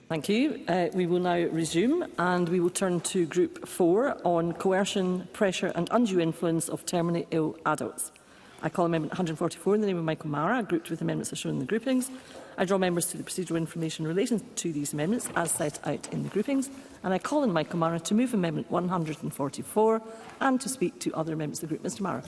Thank you. We will now resume, and we will turn to Group 4 on coercion, pressure and undue influence of terminally ill adults. I call Amendment 144 in the name of Michael Mara, grouped with amendments as shown in the groupings. I draw members to the procedural information relating to these amendments as set out in the groupings, and I call on Michael Mara to move Amendment 144 and to speak to other members of the group. Mr Mara.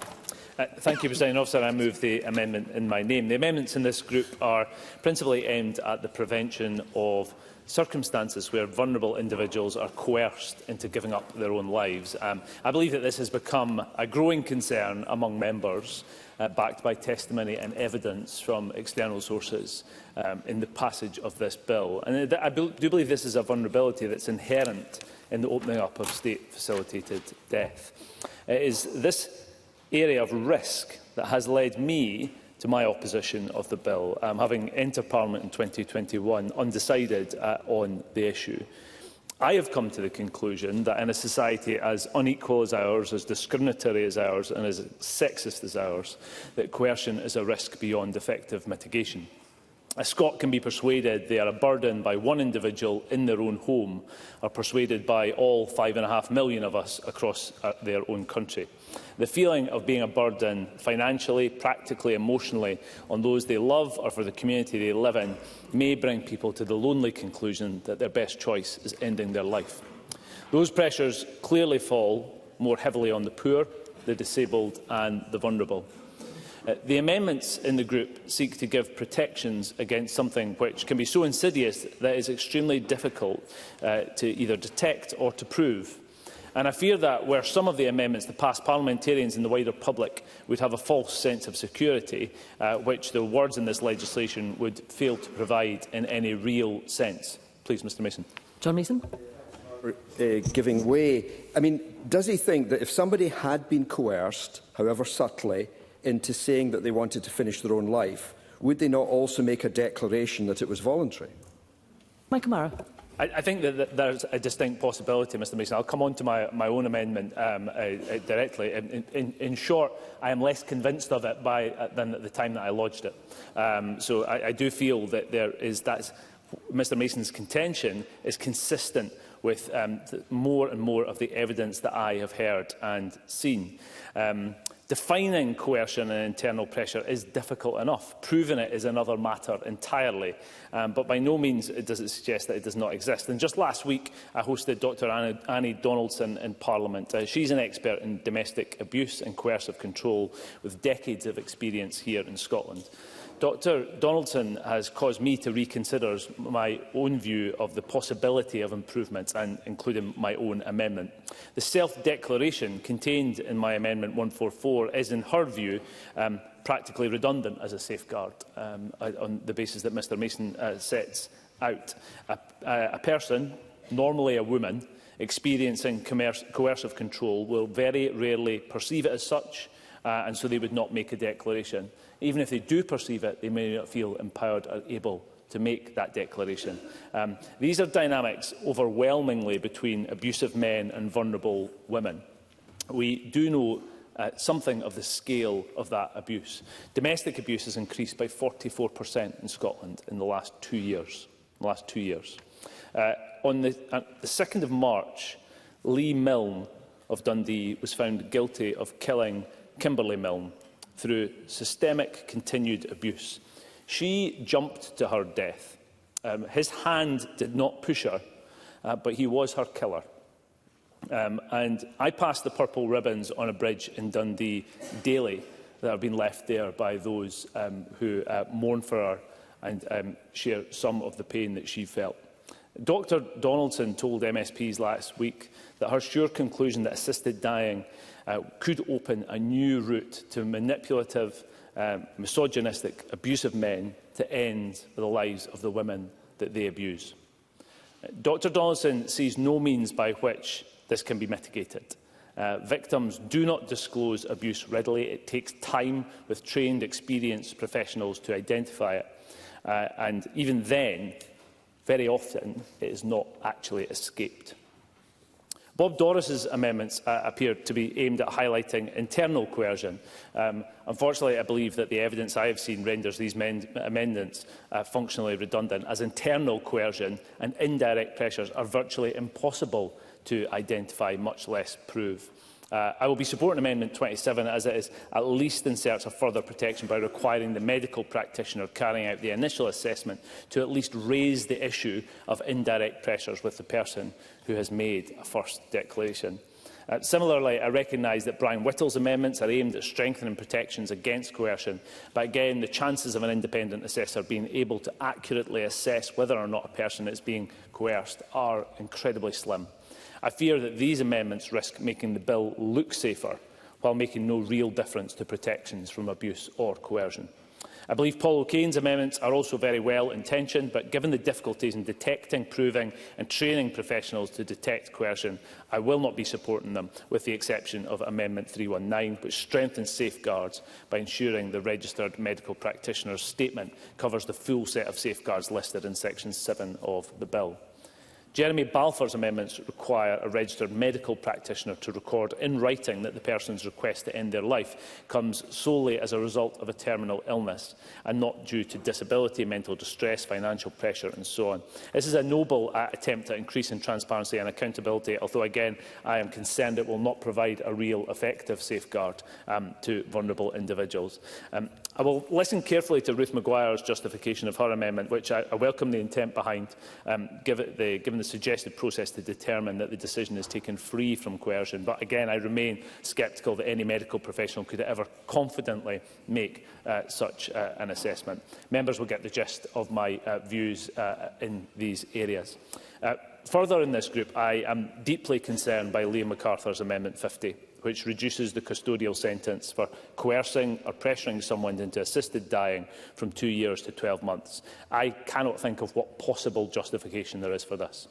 Thank you, Presiding Officer. I move the amendment in my name. The amendments in this group are principally aimed at the prevention of circumstances where vulnerable individuals are coerced into giving up their own lives. I believe that this has become a growing concern among members, backed by testimony and evidence from external sources in the passage of this bill. And I do believe this is a vulnerability that's inherent in the opening up of state-facilitated death. It is this area of risk that has led me to my opposition of the bill, having entered Parliament in 2021 undecided on the issue. I have come to the conclusion that in a society as unequal as ours, as discriminatory as ours and as sexist as ours, that coercion is a risk beyond effective mitigation. A Scot can be persuaded they are a burden by one individual in their own home, or persuaded by all 5.5 million of us across their own country. The feeling of being a burden financially, practically, emotionally on those they love or for the community they live in may bring people to the lonely conclusion that their best choice is ending their life. Those pressures clearly fall more heavily on the poor, the disabled and the vulnerable. The amendments in the group seek to give protections against something which can be so insidious that it is extremely difficult to either detect or to prove. And I fear that where some of the amendments, the past parliamentarians and the wider public would have a false sense of security, which the words in this legislation would fail to provide in any real sense. Please, Mr Mason. John Mason. Giving way. I mean, does he think that if somebody had been coerced, however subtly, into saying that they wanted to finish their own life, would they not also make a declaration that it was voluntary? Michael Mara. I think that there's a distinct possibility, Mr Mason. I'll come on to my own amendment directly. In short, I am less convinced of it than at the time that I lodged it. So I do feel that Mr Mason's contention is consistent with more and more of the evidence that I have heard and seen. Defining coercion and internal pressure is difficult enough. Proving it is another matter entirely. But by no means does it suggest that it does not exist. And just last week, I hosted Dr Annie Donaldson in Parliament. She's an expert in domestic abuse and coercive control with decades of experience here in Scotland. Dr Donaldson has caused me to reconsider my own view of the possibility of improvements, and including my own amendment. The self-declaration contained in my Amendment 144 is, in her view, practically redundant as a safeguard on the basis that Mr Mason sets out. A person, normally a woman, experiencing coercive control will very rarely perceive it as such, and so they would not make a declaration. Even if they do perceive it, they may not feel empowered or able to make that declaration. These are dynamics overwhelmingly between abusive men and vulnerable women. We do know something of the scale of that abuse. Domestic abuse has increased by 44% in Scotland in the last 2 years. On the 2nd of March, Lee Milne of Dundee was found guilty of killing Kimberly Milne through systemic continued abuse. She jumped to her death. His hand did not push her, but he was her killer. And I passed the purple ribbons on a bridge in Dundee daily that have been left there by those who mourn for her and share some of the pain that she felt. Dr Donaldson told MSPs last week that her sure conclusion that assisted dying could open a new route to manipulative, misogynistic, abusive men to end the lives of the women that they abuse. Dr Donaldson sees no means by which this can be mitigated. Victims do not disclose abuse readily. It takes time with trained, experienced professionals to identify it. And even then, very often, it is not actually escaped. Bob Doris's amendments appear to be aimed at highlighting internal coercion. Unfortunately, I believe that the evidence I have seen renders these amendments functionally redundant, as internal coercion and indirect pressures are virtually impossible to identify, much less prove. I will be supporting Amendment 27 as it is at least inserts a further protection by requiring the medical practitioner carrying out the initial assessment to at least raise the issue of indirect pressures with the person who has made a first declaration. Similarly, I recognise that Brian Whittle's amendments are aimed at strengthening protections against coercion, but again, the chances of an independent assessor being able to accurately assess whether or not a person is being coerced are incredibly slim. I fear that these amendments risk making the bill look safer while making no real difference to protections from abuse or coercion. I believe Paul O'Kane's amendments are also very well intentioned, but given the difficulties in detecting, proving and training professionals to detect coercion, I will not be supporting them, with the exception of Amendment 319, which strengthens safeguards by ensuring the registered medical practitioner's statement covers the full set of safeguards listed in Section 7 of the bill. Jeremy Balfour's amendments require a registered medical practitioner to record in writing that the person's request to end their life comes solely as a result of a terminal illness and not due to disability, mental distress, financial pressure and so on. This is a noble attempt at increasing transparency and accountability, although again I am concerned it will not provide a real effective safeguard to vulnerable individuals. I will listen carefully to Ruth Maguire's justification of her amendment, which I welcome the intent behind, given the suggested process to determine that the decision is taken free from coercion. But again, I remain sceptical that any medical professional could ever confidently make such an assessment. Members will get the gist of my views in these areas. Further in this group, I am deeply concerned by Liam MacArthur's Amendment 50, which reduces the custodial sentence for coercing or pressuring someone into assisted dying from 2 years to 12 months. I cannot think of what possible justification there is for this.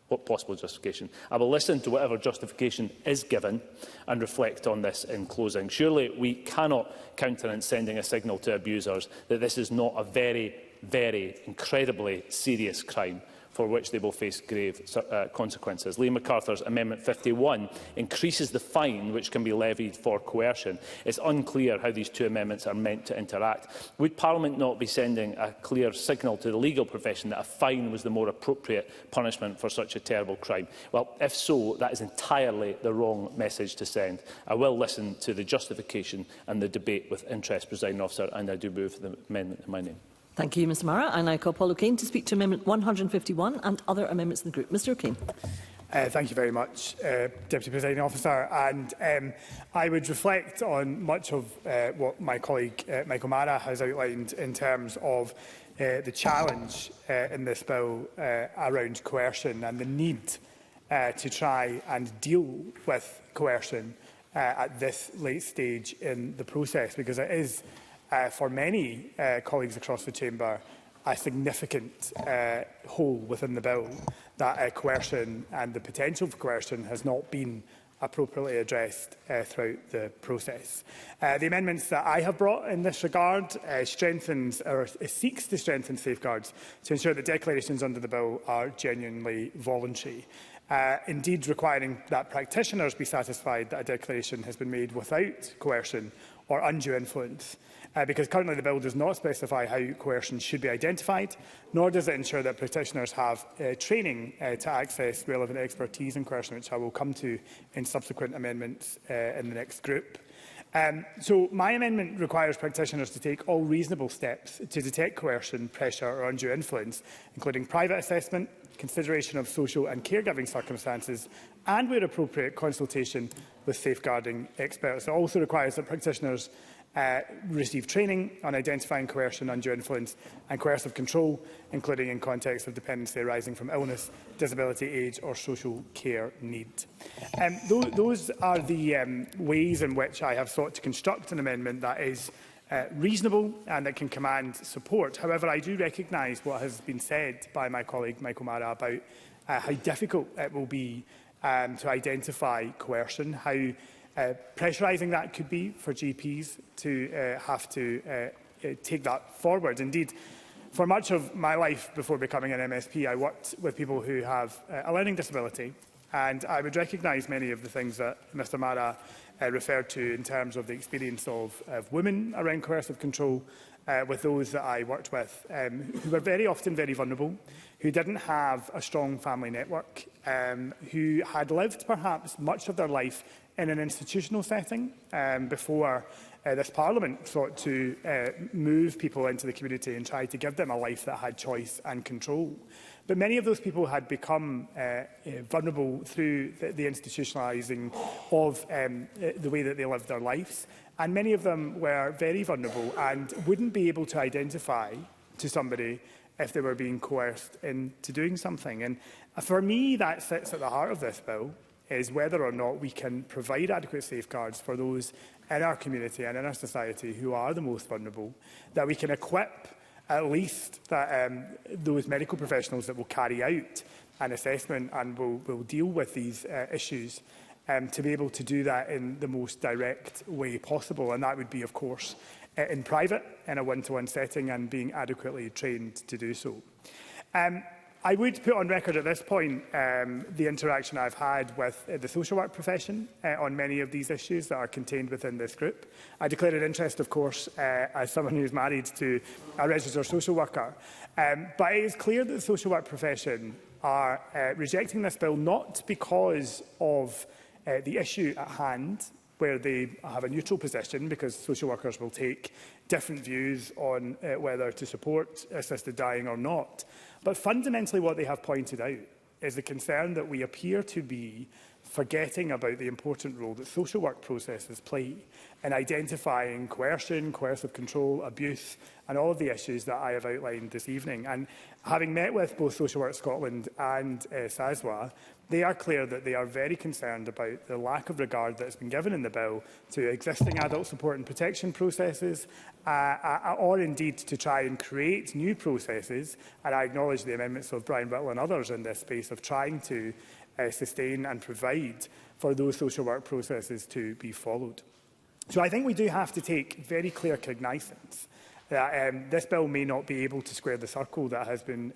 What possible justification? I will listen to whatever justification is given and reflect on this in closing. Surely we cannot countenance sending a signal to abusers that this is not a very, very incredibly serious crime for which they will face grave consequences. Liam MacArthur's Amendment 51 increases the fine which can be levied for coercion. It's unclear how these two amendments are meant to interact. Would Parliament not be sending a clear signal to the legal profession that a fine was the more appropriate punishment for such a terrible crime? Well, if so, that is entirely the wrong message to send. I will listen to the justification and the debate with interest, Presiding Officer, and I do move the amendment in my name. Thank you, Mr Mara. I now call Paul O'Kane to speak to Amendment 151 and other amendments in the group. Mr O'Kane. Thank you very much, Deputy Presiding Officer. And I would reflect on much of what my colleague Michael Mara has outlined in terms of the challenge in this bill around coercion and the need to try and deal with coercion at this late stage in the process, because it is for many colleagues across the chamber a significant hole within the bill that coercion and the potential for coercion has not been appropriately addressed throughout the process. The amendments that I have brought in this regard seeks to strengthen safeguards to ensure that declarations under the bill are genuinely voluntary. Indeed, requiring that practitioners be satisfied that a declaration has been made without coercion or undue influence, because currently the bill does not specify how coercion should be identified, nor does it ensure that practitioners have training to access relevant expertise in coercion, which I will come to in subsequent amendments in the next group. So my amendment requires practitioners to take all reasonable steps to detect coercion, pressure or undue influence, including private assessment, consideration of social and caregiving circumstances, and, where appropriate, consultation with safeguarding experts. It also requires that practitioners receive training on identifying coercion, undue influence and coercive control, including in context of dependency arising from illness, disability, age or social care need. Those are the ways in which I have sought to construct an amendment that is reasonable and that can command support. However, I do recognise what has been said by my colleague Michael Mara about how difficult it will be to identify coercion, how pressurising that could be for GPs to have to take that forward. Indeed, for much of my life before becoming an MSP, I worked with people who have a learning disability, And I would recognise many of the things that Mr Mara referred to in terms of the experience of women around coercive control with those that I worked with, who were very often very vulnerable, who didn't have a strong family network, who had lived perhaps much of their life in an institutional setting before this Parliament sought to move people into the community and try to give them a life that had choice and control. But many of those people had become vulnerable through the institutionalising of the way that they lived their lives. And many of them were very vulnerable and wouldn't be able to identify to somebody if they were being coerced into doing something. And for me, that sits at the heart of this bill, is whether or not we can provide adequate safeguards for those in our community and in our society who are the most vulnerable, that we can equip at least that, those medical professionals that will carry out an assessment and will deal with these issues to be able to do that in the most direct way possible. And that would be, of course, in private, in a one-to-one setting, and being adequately trained to do so. I would put on record at this point the interaction I've had with the social work profession on many of these issues that are contained within this group. I declare an interest, of course, as someone who is married to a registered social worker. But it is clear that the social work profession are rejecting this bill not because of the issue at hand, where they have a neutral position, because social workers will take different views on whether to support assisted dying or not. But fundamentally what they have pointed out is the concern that we appear to be forgetting about the important role that social work processes play in identifying coercion, coercive control, abuse and all of the issues that I have outlined this evening. And having met with both Social Work Scotland and SASWA, they are clear that they are very concerned about the lack of regard that has been given in the bill to existing adult support and protection processes, or indeed to try and create new processes. And I acknowledge the amendments of Brian Whittle and others in this space of trying to sustain and provide for those social work processes to be followed. So I think we do have to take very clear cognizance that this bill may not be able to square the circle that has been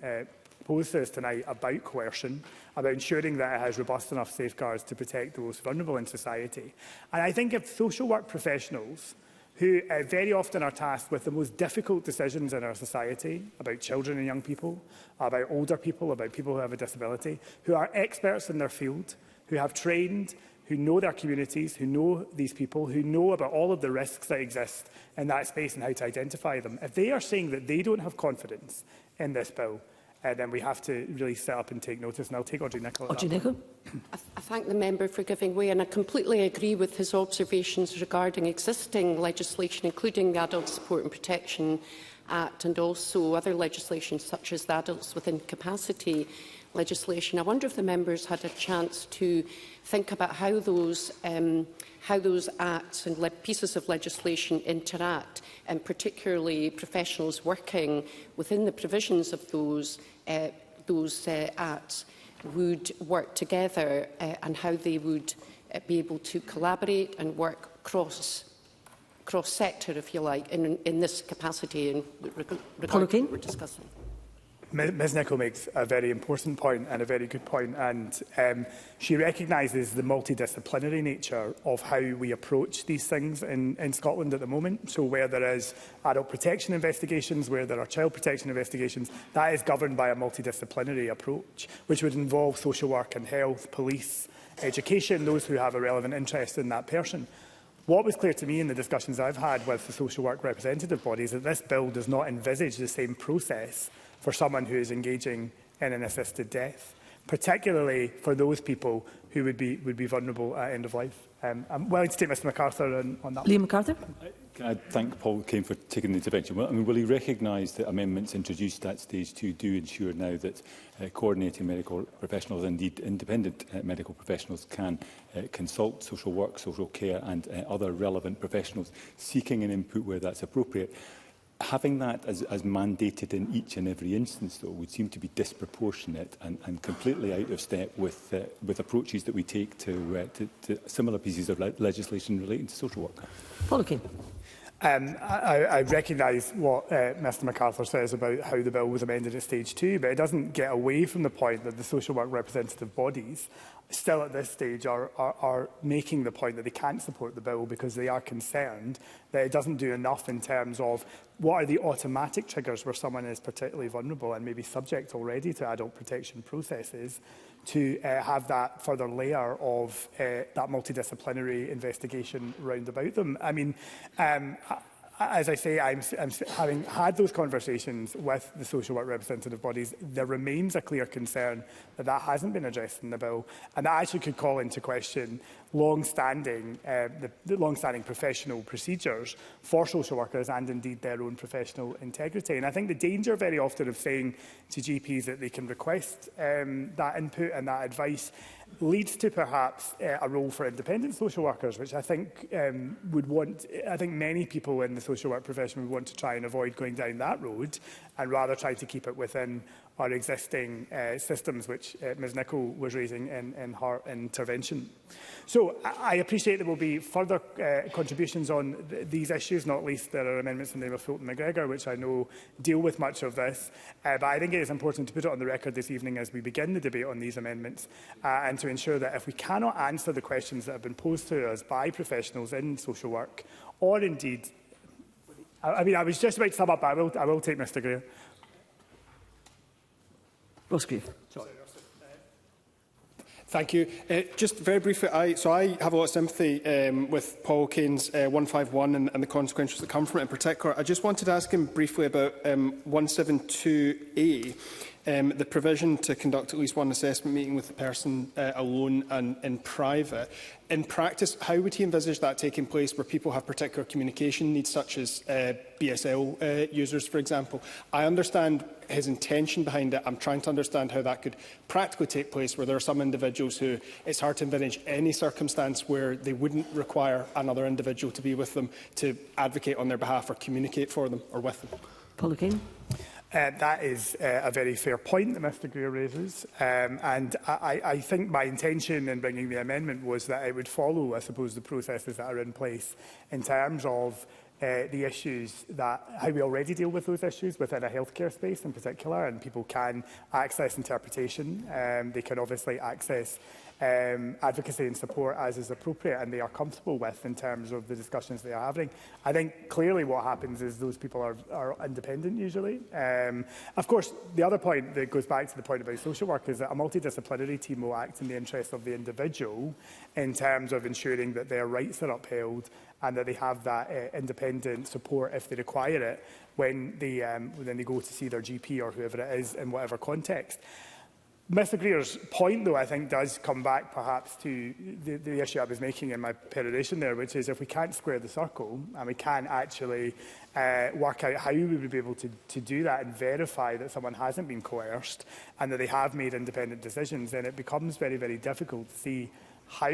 proposed to us tonight about coercion, about ensuring that it has robust enough safeguards to protect those vulnerable in society. And I think if social work professionals, who very often are tasked with the most difficult decisions in our society, about children and young people, about older people, about people who have a disability, who are experts in their field, who have trained, who know their communities, who know these people, who know about all of the risks that exist in that space and how to identify them, if they are saying that they don't have confidence in this bill, then we have to really sit up and take notice. And I'll take Audrey Nicholl. I thank the member for giving way, and I completely agree with his observations regarding existing legislation, including the Adult Support and Protection Act and also other legislation such as the Adults with Incapacity legislation. I wonder if the members had a chance to think about how those acts and pieces of legislation interact, and particularly professionals working within the provisions of those acts would work together and how they would be able to collaborate and work cross-sector, if you like, in this capacity and regard to what we're discussing. Ms Nicholl makes a very important point and a very good point, and she recognises the multidisciplinary nature of how we approach these things in Scotland at the moment. So where there is adult protection investigations, where there are child protection investigations, that is governed by a multidisciplinary approach, which would involve social work and health, police, education, those who have a relevant interest in that person. What was clear to me in the discussions I've had with the social work representative bodies is that this bill does not envisage the same process for someone who is engaging in an assisted death, particularly for those people who would be vulnerable at end of life. I'm willing to take Mr MacArthur on that. Liam MacArthur. Can I thank Paul Kane for taking the intervention? Well, will he recognise that amendments introduced at stage 2 do ensure now that coordinating medical professionals, indeed independent medical professionals, can consult social work, social care and other relevant professionals, seeking an input where that's appropriate? Having that as mandated in each and every instance, though, would seem to be disproportionate and completely out of step with approaches that we take to similar pieces of legislation relating to social work. Paul Kane. I recognise what Mr MacArthur says about how the bill was amended at stage 2, but it doesn't get away from the point that the social work representative bodies still at this stage are making the point that they can't support the bill because they are concerned that it doesn't do enough in terms of what are the automatic triggers where someone is particularly vulnerable and maybe subject already to adult protection processes, to have that further layer of that multidisciplinary investigation round about them. I mean, as I say, I'm having had those conversations with the social work representative bodies, there remains a clear concern that that hasn't been addressed in the bill, and that actually could call into question long-standing professional procedures for social workers and indeed their own professional integrity. And I think the danger very often of saying to GPs that they can request that input and that advice leads to perhaps a role for independent social workers, which I think many people in the social work profession would want to try and avoid going down that road, and rather try to keep it within our existing systems, which Ms Nicholl was raising in her intervention. So I appreciate there will be further contributions on these issues, not least there are amendments in the name of Fulton McGregor, which I know deal with much of this. But I think it is important to put it on the record this evening as we begin the debate on these amendments, and to ensure that if we cannot answer the questions that have been posed to us by professionals in social work, or indeed, I mean, I was just about to sum up, but I will take Mr Greer. Thank you. Just very briefly, I have a lot of sympathy with Paul Kane's 151 and the consequences that come from it in particular. I just wanted to ask him briefly about 172A, the provision to conduct at least one assessment meeting with the person alone and in private. In practice, how would he envisage that taking place where people have particular communication needs, such as BSL users, for example? I understand his intention behind it. I'm trying to understand how that could practically take place, where there are some individuals who it's hard to envisage any circumstance where they wouldn't require another individual to be with them to advocate on their behalf or communicate for them or with them. Paul Kane. That is a very fair point that Mr Greer raises, and I think my intention in bringing the amendment was that it would follow, I suppose, the processes that are in place in terms of the issues how we already deal with those issues within a healthcare space in particular, and people can access interpretation, they can obviously access advocacy and support as is appropriate and they are comfortable with in terms of the discussions they are having. I think clearly what happens is those people are independent usually. Of course, the other point that goes back to the point about social work is that a multidisciplinary team will act in the interest of the individual in terms of ensuring that their rights are upheld and that they have that independent support if they require it when they go to see their GP or whoever it is in whatever context. Mr Greer's point, though, I think does come back perhaps to the issue I was making in my peroration there, which is if we can't square the circle and we can't actually work out how we would be able to do that and verify that someone hasn't been coerced and that they have made independent decisions, then it becomes very, very difficult to see how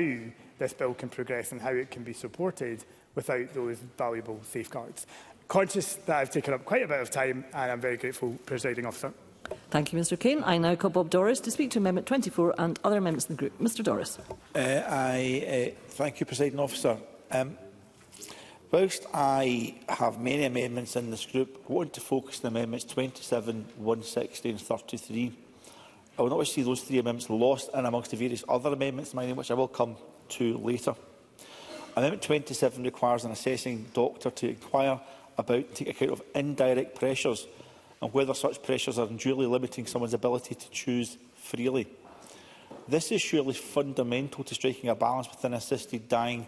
this bill can progress and how it can be supported without those valuable safeguards. Conscious that I've taken up quite a bit of time, and I'm very grateful, Presiding Officer. Thank you, Mr Kane. I now call Bob Doris to speak to Amendment 24 and other amendments in the group. Mr Doris. Thank you, Presiding Officer. Whilst I have many amendments in this group, I want to focus on amendments 27, 160 and 33. I will not wish to see those three amendments lost in amongst the various other amendments in my name, which I will come to later. Amendment 27 requires an assessing doctor to inquire about and take account of indirect pressures and whether such pressures are unduly limiting someone's ability to choose freely. This is surely fundamental to striking a balance within assisted dying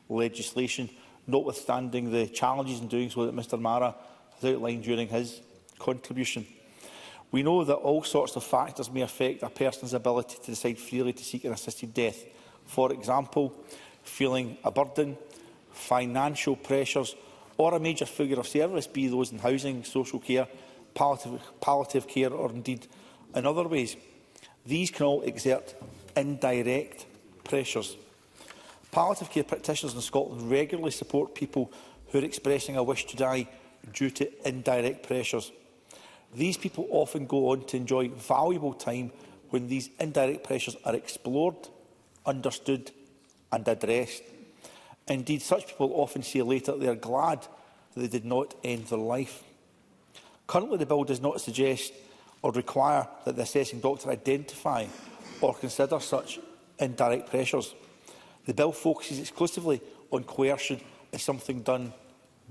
legislation, notwithstanding the challenges in doing so that Mr Mara has outlined during his contribution. We know that all sorts of factors may affect a person's ability to decide freely to seek an assisted death. For example, feeling a burden, financial pressures, or a major failure of service, be those in housing, social care, palliative care, or indeed in other ways. These can all exert indirect pressures. Palliative care practitioners in Scotland regularly support people who are expressing a wish to die due to indirect pressures. These people often go on to enjoy valuable time when these indirect pressures are explored, understood and addressed. Indeed, such people often say later they are glad that they did not end their life. Currently, the bill does not suggest or require that the assessing doctor identify or consider such indirect pressures. The bill focuses exclusively on coercion as something done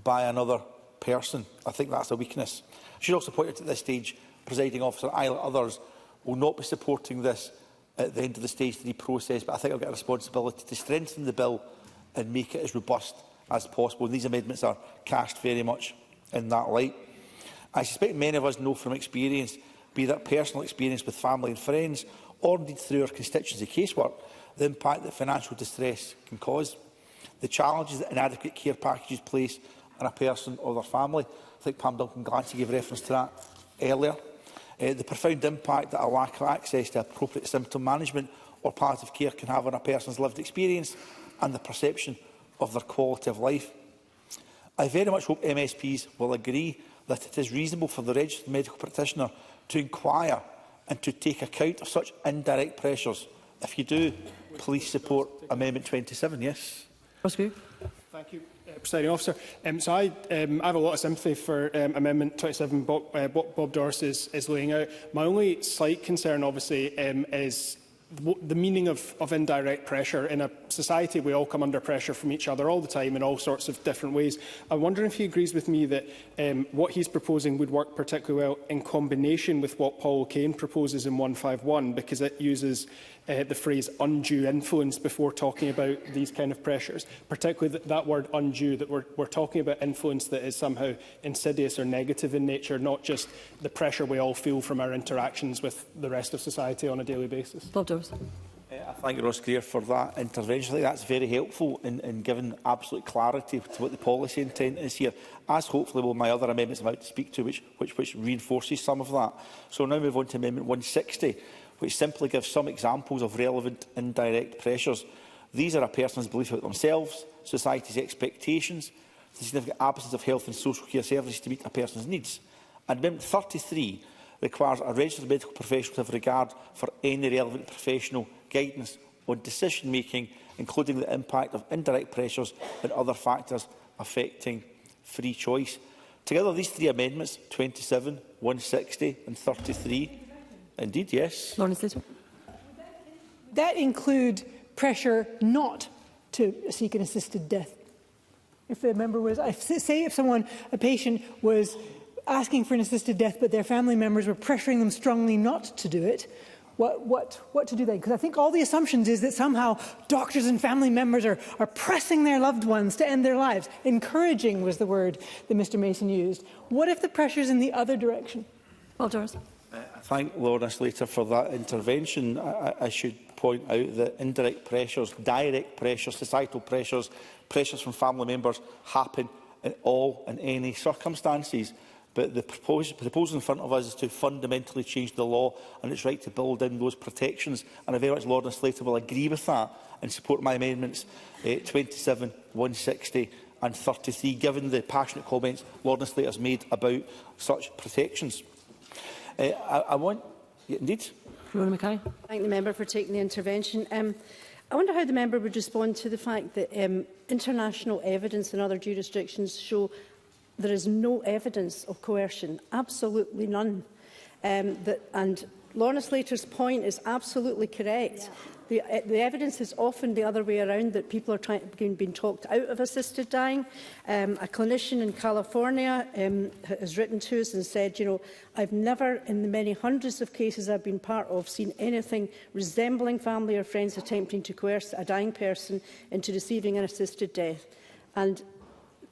by another person. I think that's a weakness. I should also point out at this stage, Presiding Officer, I, like others, will not be supporting this at the end of the Stage 3 process, but I think I've got a responsibility to strengthen the bill and make it as robust as possible. These amendments are cast very much in that light. I suspect many of us know from experience, be that personal experience with family and friends, or indeed through our constituency casework, the impact that financial distress can cause, the challenges that inadequate care packages place on a person or their family. I think Pam Duncan-Glancy gave reference to that earlier. The profound impact that a lack of access to appropriate symptom management or palliative care can have on a person's lived experience and the perception of their quality of life. I very much hope MSPs will agree that it is reasonable for the registered medical practitioner to inquire and to take account of such indirect pressures. If you do, please support Amendment 27. Yes. Thank you, Presiding Officer. So I have a lot of sympathy for Amendment 27, what Bob Doris is laying out. My only slight concern, obviously, is the meaning of indirect pressure. In a society, we all come under pressure from each other all the time in all sorts of different ways. I wonder if he agrees with me that what he's proposing would work particularly well in combination with what Paul O'Kane proposes in 151, because it uses the phrase undue influence before talking about these kind of pressures, particularly that word undue, that we're talking about influence that is somehow insidious or negative in nature, not just the pressure we all feel from our interactions with the rest of society on a daily basis. Bob Doris. I thank Ross Greer for that intervention. I think that's very helpful in giving absolute clarity to what the policy intent is here, as hopefully will my other amendments I'm about to speak to, which reinforces some of that. So we'll now move on to Amendment 160, which simply gives some examples of relevant indirect pressures. These are a person's belief about themselves, society's expectations, the significant absence of health and social care services to meet a person's needs. And Amendment 33 requires a registered medical professional to have regard for any relevant professional guidance on decision-making, including the impact of indirect pressures and other factors affecting free choice. Together, these three amendments, 27, 160 and 33, indeed, yes. Lawrence Slater. That include pressure not to seek an assisted death. If the member was, say if a patient was asking for an assisted death, but their family members were pressuring them strongly not to do it, what to do then? Because I think all the assumptions is that somehow doctors and family members are pressing their loved ones to end their lives. Encouraging was the word that Mr Mason used. What if the pressure's in the other direction? Well, Doris. I thank Lorna Slater for that intervention. I should point out that indirect pressures, direct pressures, societal pressures, pressures from family members happen in all and any circumstances. But the proposal in front of us is to fundamentally change the law, and it's right to build in those protections. And I very much, Lorna Slater, will agree with that and support my amendments 27, 160 and 33, given the passionate comments Lorna Slater has made about such protections. Indeed. Fiona Mackay. Thank the member for taking the intervention. I wonder how the member would respond to the fact that international evidence in other jurisdictions show there is no evidence of coercion, absolutely none. And Lorna Slater's point is absolutely correct. Yeah. The evidence is often the other way around, that people are being talked out of assisted dying. A clinician in California has written to us and said, you know, I've never, in the many hundreds of cases I've been part of, seen anything resembling family or friends attempting to coerce a dying person into receiving an assisted death. And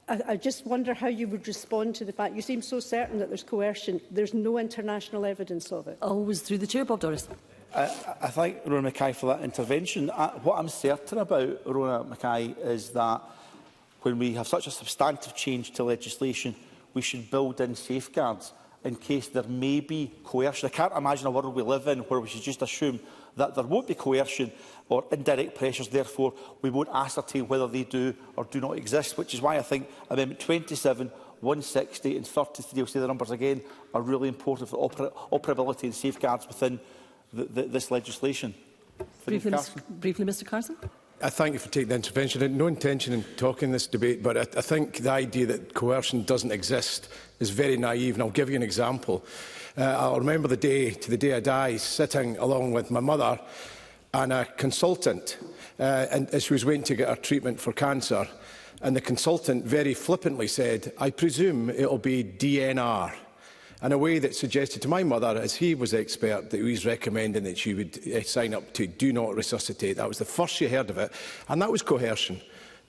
I just wonder how you would respond to the fact you seem so certain that there's coercion. There's no international evidence of it. Always through the chair, Bob Doris. I thank Rona Mackay for that intervention. What I'm certain about, Rona Mackay, is that when we have such a substantive change to legislation, we should build in safeguards in case there may be coercion. I can't imagine a world we live in where we should just assume that there won't be coercion or indirect pressures, therefore we won't ascertain whether they do or do not exist, which is why I think Amendment 27, 160 and 33, I'll say the numbers again, are really important for operability and safeguards within this legislation. Briefly, Mr Carson. I thank you for taking the intervention. I had no intention in talking this debate, but I think the idea that coercion doesn't exist is very naive, and I'll give you an example. I'll remember the day, to the day I die, sitting along with my mother and a consultant, and she was waiting to get her treatment for cancer. And the consultant very flippantly said, "I presume it'll be DNR," in a way that suggested to my mother, as he was the expert, that he was recommending that she would sign up to Do Not Resuscitate. That was the first she heard of it, and that was coercion,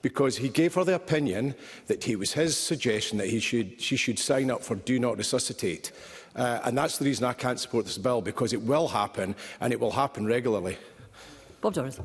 because he gave her the opinion that it was his suggestion that she should sign up for Do Not Resuscitate. And that's the reason I can't support this bill, because it will happen, and it will happen regularly. Bob Doris.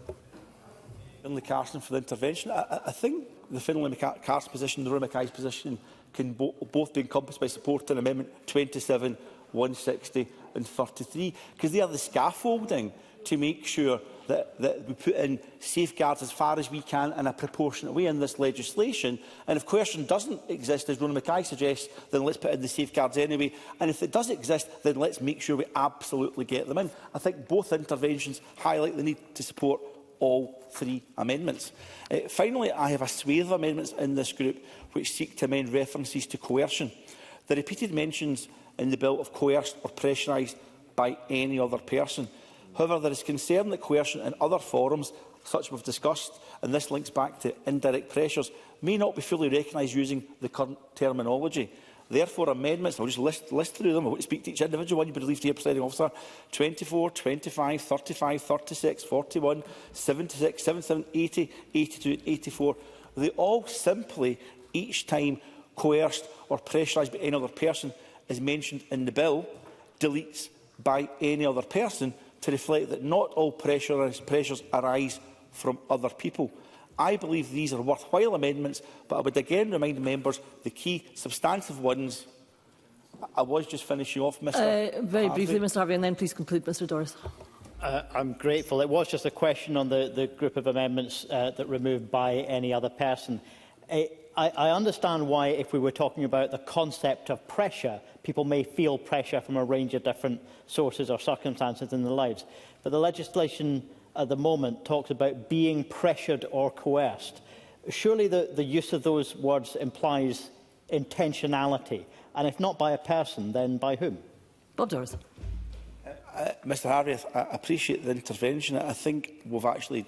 Finlay Carson for the intervention. I think the Finlay Carson position, the Rory Mackay's position, can both be encompassed by support in Amendment 27, 160 and 33, because they are the scaffolding to make sure that we put in safeguards as far as we can in a proportionate way in this legislation. And if coercion doesn't exist, as Rory Mackay suggests, then let's put in the safeguards anyway. And if it does exist, then let's make sure we absolutely get them in. I think both interventions highlight the need to support all three amendments. Finally, I have a swathe of amendments in this group which seek to amend references to coercion. The repeated mentions in the bill of coerced or pressurised by any other person. However, there is concern that coercion in other forums, such as we've discussed, and this links back to indirect pressures, may not be fully recognised using the current terminology. Therefore, amendments, I'll just list through them, I won't speak to each individual one, you'll be relieved here, Presiding Officer, 24, 25, 35, 36, 41, 76, 77, 80, 82 and 84. They all simply, each time coerced or pressurised by any other person is mentioned in the bill, deletes by any other person to reflect that not all pressures arise from other people. I believe these are worthwhile amendments, but I would again remind members the key substantive ones. I was just finishing off, Mr. Very briefly, Mr. Harvey, and then please conclude, Mr. Doris. I'm grateful. It was just a question on the group of amendments that removed by any other person. I understand why, if we were talking about the concept of pressure, people may feel pressure from a range of different sources or circumstances in their lives. But the legislation at the moment talks about being pressured or coerced. Surely the use of those words implies intentionality. And if not by a person, then by whom? Bob Doris. Mr. Harvey, I appreciate the intervention. I think we've actually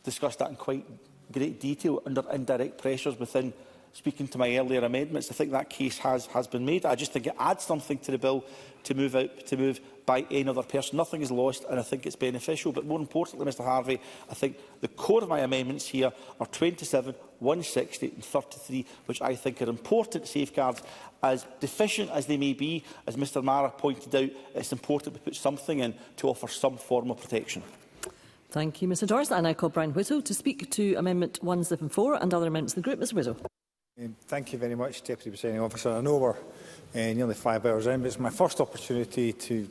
discussed that in quite great detail under indirect pressures within speaking to my earlier amendments. I think that case has been made. I just think it adds something to the bill to move by any other person. Nothing is lost, and I think it's beneficial. But more importantly, Mr. Harvey, I think the core of my amendments here are 27, 160 and 33, which I think are important safeguards. As deficient as they may be, as Mr. Mara pointed out, it's important to put something in to offer some form of protection. Thank you, Mr. Doris. I now call Brian Whittle to speak to Amendment 174 and other amendments in the group. Mr. Whittle. Thank you very much, Deputy Presiding Officer. I know we're nearly 5 hours in, but it's my first opportunity to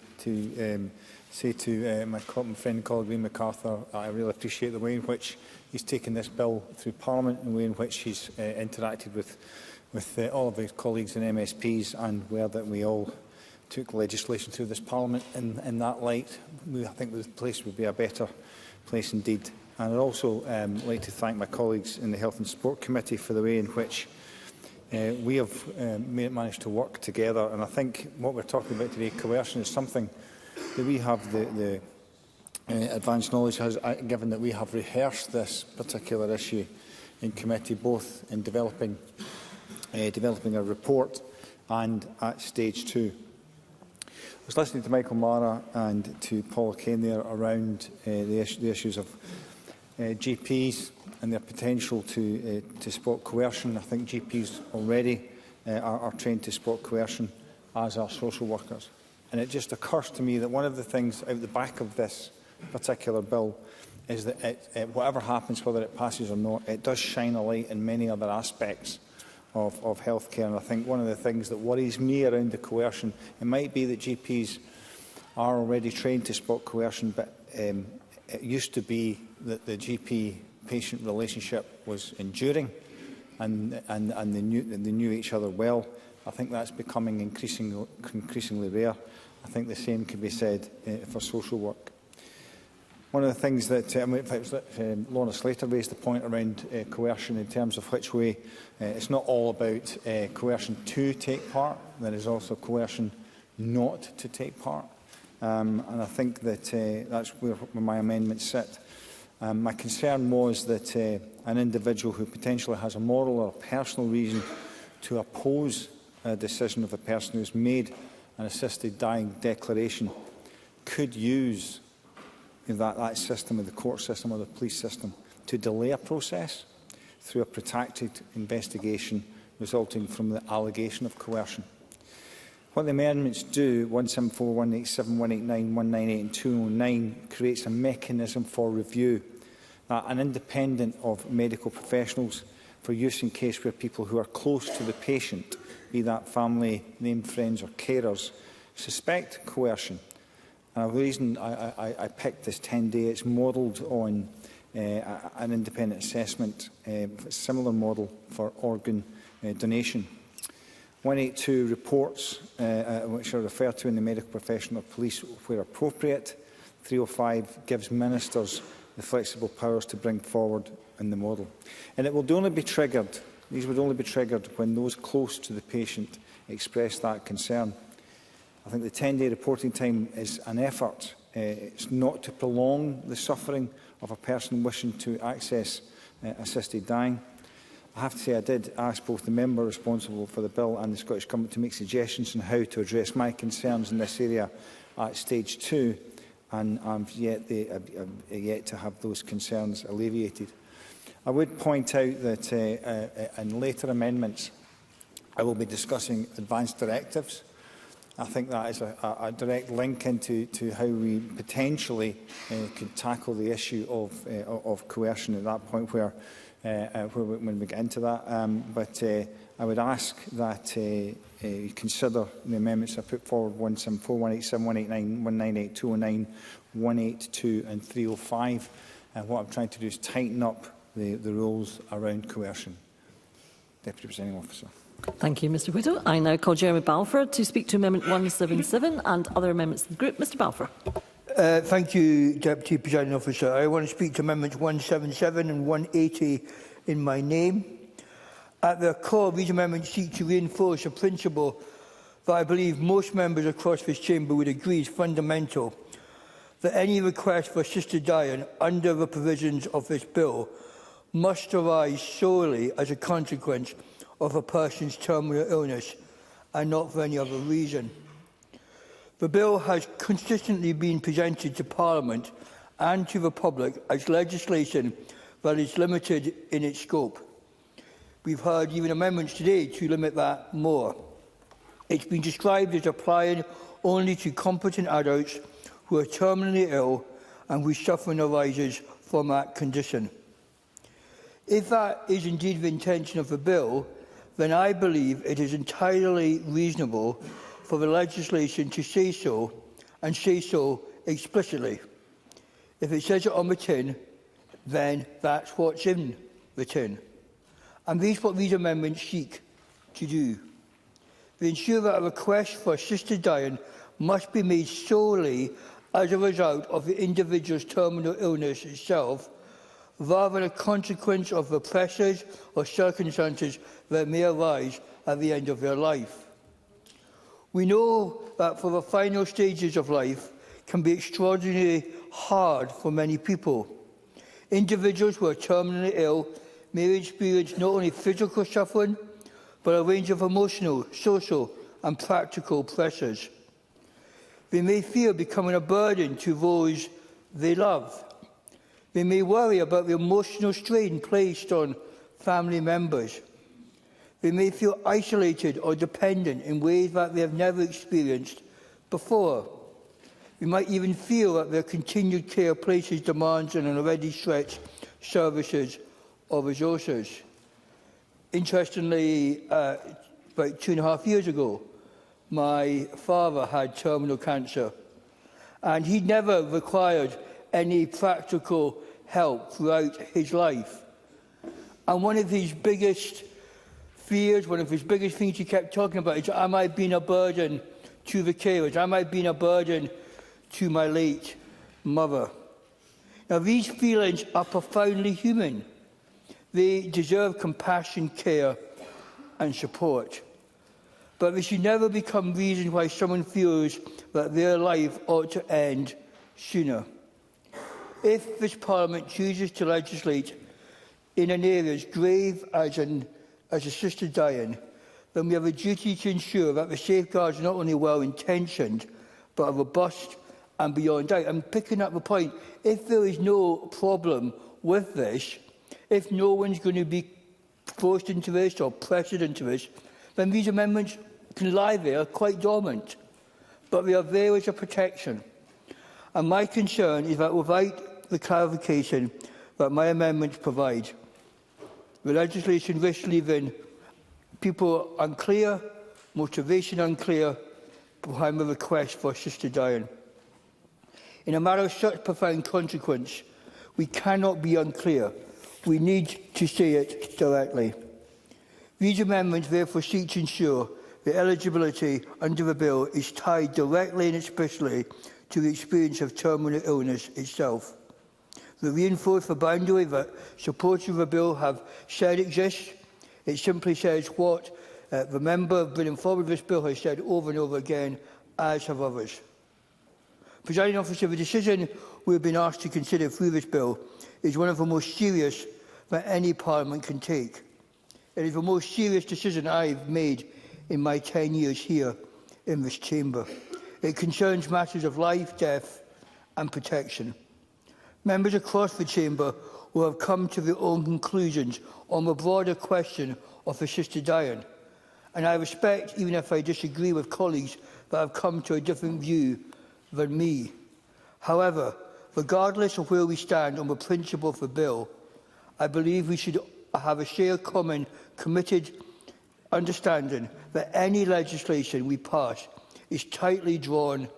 say to my friend and colleague Liam MacArthur, I really appreciate the way in which he's taken this bill through Parliament and the way in which he's interacted with all of his colleagues and MSPs, and where that we all took legislation through this Parliament in that light. I think the place would be a better place indeed. And I'd also like to thank my colleagues in the Health and Sport Committee for the way in which we have managed to work together. And I think what we're talking about today, coercion, is something that we have the advanced knowledge has, given that we have rehearsed this particular issue in committee, both in developing a report and at stage 2. I was listening to Michael Mara and to Paula Kane there around the issues of GPs and their potential to spot coercion. I think GPs already are trained to spot coercion, as are social workers. And it just occurs to me that one of the things out the back of this particular bill is that whatever happens, whether it passes or not, it does shine a light in many other aspects of healthcare. And I think one of the things that worries me around the coercion, it might be that GPs are already trained to spot coercion, but it used to be that the GP-patient relationship was enduring and they knew each other well. I think that's becoming increasingly rare. I think the same can be said for social work. One of the things that Lorna Slater raised the point around coercion in terms of which way it's not all about coercion to take part. There is also coercion not to take part. and I think that that's where my amendments sit. My concern was that an individual who potentially has a moral or personal reason to oppose a decision of a person who has made an assisted dying declaration could use that system, of the court system or the police system, to delay a process through a protracted investigation resulting from the allegation of coercion. What the amendments do, 174, 187, 189, 198 and 209, creates a mechanism for review, and independent of medical professionals, for use in case where people who are close to the patient, be that family, named friends or carers, suspect coercion. And the reason I picked this 10-day, it's modelled on an independent assessment, a similar model for organ donation. 182 reports, which are referred to in the medical profession or police where appropriate. 305 gives ministers the flexible powers to bring forward in the model. And it will only be triggered, these would only be triggered when those close to the patient express that concern. I think the 10-day reporting time is an effort. It's not to prolong the suffering of a person wishing to access assisted dying. I have to say I did ask both the member responsible for the bill and the Scottish Government to make suggestions on how to address my concerns in this area at stage 2, and I'm yet to have those concerns alleviated. I would point out that in later amendments I will be discussing advanced directives. I think that is a direct link into how we potentially could tackle the issue of coercion at that point when we get into that. But I would ask that you consider the amendments I put forward, 174, 187, 189, 198, 209, 182 and 305. And what I'm trying to do is tighten up the rules around coercion. Deputy Presiding Officer. Thank you, Mr Whittle. I now call Jeremy Balfour to speak to Amendment 177 and other amendments of the group. Mr Balfour. Thank you, Deputy Presiding Officer. I want to speak to Amendments 177 and 180 in my name. At their core, these amendments seek to reinforce a principle that I believe most members across this chamber would agree is fundamental, that any request for assisted dying under the provisions of this bill must arise solely as a consequence of a person's terminal illness and not for any other reason. The bill has consistently been presented to Parliament and to the public as legislation that is limited in its scope. We've heard even amendments today to limit that more. It's been described as applying only to competent adults who are terminally ill and whose suffering arises from that condition. If that is indeed the intention of the bill, then I believe it is entirely reasonable for the legislation to say so, and say so explicitly. If it says it on the tin, then that's what's in the tin. And this is what these amendments seek to do. They ensure that a request for assisted dying must be made solely as a result of the individual's terminal illness itself, rather than a consequence of the pressures or circumstances that may arise at the end of their life. We know that for the final stages of life can be extraordinarily hard for many people. Individuals who are terminally ill may experience not only physical suffering, but a range of emotional, social and practical pressures. They may fear becoming a burden to those they love. They may worry about the emotional strain placed on family members. They may feel isolated or dependent in ways that they have never experienced before. They might even feel that their continued care places demands on an already stretched services or resources. Interestingly, about 2.5 years ago, my father had terminal cancer, and he never required any practical help throughout his life. And one of his biggest fears, one of his biggest things he kept talking about is, am I being a burden to the carers? Am I being a burden to my late mother? Now, these feelings are profoundly human. They deserve compassion, care and support. but they should never become reasons why someone feels that their life ought to end sooner. If this Parliament chooses to legislate in an area as grave as assisted dying, then we have a duty to ensure that the safeguards are not only well-intentioned, but are robust and beyond doubt. And picking up the point, if there is no problem with this, if no one's going to be forced into this or pressured into this, then these amendments can lie there quite dormant. But they are there as a protection. And my concern is that without the clarification that my amendments provide, the legislation risks leaving people unclear, motivation unclear, behind the request for assisted dying. In a matter of such profound consequence, we cannot be unclear. We need to say it directly. These amendments therefore seek to ensure the eligibility under the bill is tied directly and especially to the experience of terminal illness itself. They reinforce the boundary that supporters of the bill have said exists. It simply says what the member bringing forward this bill has said over and over again, as have others. Presiding Officer, the decision we have been asked to consider through this bill is one of the most serious that any Parliament can take. It is the most serious decision I have made in my 10 years here in this chamber. It concerns matters of life, death and protection. Members across the chamber will have come to their own conclusions on the broader question of assisted dying. And I respect, even if I disagree with colleagues that have come to a different view than me. However, regardless of where we stand on the principle of the bill, I believe we should have a shared, common, committed understanding that any legislation we pass is tightly drawn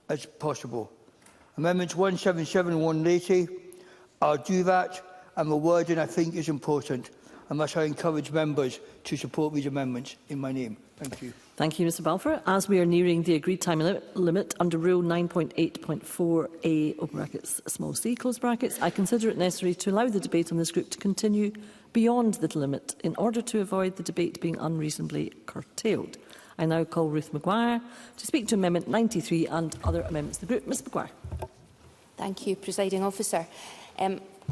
as possible. Amendments 177 and 180, I'll do that, and the wording I think is important, and thus I encourage members to support these amendments in my name. Thank you. Thank you, Mr Balfour. As we are nearing the agreed time limit under Rule 9.8.4a, open brackets, small c, close brackets, I consider it necessary to allow the debate on this group to continue beyond the limit in order to avoid the debate being unreasonably curtailed. I now call Ruth Maguire to speak to Amendment 93 and other amendments of the group. Ms Maguire. Thank you, Presiding Officer.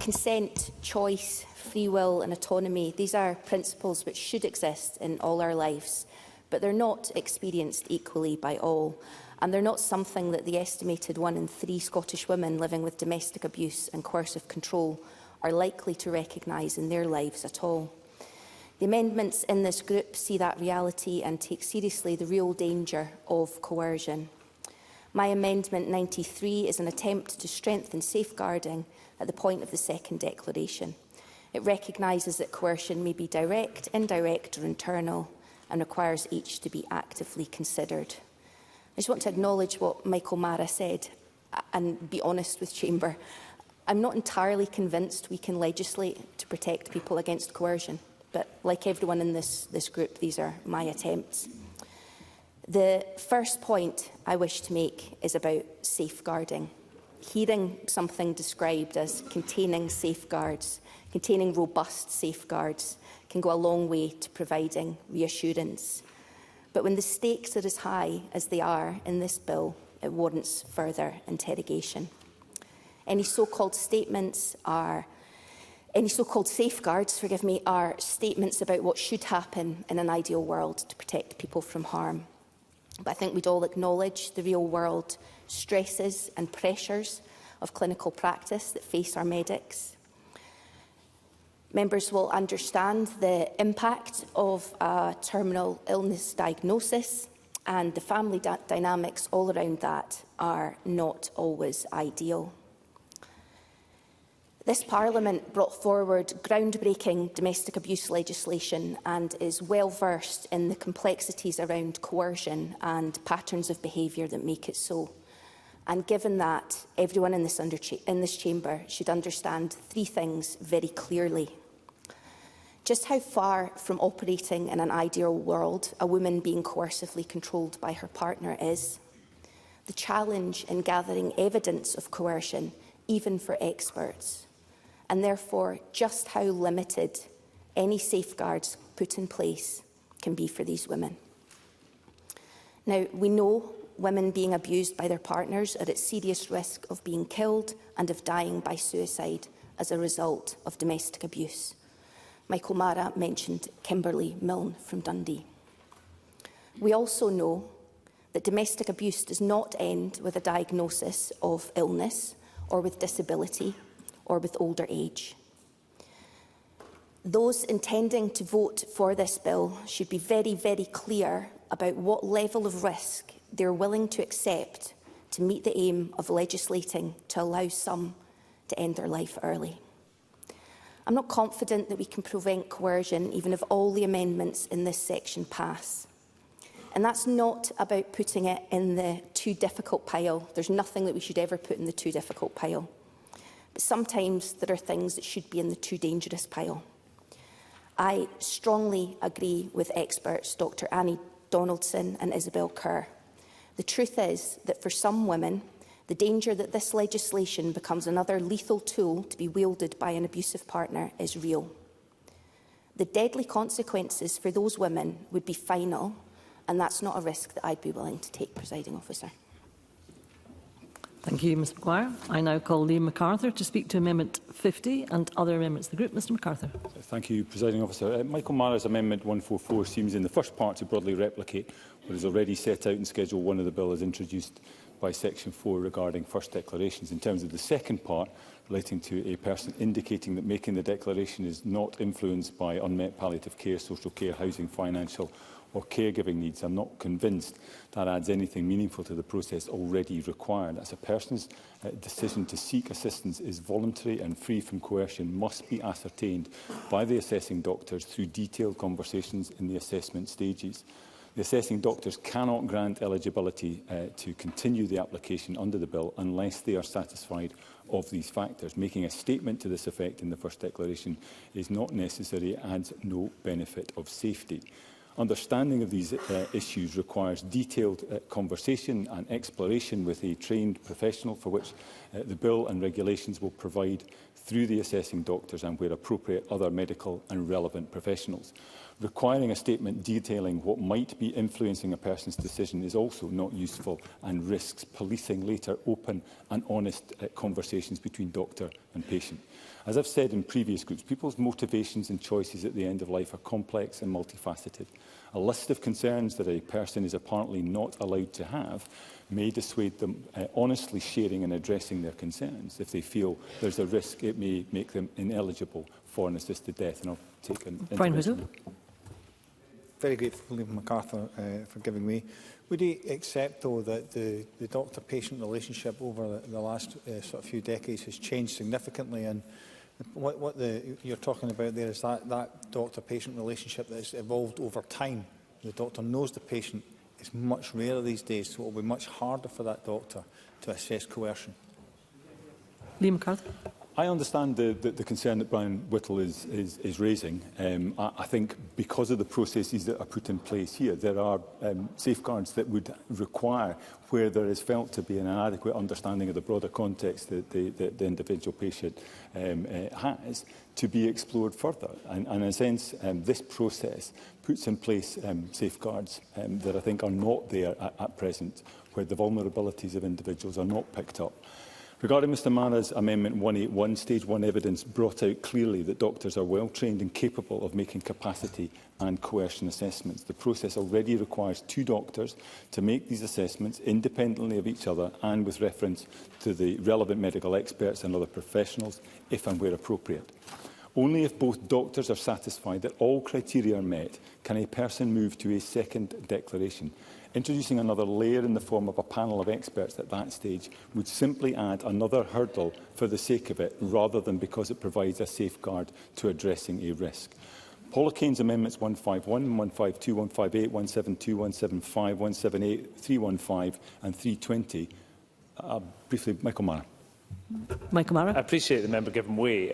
Consent, choice, free will and autonomy, these are principles which should exist in all our lives, but they're not experienced equally by all, and they're not something that the estimated 1 in 3 Scottish women living with domestic abuse and coercive control are likely to recognise in their lives at all. The amendments in this group see that reality and take seriously the real danger of coercion. My Amendment 93 is an attempt to strengthen safeguarding at the point of the second declaration. It recognises that coercion may be direct, indirect or internal, and requires each to be actively considered. I just want to acknowledge what Michael Mara said and be honest with Chamber. I'm not entirely convinced we can legislate to protect people against coercion, but like everyone in this group, these are my attempts. The first point I wish to make is about safeguarding. Hearing something described as containing safeguards, containing robust safeguards, can go a long way to providing reassurance. But when the stakes are as high as they are in this bill, it warrants further interrogation. Any so-called safeguards, are statements about what should happen in an ideal world to protect people from harm. But I think we'd all acknowledge the real world stresses and pressures of clinical practice that face our medics. Members will understand the impact of a terminal illness diagnosis, and the family dynamics all around that are not always ideal. This Parliament brought forward groundbreaking domestic abuse legislation and is well versed in the complexities around coercion and patterns of behaviour that make it so. And given that, everyone in this chamber should understand 3 things very clearly. Just how far from operating in an ideal world a woman being coercively controlled by her partner is. The challenge in gathering evidence of coercion, even for experts. And therefore, just how limited any safeguards put in place can be for these women. Now, we know women being abused by their partners are at serious risk of being killed and of dying by suicide as a result of domestic abuse. Michael Mara mentioned Kimberly Milne from Dundee. We also know that domestic abuse does not end with a diagnosis of illness or with disability or with older age. Those intending to vote for this bill should be very, very clear about what level of risk they're willing to accept to meet the aim of legislating to allow some to end their life early. I'm not confident that we can prevent coercion even if all the amendments in this section pass. And that's not about putting it in the too difficult pile. There's nothing that we should ever put in the too difficult pile. But sometimes there are things that should be in the too dangerous pile. I strongly agree with experts Dr Annie Donaldson and Isabel Kerr. The truth is that for some women, the danger that this legislation becomes another lethal tool to be wielded by an abusive partner is real. The deadly consequences for those women would be final, and that's not a risk that I'd be willing to take, Presiding Officer. Thank you, Ms Maguire. I now call Liam MacArthur to speak to Amendment 50 and other amendments of the group. Mr MacArthur. Thank you, Presiding Officer. Michael Mara's Amendment 144 seems in the first part to broadly replicate what is already set out in Schedule 1 of the bill as introduced by Section 4 regarding first declarations. In terms of the second part, relating to a person indicating that making the declaration is not influenced by unmet palliative care, social care, housing, financial or caregiving needs, I'm not convinced that adds anything meaningful to the process already required. As a person's decision to seek assistance is voluntary and free from coercion must be ascertained by the assessing doctors through detailed conversations in the assessment stages. The assessing doctors cannot grant eligibility to continue the application under the bill unless they are satisfied of these factors. Making a statement to this effect in the first declaration is not necessary and adds no benefit of safety. Understanding of these issues requires detailed conversation and exploration with a trained professional, for which the bill and regulations will provide through the assessing doctors and, where appropriate, other medical and relevant professionals. Requiring a statement detailing what might be influencing a person's decision is also not useful and risks policing later open and honest conversations between doctor and patient. As I've said in previous groups, people's motivations and choices at the end of life are complex and multifaceted. A list of concerns that a person is apparently not allowed to have may dissuade them honestly sharing and addressing their concerns. If they feel there's a risk, it may make them ineligible for an assisted death. And I'll take an intervention. Very grateful to MacArthur for giving way. Would he accept, though, that the doctor-patient relationship over the last sort of few decades has changed significantly, and what you're talking about there is that doctor-patient relationship that has evolved over time? The doctor knows the patient. It's much rarer these days, so it will be much harder for that doctor to assess coercion. Liam MacArthur. I understand the concern that Brian Whittle is raising. I think because of the processes that are put in place here, there are safeguards that would require, where there is felt to be an inadequate understanding of the broader context that the individual patient has, to be explored further. And in a sense, this process puts in place safeguards that I think are not there at present, where the vulnerabilities of individuals are not picked up. Regarding Mr Mara's Amendment 181, Stage 1 evidence brought out clearly that doctors are well trained and capable of making capacity and coercion assessments. The process already requires 2 doctors to make these assessments independently of each other and with reference to the relevant medical experts and other professionals, if and where appropriate. Only if both doctors are satisfied that all criteria are met can a person move to a second declaration. Introducing another layer in the form of a panel of experts at that stage would simply add another hurdle for the sake of it, rather than because it provides a safeguard to addressing a risk. Paul O'Kane's Amendments 151, 152, 158, 172, 175, 178, 315 and 320. Briefly, Michael Mara. Michael Mara. I appreciate the member giving way.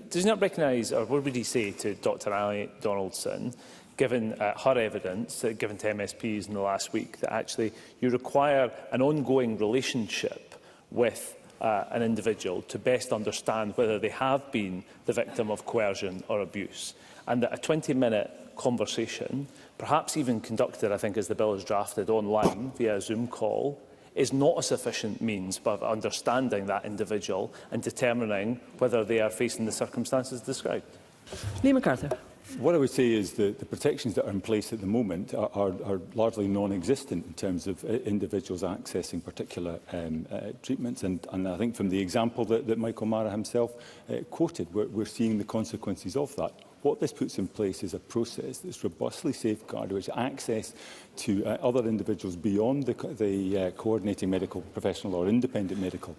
Does he not recognise, or what would he say to Dr Annie Donaldson, given her evidence given to MSPs in the last week, that actually you require an ongoing relationship with an individual to best understand whether they have been the victim of coercion or abuse, and that a 20-minute conversation, perhaps even conducted, I think, as the bill is drafted online via a Zoom call, is not a sufficient means of understanding that individual and determining whether they are facing the circumstances described. Liam MacArthur. What I would say is that the protections that are in place at the moment are largely non-existent in terms of individuals accessing particular treatments. And I think from the example that Michael Mara himself quoted, we're seeing the consequences of that. What this puts in place is a process that's robustly safeguarded, which access to other individuals beyond the coordinating medical professional or independent medical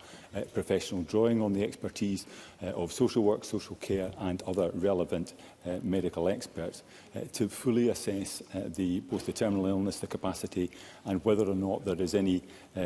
professional, drawing on the expertise of social work, social care and other relevant medical experts to fully assess both the terminal illness, the capacity and whether or not there is any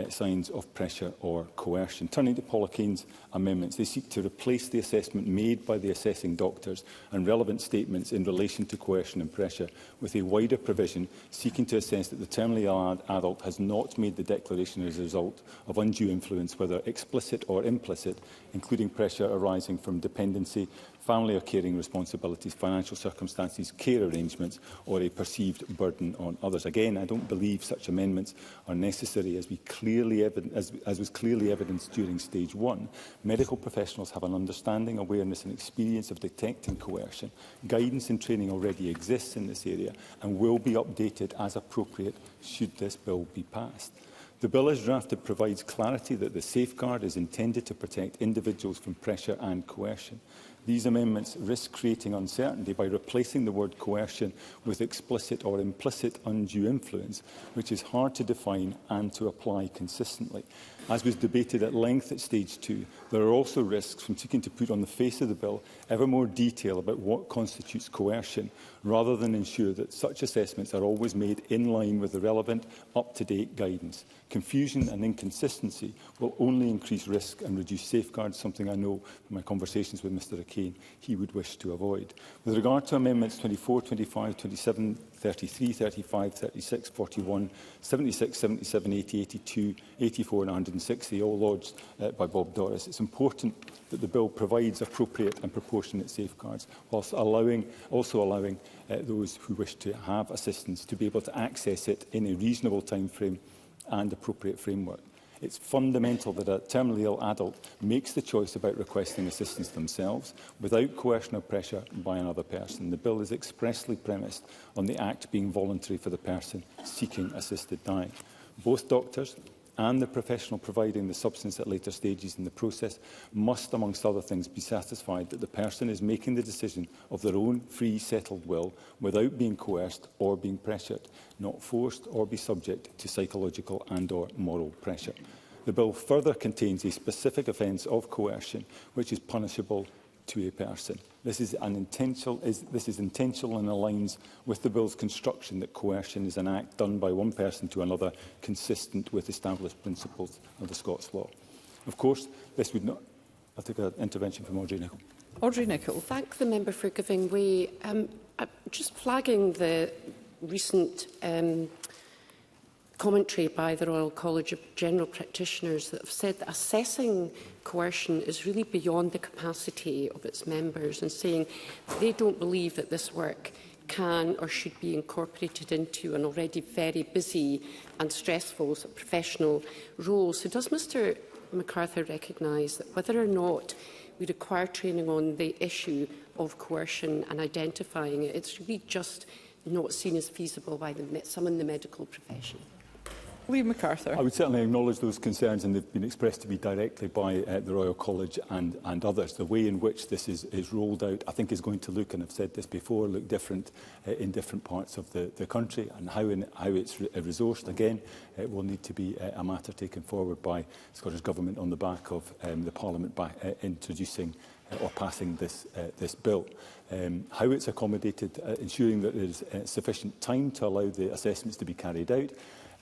signs of pressure or coercion. Turning to Paula Kane's amendments, they seek to replace the assessment made by the assessing doctors and relevant statements in relation to coercion and pressure with a wider provision seeking to assess that the terminally ill adult has not made the declaration as a result of undue influence, whether explicit or implicit, including pressure arising from dependency, family or caring responsibilities, financial circumstances, care arrangements or a perceived burden on others. Again, I don't believe such amendments are necessary as was clearly evidenced during stage 1. Medical professionals have an understanding, awareness and experience of detecting coercion. Guidance and training already exists in this area and will be updated as appropriate should this bill be passed. The bill as drafted provides clarity that the safeguard is intended to protect individuals from pressure and coercion. These amendments risk creating uncertainty by replacing the word coercion with explicit or implicit undue influence, which is hard to define and to apply consistently. As was debated at length at stage 2, there are also risks from seeking to put on the face of the bill ever more detail about what constitutes coercion, rather than ensure that such assessments are always made in line with the relevant, up-to-date guidance. Confusion and inconsistency will only increase risk and reduce safeguards, something I know from my conversations with Mr O'Kane he would wish to avoid. With regard to Amendments 24, 25, 27, 33, 35, 36, 41, 76, 77, 80, 82, 84 and 160, all lodged by Bob Doris, it's important that the bill provides appropriate and proportionate safeguards, whilst also allowing those who wish to have assistance to be able to access it in a reasonable time frame and appropriate framework. It's fundamental that a terminally ill adult makes the choice about requesting assistance themselves without coercion or pressure by another person. The bill is expressly premised on the act being voluntary for the person seeking assisted dying. Both doctors and the professional providing the substance at later stages in the process must, amongst other things, be satisfied that the person is making the decision of their own free, settled will without being coerced or being pressured, not forced or be subject to psychological and/or moral pressure. The bill further contains a specific offence of coercion, which is punishable to a person. This is intentional and aligns with the bill's construction that coercion is an act done by one person to another, consistent with established principles of the Scots law. Of course, this would not... I'll take an intervention from Audrey Nicholl. Audrey Nicholl. Thank the member for giving way. Just flagging the recent commentary by the Royal College of General Practitioners that have said that assessing coercion is really beyond the capacity of its members, and saying they don't believe that this work can or should be incorporated into an already very busy and stressful professional role. So does Mr MacArthur recognise that whether or not we require training on the issue of coercion and identifying it, it's really just not seen as feasible by some in the medical profession? Liam MacArthur. I would certainly acknowledge those concerns, and they've been expressed to me directly by the Royal College and others. The way in which this is rolled out, I think, is going to look, and I've said this before, look different in different parts of the country, and how it's resourced, again, it will need to be a matter taken forward by the Scottish Government on the back of the Parliament introducing or passing this bill. How it's accommodated, ensuring that there is sufficient time to allow the assessments to be carried out,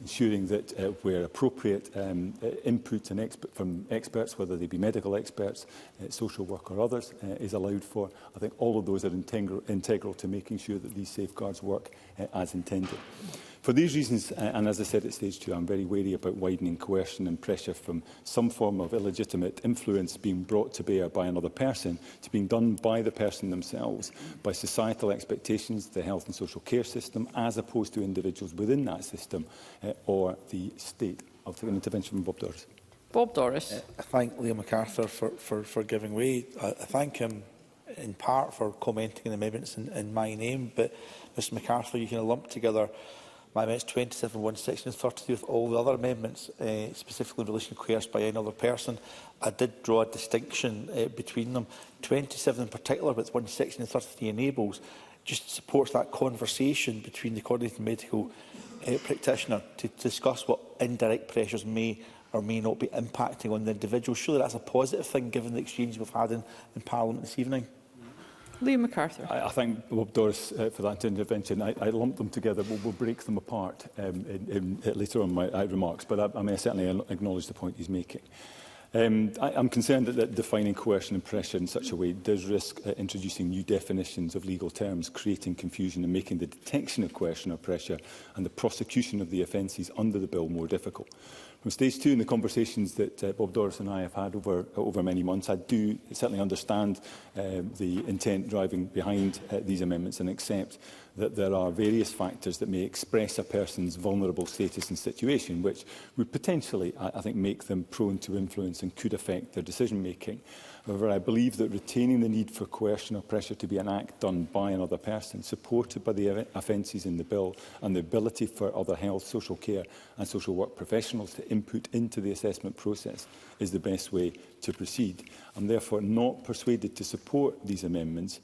ensuring that where appropriate input from experts, whether they be medical experts, social work or others, is allowed for. I think all of those are integral to making sure that these safeguards work as intended. For these reasons, and as I said at stage 2, I'm very wary about widening coercion and pressure from some form of illegitimate influence being brought to bear by another person to being done by the person themselves, by societal expectations, the health and social care system, as opposed to individuals within that system or the state. I'll take an intervention from Bob Doris. Bob Doris. I thank Liam MacArthur for giving way. I thank him in part for commenting on amendments in my name, but Mr MacArthur, you kind of lumped together my amendments 27, 160 and 33 with all the other amendments, specifically in relation to coerced by any other person. I did draw a distinction between them. 27 in particular, but 160 and 33 enables, just supports that conversation between the coordinating medical practitioner to discuss what indirect pressures may or may not be impacting on the individual. Surely that's a positive thing, given the exchange we've had in Parliament this evening. Liam MacArthur. I thank Bob Doris for that intervention. I lumped them together. We'll break them apart later on in my remarks, but I certainly acknowledge the point he's making. I'm concerned that defining coercion and pressure in such a way does risk introducing new definitions of legal terms, creating confusion and making the detection of coercion or pressure and the prosecution of the offences under the bill more difficult. From stage 2 in the conversations that Bob Doris and I have had over many months, I do certainly understand the intent driving behind these amendments and accept that there are various factors that may express a person's vulnerable status and situation, which would potentially, I think, make them prone to influence and could affect their decision-making. However, I believe that retaining the need for coercion or pressure to be an act done by another person, supported by the offences in the bill, and the ability for other health, social care and social work professionals to input into the assessment process is the best way to proceed. I'm therefore not persuaded to support these amendments,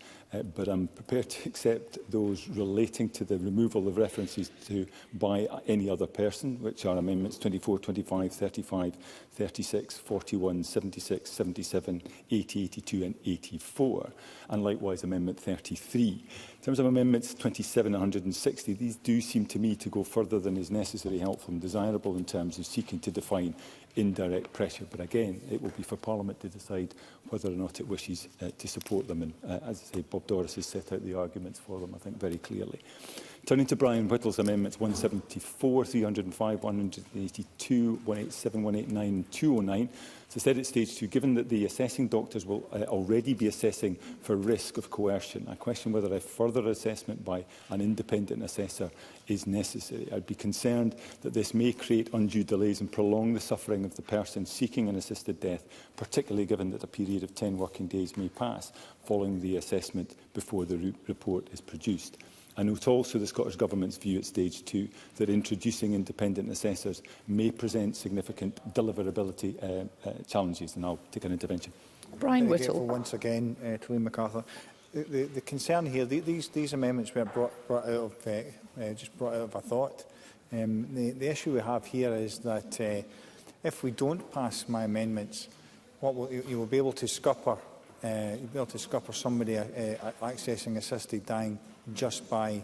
but I'm prepared to accept those relating to the removal of references to by any other person, which are amendments 24, 25, 35, 36, 41, 76, 77, 80, 82 and 84, and likewise Amendment 33. In terms of Amendments 27 and 160, these do seem to me to go further than is necessary, helpful and desirable in terms of seeking to define indirect pressure. But again, it will be for Parliament to decide whether or not it wishes to support them. And as I say, Bob Doris has set out the arguments for them, I think, very clearly. Turning to Brian Whittle's amendments 174, 305, 182, 187, 189 and 209. As I said at stage 2, given that the assessing doctors will already be assessing for risk of coercion, I question whether a further assessment by an independent assessor is necessary. I'd be concerned that this may create undue delays and prolong the suffering of the person seeking an assisted death, particularly given that a period of 10 working days may pass following the assessment before the report is produced. I note also the Scottish Government's view at stage 2 that introducing independent assessors may present significant deliverability challenges, and I'll take an intervention. Brian Whittle. Once again, to Liam MacArthur. The concern here, these amendments were brought out of a thought. The issue we have here is that if we don't pass my amendments, you will be able to scupper somebody accessing assisted dying just by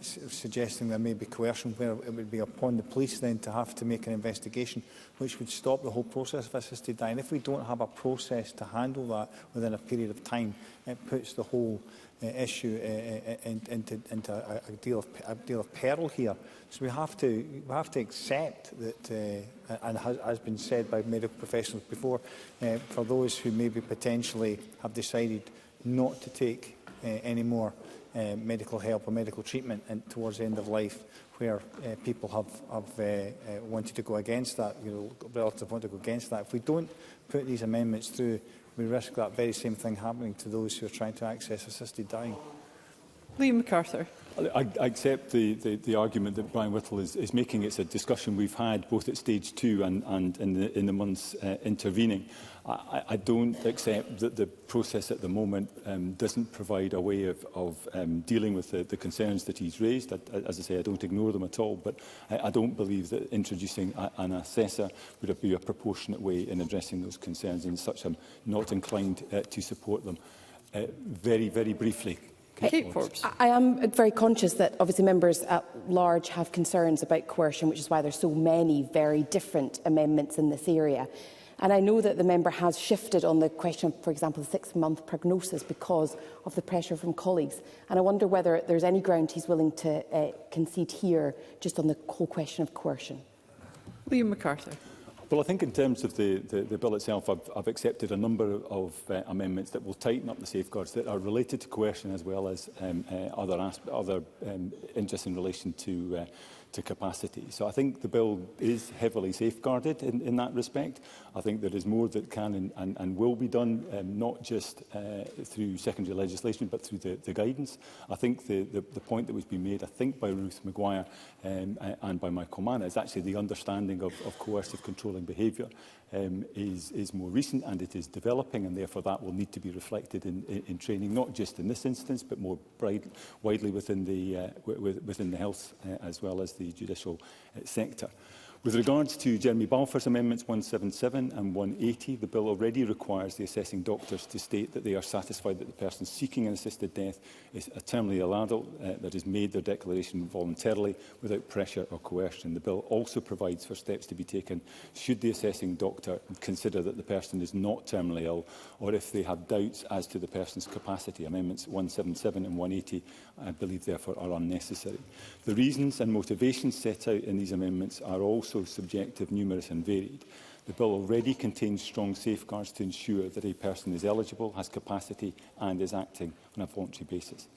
suggesting there may be coercion, where it would be upon the police then to have to make an investigation, which would stop the whole process of assisted dying. If we don't have a process to handle that within a period of time, it puts the whole issue into a deal of peril here. So we have to accept that, and has been said by medical professionals before, for those who maybe potentially have decided not to take any more medical help or medical treatment towards the end of life, where people have wanted to go against that, relatives want to go against that. If we don't put these amendments through, we risk that very same thing happening to those who are trying to access assisted dying. Liam MacArthur. I accept the argument that Brian Whittle is making. It's a discussion we've had both at stage 2 and in the months intervening. I don't accept that the process at the moment doesn't provide a way of dealing with the concerns that he's raised. As I say, I don't ignore them at all, but I don't believe that introducing an assessor would be a proportionate way in addressing those concerns, and as such I'm not inclined to support them. Very, very briefly. I am very conscious that obviously members at large have concerns about coercion, which is why there's so many very different amendments in this area. And I know that the member has shifted on the question of, for example, the 6-month prognosis because of the pressure from colleagues. And I wonder whether there's any ground he's willing to concede here just on the whole question of coercion. Liam MacArthur. Well, I think in terms of the bill itself, I've accepted a number of amendments that will tighten up the safeguards that are related to coercion as well as other interests in relation to capacity. So I think the bill is heavily safeguarded in that respect. I think there is more that can and will be done, not just through secondary legislation, but through the guidance. I think the point that was being made, I think, by Ruth Maguire and by Michael Mann is actually the understanding of coercive controlling behaviour is more recent and it is developing, and therefore that will need to be reflected in training, not just in this instance, but more widely within the health as well as the judicial sector. With regards to Jeremy Balfour's amendments 177 and 180, the bill already requires the assessing doctors to state that they are satisfied that the person seeking an assisted death is a terminally ill adult that has made their declaration voluntarily without pressure or coercion. The bill also provides for steps to be taken should the assessing doctor consider that the person is not terminally ill or if they have doubts as to the person's capacity. Amendments 177 and 180, I believe, therefore, are unnecessary. The reasons and motivations set out in these amendments are also subjective, numerous and varied. The bill already contains strong safeguards to ensure that a person is eligible, has capacity and is acting on a voluntary basis.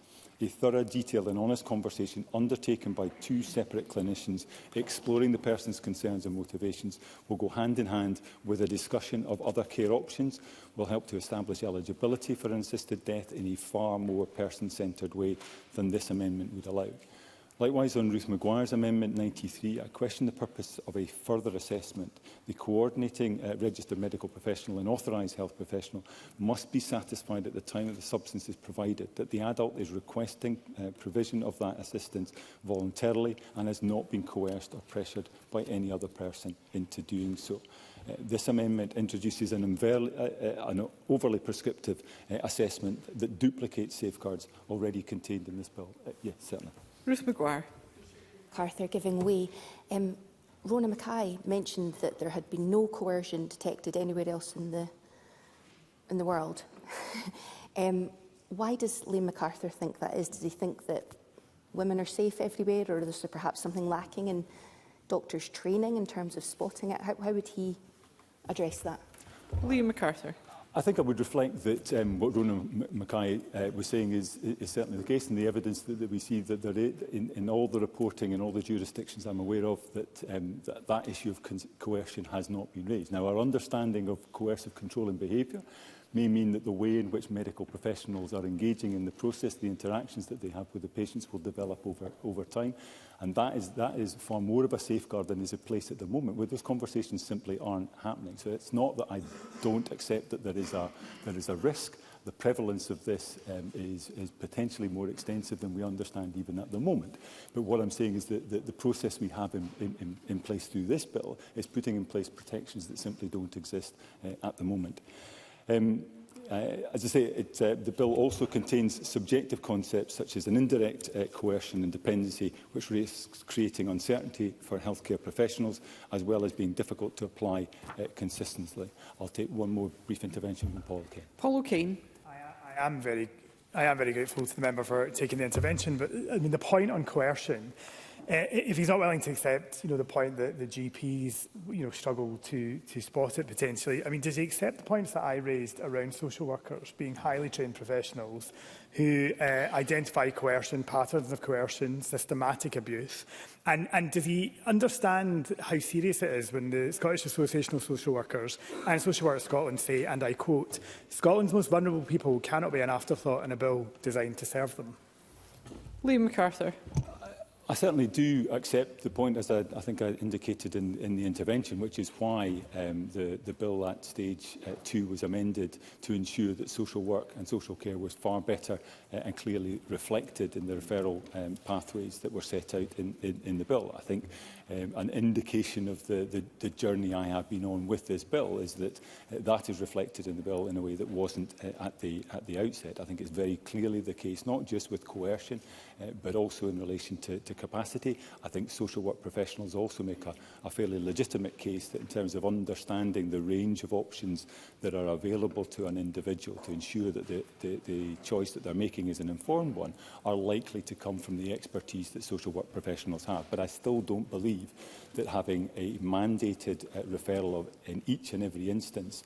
A thorough, detailed and honest conversation undertaken by 2 separate clinicians exploring the person's concerns and motivations will go hand in hand with a discussion of other care options, will help to establish eligibility for an assisted death in a far more person-centred way than this amendment would allow. Likewise, on Ruth Maguire's Amendment 93, I question the purpose of a further assessment. The coordinating registered medical professional and authorised health professional must be satisfied at the time that the substance is provided that the adult is requesting provision of that assistance voluntarily and has not been coerced or pressured by any other person into doing so. This amendment introduces an overly prescriptive assessment that duplicates safeguards already contained in this bill. Yes, certainly. Ruth Maguire. MacArthur giving way. Rona Mackay mentioned that there had been no coercion detected anywhere else in the world. Why does Liam MacArthur think that is? Does he think that women are safe everywhere, or is there perhaps something lacking in doctors' training in terms of spotting it? How would he address that? Liam MacArthur. I think I would reflect that what Rona Mackay was saying is certainly the case, and the evidence that we see that there is, in all the reporting in all the jurisdictions I'm aware of, that issue of coercion has not been raised. Now, our understanding of coercive controlling behaviour may mean that the way in which medical professionals are engaging in the process, the interactions that they have with the patients will develop over time. And that is far more of a safeguard than is in place at the moment, where those conversations simply aren't happening. So it's not that I don't accept that there is a risk. The prevalence of this is potentially more extensive than we understand even at the moment. But what I'm saying is that the process we have in place through this bill is putting in place protections that simply don't exist at the moment. As I say, the bill also contains subjective concepts such as an indirect coercion and dependency, which risks creating uncertainty for healthcare professionals, as well as being difficult to apply consistently. I'll take one more brief intervention from Paul O'Kane. Paul O'Kane. I am very grateful to the member for taking the intervention, but I mean the point on coercion. If he's not willing to accept, the point that the GPs, struggle to spot it potentially, I mean, does he accept the points that I raised around social workers being highly trained professionals who identify coercion, patterns of coercion, systematic abuse? And does he understand how serious it is when the Scottish Association of Social Workers and Social Work Scotland say, and I quote, "Scotland's most vulnerable people cannot be an afterthought in a bill designed to serve them"? Liam MacArthur. I certainly do accept the point, as I think I indicated in the intervention, which is why the bill at stage 2 was amended to ensure that social work and social care was far better and clearly reflected in the referral pathways that were set out in the bill. I think an indication of the journey I have been on with this bill is that that is reflected in the bill in a way that wasn't at the outset. I think it's very clearly the case, not just with coercion, but also in relation to capacity. I think social work professionals also make a fairly legitimate case that in terms of understanding the range of options that are available to an individual to ensure that the choice that they're making is an informed one, are likely to come from the expertise that social work professionals have. But I still don't believe that having a mandated referral in each and every instance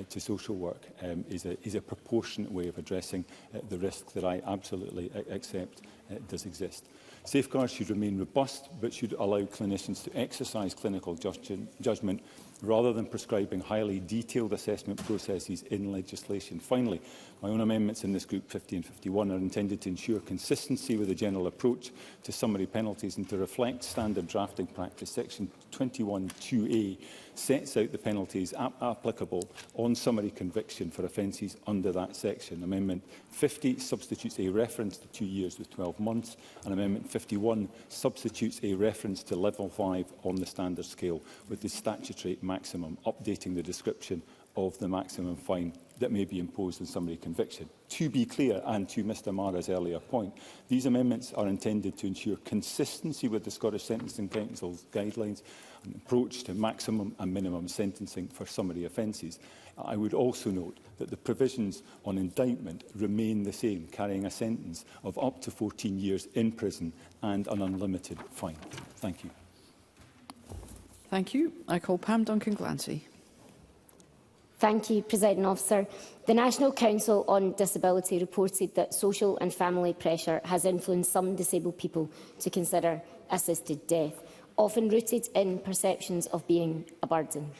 to social work is a proportionate way of addressing the risk that I absolutely accept does exist. Safeguards should remain robust, but should allow clinicians to exercise clinical judgment rather than prescribing highly detailed assessment processes in legislation. Finally, my own amendments in this group 50 and 51 are intended to ensure consistency with the general approach to summary penalties and to reflect standard drafting practice. Section 21(2)(a) sets out the penalties applicable on summary conviction for offences under that section. Amendment 50 substitutes a reference to 2 years with 12 months, and Amendment 51 substitutes a reference to level 5 on the standard scale with the statutory maximum, updating the description of the maximum fine that may be imposed on summary conviction. To be clear, and to Mr Mara's earlier point, these amendments are intended to ensure consistency with the Scottish Sentencing Council's guidelines and approach to maximum and minimum sentencing for summary offences. I would also note that the provisions on indictment remain the same, carrying a sentence of up to 14 years in prison and an unlimited fine. Thank you. Thank you. I call Pam Duncan-Glancy. Thank you, Presiding Officer. The National Council on Disability reported that social and family pressure has influenced some disabled people to consider assisted death, often rooted in perceptions of being a burden.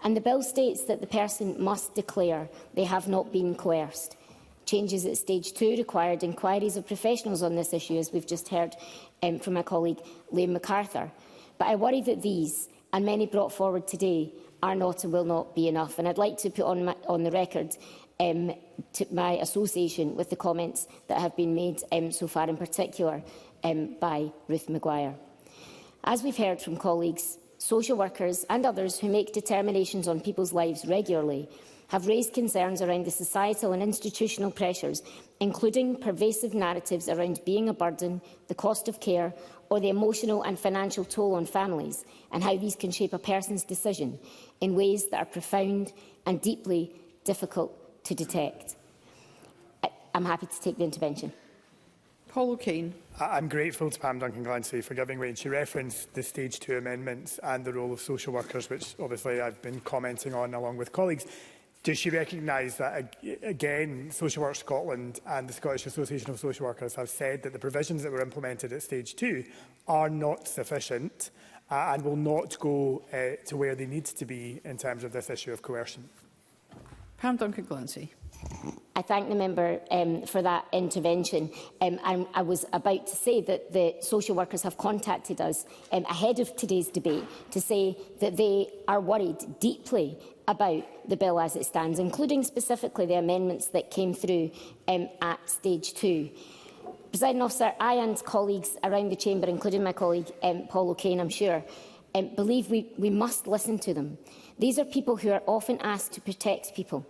And the bill states that the person must declare they have not been coerced. Changes at stage 2 required inquiries of professionals on this issue, as we've just heard from my colleague Liam MacArthur. But I worry that these, and many brought forward today, are not and will not be enough. And I'd like to put on the record my association with the comments that have been made so far, in particular by Ruth Maguire. As we've heard from colleagues, social workers and others who make determinations on people's lives regularly have raised concerns around the societal and institutional pressures, including pervasive narratives around being a burden, the cost of care, or the emotional and financial toll on families, and how these can shape a person's decision in ways that are profound and deeply difficult to detect. I'm happy to take the intervention. Paul O'Kane. I'm grateful to Pam Duncan-Glancy for giving way, and she referenced the Stage 2 amendments and the role of social workers, which obviously I've been commenting on along with colleagues. Does she recognise that, again, Social Work Scotland and the Scottish Association of Social Workers have said that the provisions that were implemented at Stage 2 are not sufficient and will not go to where they need to be in terms of this issue of coercion? Pam Duncan-Glancy. I thank the member for that intervention. I was about to say that the social workers have contacted us ahead of today's debate to say that they are worried deeply about the bill as it stands, including specifically the amendments that came through at Stage 2. Presiding Officer, I and colleagues around the chamber, including my colleague Paul O'Kane, I'm sure, believe we must listen to them. These are people who are often asked to protect people.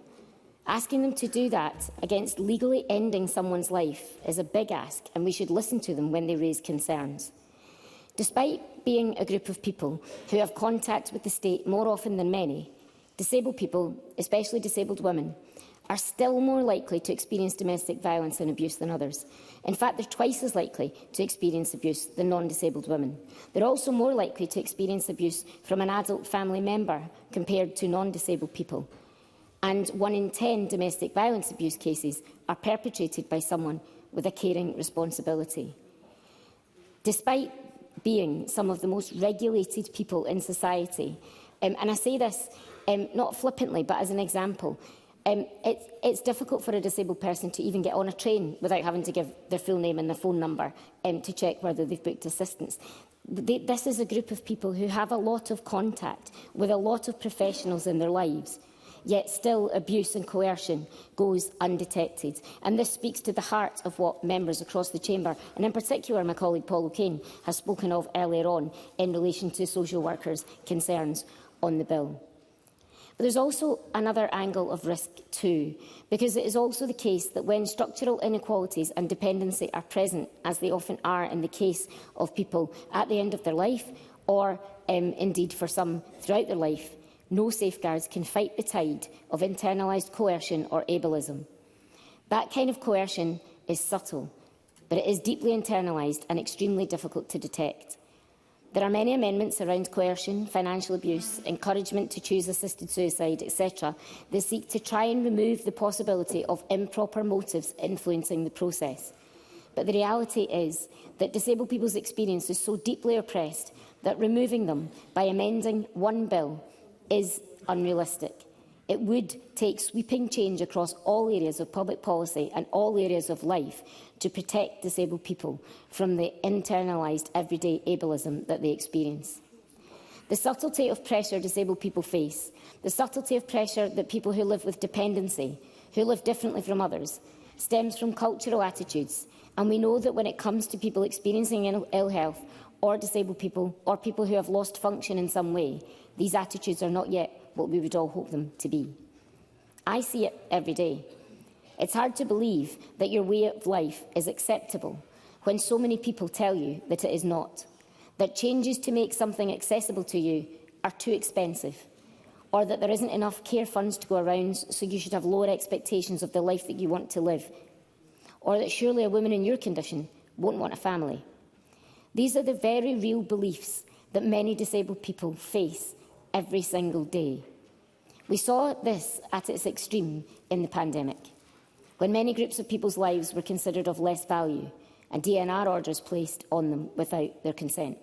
Asking them to do that against legally ending someone's life is a big ask, and we should listen to them when they raise concerns. Despite being a group of people who have contact with the state more often than many, disabled people, especially disabled women, are still more likely to experience domestic violence and abuse than others. In fact, they're twice as likely to experience abuse than non-disabled women. They're also more likely to experience abuse from an adult family member compared to non-disabled people. And 1 in 10 domestic violence abuse cases are perpetrated by someone with a caring responsibility. Despite being some of the most regulated people in society, and I say this not flippantly but as an example, it's difficult for a disabled person to even get on a train without having to give their full name and their phone number to check whether they've booked assistance. This is a group of people who have a lot of contact with a lot of professionals in their lives. Yet still abuse and coercion goes undetected. And this speaks to the heart of what members across the chamber, and in particular my colleague Paul O'Kane, has spoken of earlier on in relation to social workers' concerns on the bill. But there's also another angle of risk too, because it is also the case that when structural inequalities and dependency are present, as they often are in the case of people at the end of their life, or indeed for some throughout their life, no safeguards can fight the tide of internalised coercion or ableism. That kind of coercion is subtle, but it is deeply internalised and extremely difficult to detect. There are many amendments around coercion, financial abuse, encouragement to choose assisted suicide, etc. that seek to try and remove the possibility of improper motives influencing the process. But the reality is that disabled people's experience is so deeply oppressed that removing them by amending one bill is unrealistic. It would take sweeping change across all areas of public policy and all areas of life to protect disabled people from the internalised everyday ableism that they experience. The subtlety of pressure disabled people face, the subtlety of pressure that people who live with dependency, who live differently from others, stems from cultural attitudes, and we know that when it comes to people experiencing ill health or disabled people or people who have lost function in some way, these attitudes are not yet what we would all hope them to be. I see it every day. It's hard to believe that your way of life is acceptable when so many people tell you that it is not, that changes to make something accessible to you are too expensive, or that there isn't enough care funds to go around, so you should have lower expectations of the life that you want to live, or that surely a woman in your condition won't want a family. These are the very real beliefs that many disabled people face every single day. We saw this at its extreme in the pandemic, when many groups of people's lives were considered of less value and DNR orders placed on them without their consent.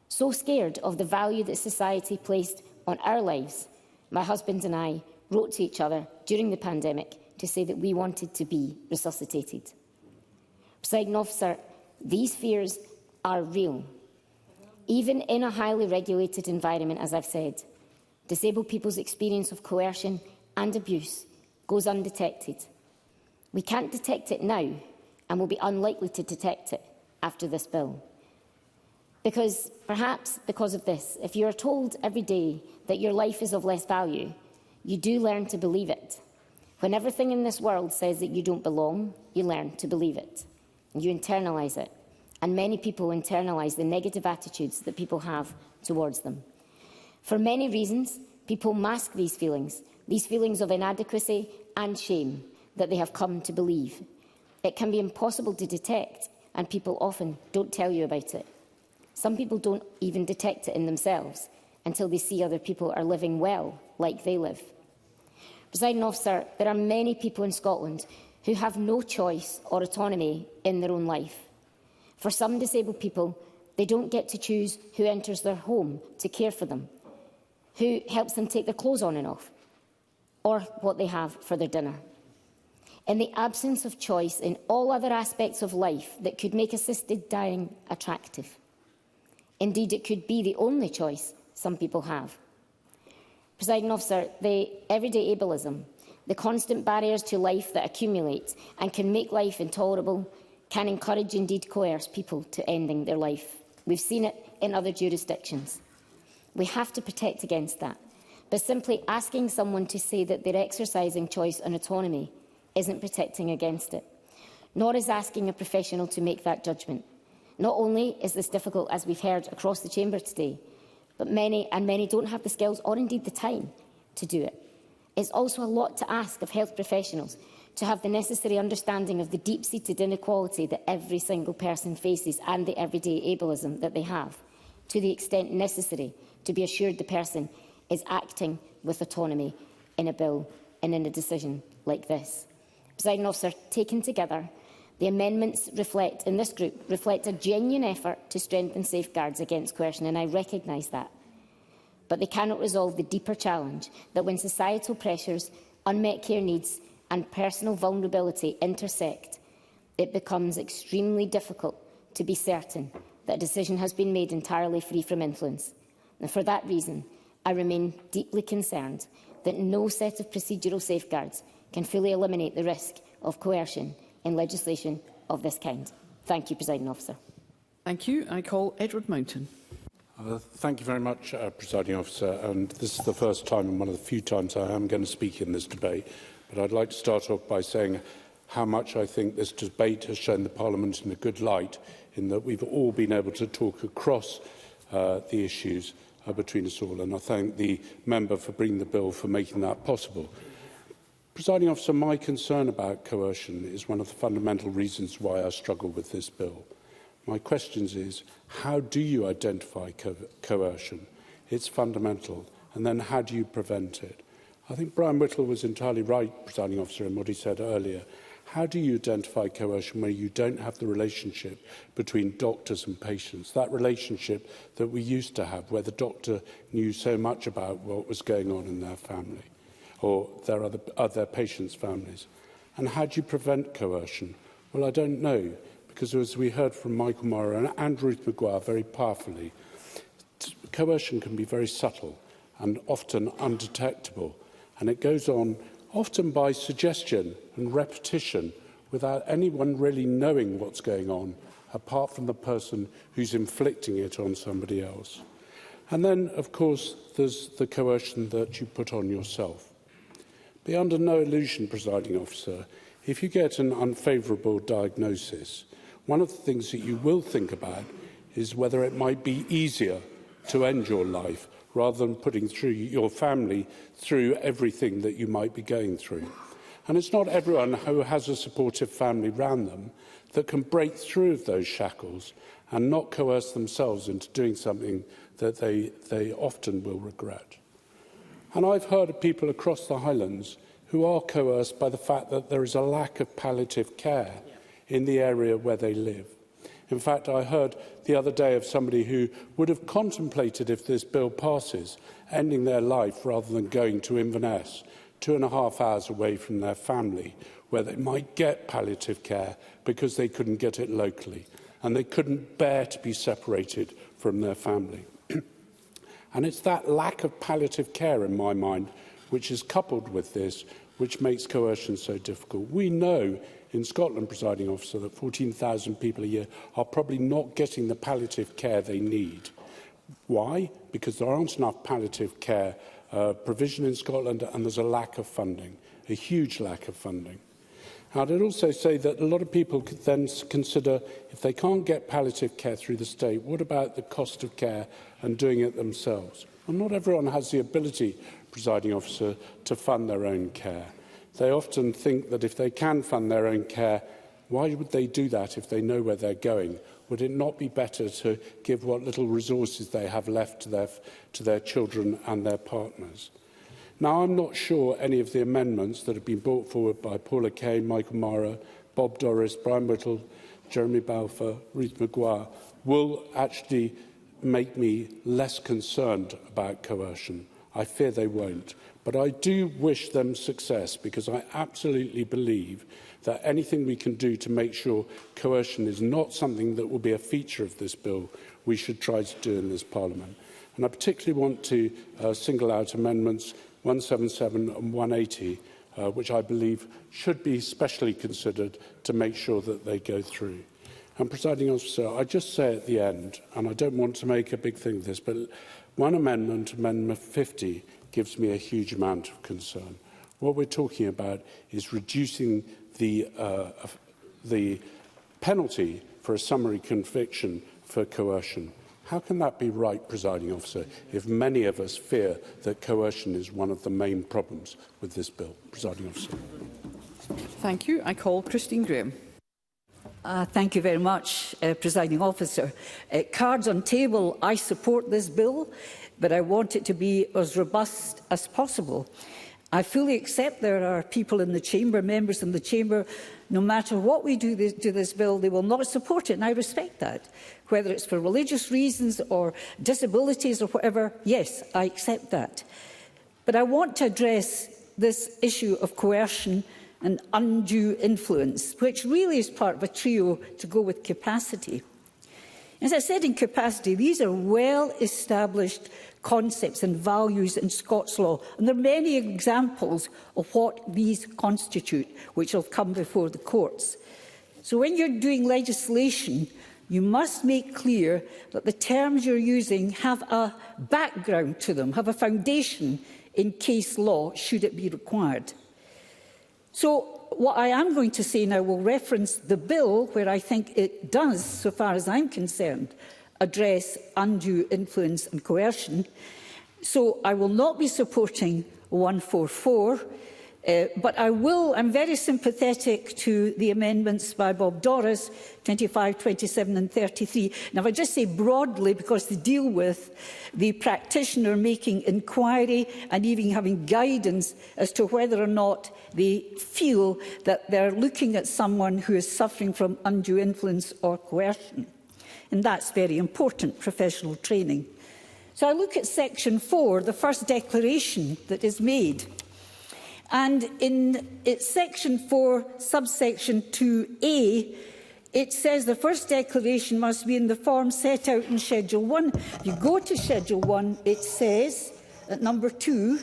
So scared of the value that society placed on our lives, my husband and I wrote to each other during the pandemic to say that we wanted to be resuscitated. Presiding Officer, these fears are real. Even in a highly regulated environment, as I've said, disabled people's experience of coercion and abuse goes undetected. We can't detect it now, and will be unlikely to detect it after this bill. Perhaps because of this, if you are told every day that your life is of less value, you do learn to believe it. When everything in this world says that you don't belong, you learn to believe it. You internalise it. And many people internalise the negative attitudes that people have towards them. For many reasons, people mask these feelings of inadequacy and shame that they have come to believe. It can be impossible to detect, and people often don't tell you about it. Some people don't even detect it in themselves until they see other people are living well, like they live. Presiding Officer, there are many people in Scotland who have no choice or autonomy in their own life. For some disabled people, they don't get to choose who enters their home to care for them, who helps them take their clothes on and off, or what they have for their dinner. In the absence of choice in all other aspects of life that could make assisted dying attractive. Indeed, it could be the only choice some people have. Presiding Officer, the everyday ableism, the constant barriers to life that accumulate and can make life intolerable, can encourage, indeed coerce, people to ending their life. We've seen it in other jurisdictions. We have to protect against that. But simply asking someone to say that they're exercising choice and autonomy isn't protecting against it, nor is asking a professional to make that judgment. Not only is this difficult, as we've heard across the chamber today, but many don't have the skills or indeed the time to do it. It's also a lot to ask of health professionals to have the necessary understanding of the deep-seated inequality that every single person faces and the everyday ableism that they have, to the extent necessary to be assured the person is acting with autonomy in a bill and in a decision like this. Presiding Officer, taken together, the amendments in this group reflect a genuine effort to strengthen safeguards against coercion, and I recognise that. But they cannot resolve the deeper challenge that when societal pressures, unmet care needs and personal vulnerability intersect, it becomes extremely difficult to be certain that a decision has been made entirely free from influence. And for that reason, I remain deeply concerned that no set of procedural safeguards can fully eliminate the risk of coercion in legislation of this kind. Thank you, Presiding Officer. Thank you. I call Edward Mountain. Thank you very much, Presiding Officer. And this is the first time and one of the few times I am going to speak in this debate. But I'd like to start off by saying how much I think this debate has shown the Parliament in a good light, in that we've all been able to talk across the issues between us all. And I thank the member for bringing the bill for making that possible. Presiding Officer, my concern about coercion is one of the fundamental reasons why I struggle with this bill. My question is, how do you identify coercion? It's fundamental. And then how do you prevent it? I think Brian Whittle was entirely right, Presiding Officer, in what he said earlier. How do you identify coercion where you don't have the relationship between doctors and patients, that relationship that we used to have, where the doctor knew so much about what was going on in their family or their other patients' families? And how do you prevent coercion? Well, I don't know, because as we heard from Michael Morrow and Ruth Maguire very powerfully, coercion can be very subtle and often undetectable, and it goes on often by suggestion and repetition without anyone really knowing what's going on, apart from the person who's inflicting it on somebody else. And then, of course, there's the coercion that you put on yourself. Be under no illusion, Presiding Officer, if you get an unfavourable diagnosis, one of the things that you will think about is whether it might be easier to end your life rather than putting your family through everything that you might be going through. And it's not everyone who has a supportive family around them that can break through those shackles and not coerce themselves into doing something that they often will regret. And I've heard of people across the Highlands who are coerced by the fact that there is a lack of palliative care in the area where they live. In fact, I heard the other day of somebody who would have contemplated, if this bill passes, ending their life rather than going to Inverness, 2.5 hours away from their family, where they might get palliative care because they couldn't get it locally, and they couldn't bear to be separated from their family. And it's that lack of palliative care, in my mind, which is coupled with this, which makes coercion so difficult. We know in Scotland, Presiding Officer, that 14,000 people a year are probably not getting the palliative care they need. Why? Because there aren't enough palliative care provision in Scotland, and there's a lack of funding, a huge lack of funding. I'd also say that a lot of people could then consider, if they can't get palliative care through the state, what about the cost of care and doing it themselves? Well, not everyone has the ability, Presiding Officer, to fund their own care. They often think that if they can fund their own care, why would they do that if they know where they're going? Would it not be better to give what little resources they have left to their children and their partners? Now, I'm not sure any of the amendments that have been brought forward by Paula Kane, Michael Mara, Bob Doris, Brian Whittle, Jeremy Balfour, Ruth Maguire will actually make me less concerned about coercion. I fear they won't. But I do wish them success, because I absolutely believe that anything we can do to make sure coercion is not something that will be a feature of this bill, we should try to do in this Parliament. And I particularly want to single out amendments 177 and 180, which I believe should be specially considered to make sure that they go through. And, Presiding Officer, I just say at the end, and I don't want to make a big thing of this, but one amendment, Amendment 50, gives me a huge amount of concern. What we're talking about is reducing the penalty for a summary conviction for coercion. How can that be right, Presiding Officer, if many of us fear that coercion is one of the main problems with this bill? Presiding Officer. Thank you. I call Christine Graham. Thank you very much, Presiding Officer. Cards on table, I support this bill, but I want it to be as robust as possible. I fully accept there are people in the Chamber, members in the Chamber, no matter what we do to this bill, they will not support it, and I respect that. Whether it's for religious reasons or disabilities or whatever, yes, I accept that. But I want to address this issue of coercion and undue influence, which really is part of a trio to go with capacity. As I said, in capacity, these are well-established concepts and values in Scots law, and there are many examples of what these constitute, which will come before the courts. So when you're doing legislation You must make clear that the terms you're using have a background to them, have a foundation in case law, should it be required. So what I am going to say now will reference the bill, where I think it does, so far as I'm concerned, address undue influence and coercion. So I will not be supporting 144, but I'm very sympathetic to the amendments by Bob Doris, 25, 27 and 33. Now, if I just say broadly, because they deal with the practitioner making inquiry and even having guidance as to whether or not they feel that they're looking at someone who is suffering from undue influence or coercion. And that's very important, professional training. So I look at section 4, the first declaration that is made. And in section 4, subsection 2A, it says the first declaration must be in the form set out in Schedule 1. If you go to Schedule 1, it says at number 2,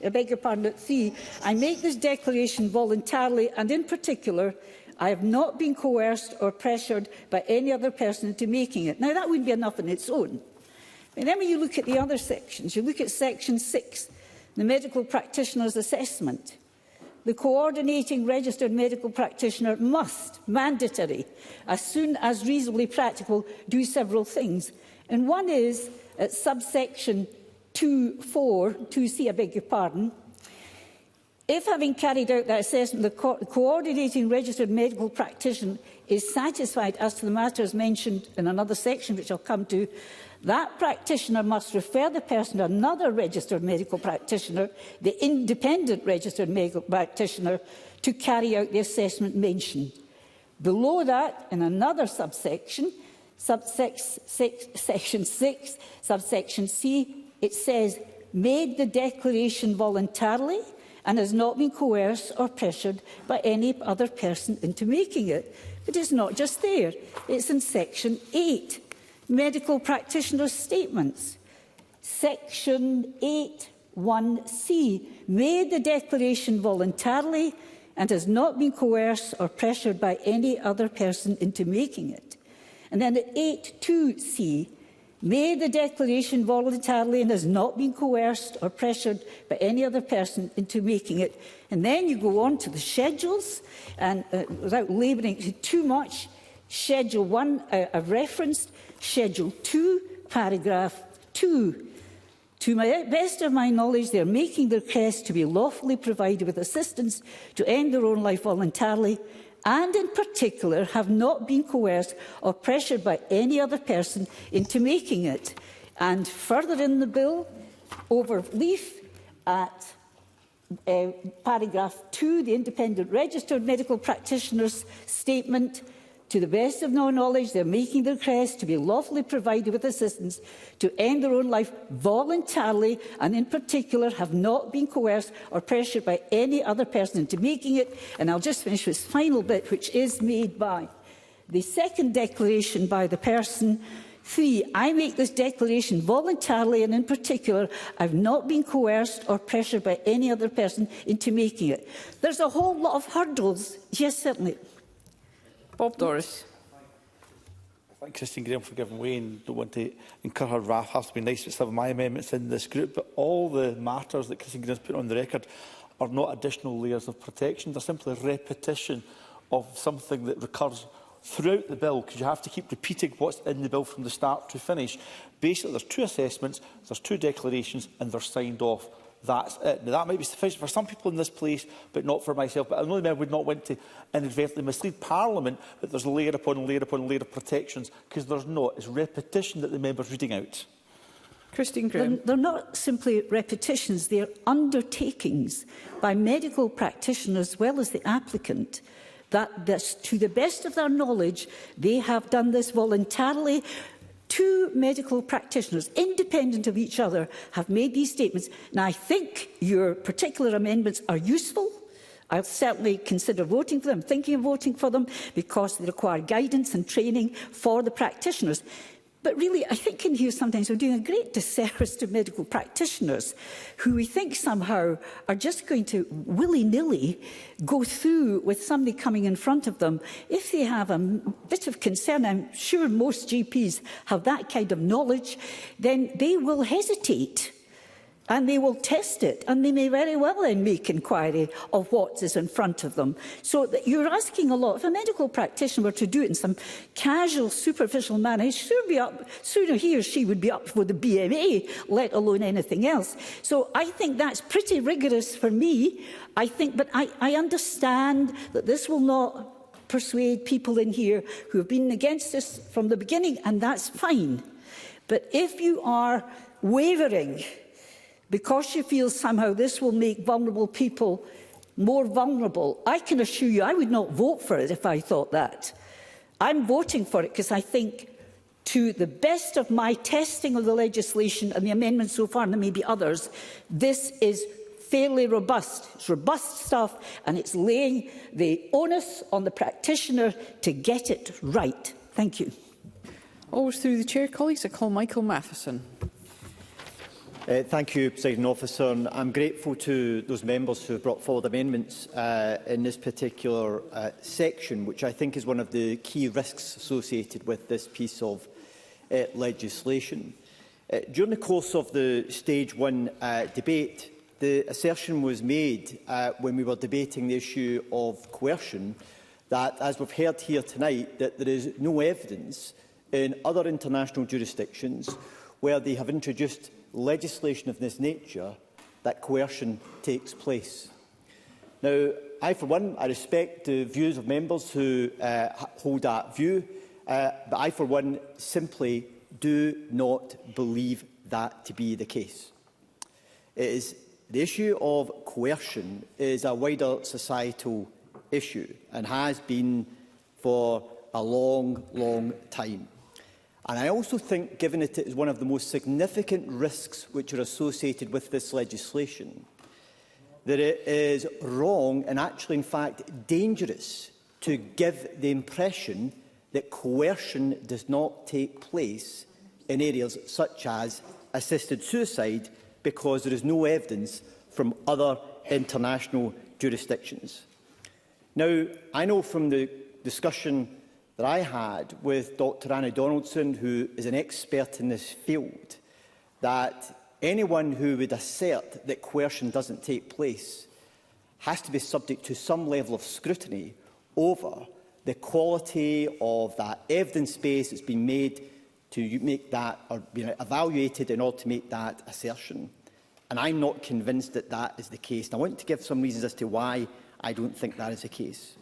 I beg your pardon, at 3, I make this declaration voluntarily and in particular I have not been coerced or pressured by any other person into making it. Now that wouldn't be enough on its own. And then when you look at the other sections, you look at section 6, the medical practitioner's assessment. The coordinating registered medical practitioner must, mandatory, as soon as reasonably practical, do several things. And one is, at subsection 2C, I beg your pardon, if having carried out that assessment, the coordinating registered medical practitioner is satisfied as to the matters mentioned in another section, which I'll come to, that practitioner must refer the person to another registered medical practitioner, the independent registered medical practitioner, to carry out the assessment mentioned. Below that, in another subsection, section 6, subsection C, it says, made the declaration voluntarily and has not been coerced or pressured by any other person into making it. But it's not just there. It's in section 8. Medical practitioners' statements. Section 8(1)(c) made the declaration voluntarily and has not been coerced or pressured by any other person into making it. And then at 8(2)(c) made the declaration voluntarily and has not been coerced or pressured by any other person into making it. And then you go on to the schedules, and without labouring it too much, Schedule 1 I've referenced, Schedule 2, paragraph 2. To my best of my knowledge, they are making the request to be lawfully provided with assistance to end their own life voluntarily, and in particular have not been coerced or pressured by any other person into making it. And further in the bill, over leaf at paragraph 2, the independent registered medical practitioner's statement, to the best of my knowledge, they are making the request to be lawfully provided with assistance to end their own life voluntarily and in particular have not been coerced or pressured by any other person into making it. And I'll just finish with this final bit, which is made by the second declaration by the person. 3, I make this declaration voluntarily and in particular I have not been coerced or pressured by any other person into making it. There's a whole lot of hurdles. Yes, certainly. Bob Doris. I thank Christine Graham for giving way and don't want to incur her wrath. It has to be nice with some of my amendments in this group, but all the matters that Christine Graham has put on the record are not additional layers of protection. They're simply repetition of something that recurs throughout the bill, because you have to keep repeating what's in the bill from the start to finish. Basically, there's 2 assessments, there's 2 declarations, and they're signed off. That's it. Now, that might be sufficient for some people in this place, but not for myself. But I know the member would not want to inadvertently mislead Parliament that there's layer upon layer upon layer of protections, because there's not. It's repetition that the member's reading out. Christine Graham. They're not simply repetitions, they're undertakings by medical practitioners as well as the applicant that to the best of their knowledge, they have done this voluntarily. 2 medical practitioners, independent of each other, have made these statements. Now, I think your particular amendments are useful. I'll certainly consider voting for them, thinking of voting for them, because they require guidance and training for the practitioners. But really, I think in here sometimes we're doing a great disservice to medical practitioners who we think somehow are just going to willy-nilly go through with somebody coming in front of them. If they have a bit of concern, I'm sure most GPs have that kind of knowledge, then they will hesitate. And they will test it, and they may very well then make inquiry of what is in front of them. So that you're asking a lot. If a medical practitioner were to do it in some casual, superficial manner, sooner he or she would be up for the BMA, let alone anything else. So I think that's pretty rigorous for me. But I understand that this will not persuade people in here who have been against this from the beginning, and that's fine. But if you are wavering because you feel somehow this will make vulnerable people more vulnerable, I can assure you I would not vote for it if I thought that. I'm voting for it because I think, to the best of my testing of the legislation and the amendments so far, and there may be others, this is fairly robust. It's robust stuff, and it's laying the onus on the practitioner to get it right. Thank you. Always through the chair, colleagues. I call Michael Matheson. Thank you, Presiding Officer. And I'm grateful to those members who have brought forward amendments in this particular section, which I think is one of the key risks associated with this piece of legislation. During the course of the Stage 1 debate, the assertion was made when we were debating the issue of coercion that, as we've heard here tonight, that there is no evidence in other international jurisdictions where they have introduced legislation of this nature that coercion takes place. Now, I, for one, I respect the views of members who hold that view, but I, for one, simply do not believe that to be the case. The issue of coercion is a wider societal issue and has been for a long, long time. And I also think, given that it is one of the most significant risks which are associated with this legislation, that it is wrong and actually, in fact, dangerous to give the impression that coercion does not take place in areas such as assisted suicide, because there is no evidence from other international jurisdictions. Now, I know from the discussion that I had with Dr Anna Donaldson, who is an expert in this field, that anyone who would assert that coercion doesn't take place has to be subject to some level of scrutiny over the quality of that evidence base that's been made to make that, or evaluated in order to make that assertion. And I'm not convinced that that is the case. And I want to give some reasons as to why I don't think that is the case.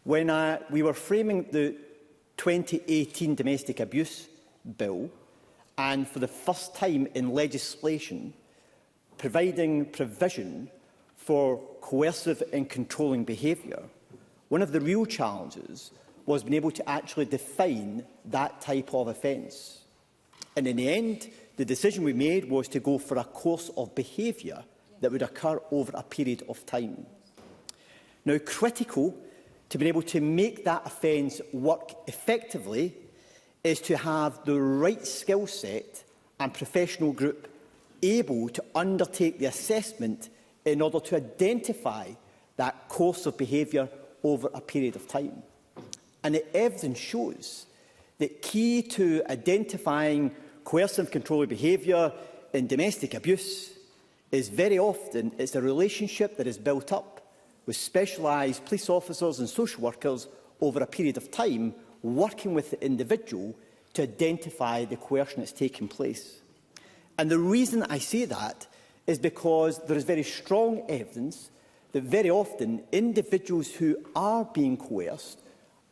When we were framing the 2018 Domestic Abuse Bill, and for the first time in legislation, providing provision for coercive and controlling behaviour, one of the real challenges was being able to actually define that type of offence. And in the end, the decision we made was to go for a course of behaviour that would occur over a period of time. Now, critical to be able to make that offence work effectively is to have the right skill set and professional group able to undertake the assessment in order to identify that course of behaviour over a period of time. And the evidence shows that key to identifying coercive controlling behaviour in domestic abuse is very often it's a relationship that is built up with specialised police officers and social workers over a period of time, working with the individual to identify the coercion that's taking place. And the reason I say that is because there is very strong evidence that very often individuals who are being coerced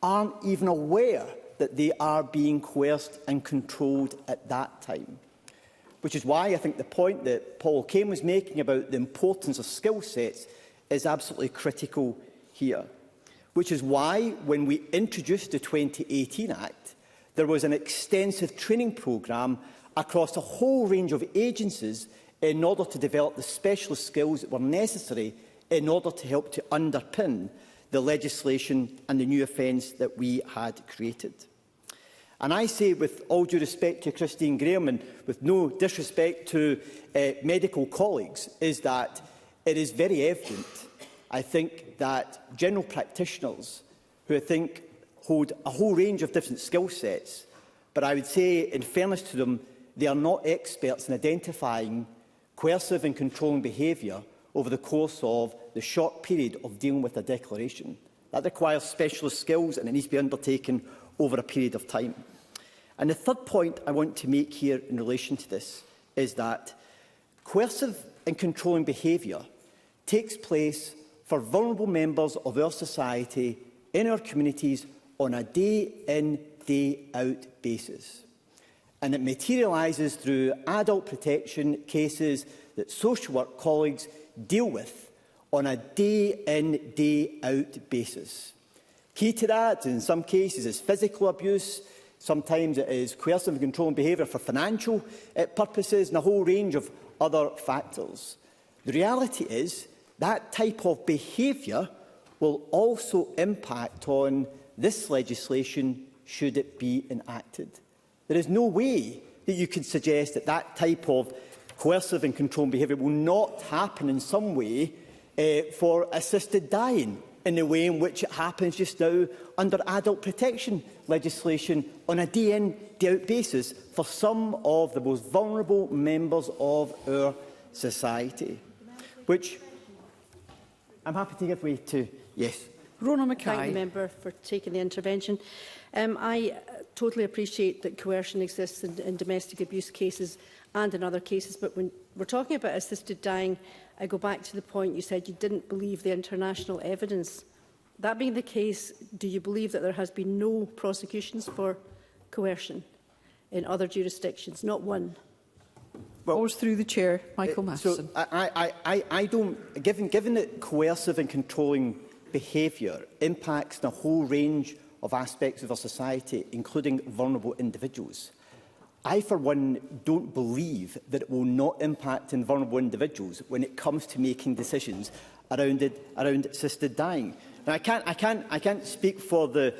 aren't even aware that they are being coerced and controlled at that time. Which is why I think the point that Paul Kane was making about the importance of skill sets is absolutely critical here. Which is why, when we introduced the 2018 Act, there was an extensive training programme across a whole range of agencies in order to develop the specialist skills that were necessary in order to help to underpin the legislation and the new offence that we had created. And I say, with all due respect to Christine Graham and with no disrespect to medical colleagues, is that it is very evident, I think, that general practitioners who I think hold a whole range of different skill sets, but I would say, in fairness to them, they are not experts in identifying coercive and controlling behaviour over the course of the short period of dealing with a declaration. That requires specialist skills and it needs to be undertaken over a period of time. And the third point I want to make here in relation to this is that coercive and controlling behaviour takes place for vulnerable members of our society in our communities on a day-in, day-out basis. And it materialises through adult protection cases that social work colleagues deal with on a day-in, day-out basis. Key to that, in some cases, is physical abuse. Sometimes it is coercive and controlling behaviour for financial purposes and a whole range of other factors. The reality is that type of behaviour will also impact on this legislation should it be enacted. There is no way that you can suggest that that type of coercive and controlling behaviour will not happen in some way for assisted dying in the way in which it happens just now under adult protection legislation on a day-in, day-out basis for some of the most vulnerable members of our society, which I'm happy to give way to. Yes. Rona Mackay. Thank the member for taking the intervention. I totally appreciate that coercion exists in domestic abuse cases and in other cases, but when we're talking about assisted dying, I go back to the point you said you didn't believe the international evidence. That being the case, do you believe that there has been no prosecutions for coercion in other jurisdictions? Not one. Well, always through the chair, Michael Matheson. So I don't. Given that coercive and controlling behaviour impacts on a whole range of aspects of our society, including vulnerable individuals, I, for one, don't believe that it will not impact on vulnerable individuals when it comes to making decisions around assisted dying. Now, I can't speak for the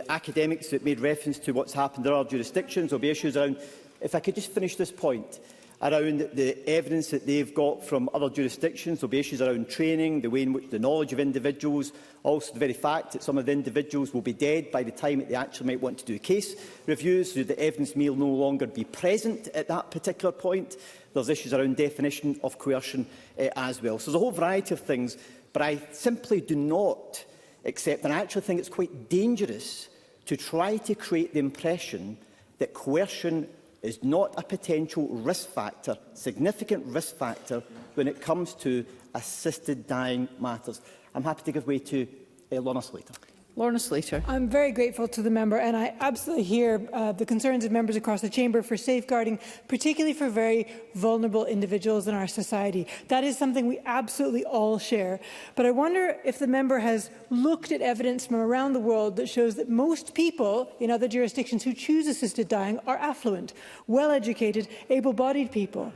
academics that made reference to what's happened in other jurisdictions. There will be issues around. If I could just finish this point around the evidence that they've got from other jurisdictions. There will be issues around training, the way in which the knowledge of individuals, also the very fact that some of the individuals will be dead by the time that they actually might want to do case reviews, so the evidence may no longer be present at that particular point. There's issues around definition of coercion as well. So there's a whole variety of things, but I simply do not accept, and I actually think it's quite dangerous to try to create the impression that coercion is not a potential risk factor, significant risk factor, when it comes to assisted dying matters. I'm happy to give way to Lorna Slater. Lorna Slater. I'm very grateful to the member, and I absolutely hear the concerns of members across the chamber for safeguarding, particularly for very vulnerable individuals in our society. That is something we absolutely all share. But I wonder if the member has looked at evidence from around the world that shows that most people in other jurisdictions who choose assisted dying are affluent, well-educated, able-bodied people.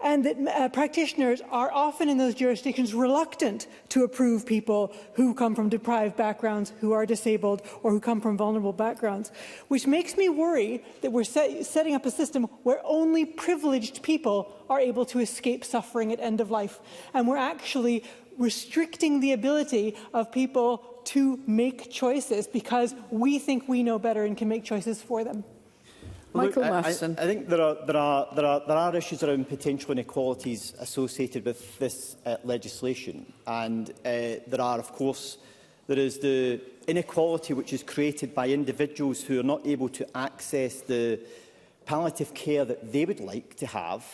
And that practitioners are often in those jurisdictions reluctant to approve people who come from deprived backgrounds, who are disabled, or who come from vulnerable backgrounds, which makes me worry that we're setting up a system where only privileged people are able to escape suffering at end of life. And we're actually restricting the ability of people to make choices because we think we know better and can make choices for them. Look, I think there are issues around potential inequalities associated with this legislation, and there is the inequality which is created by individuals who are not able to access the palliative care that they would like to have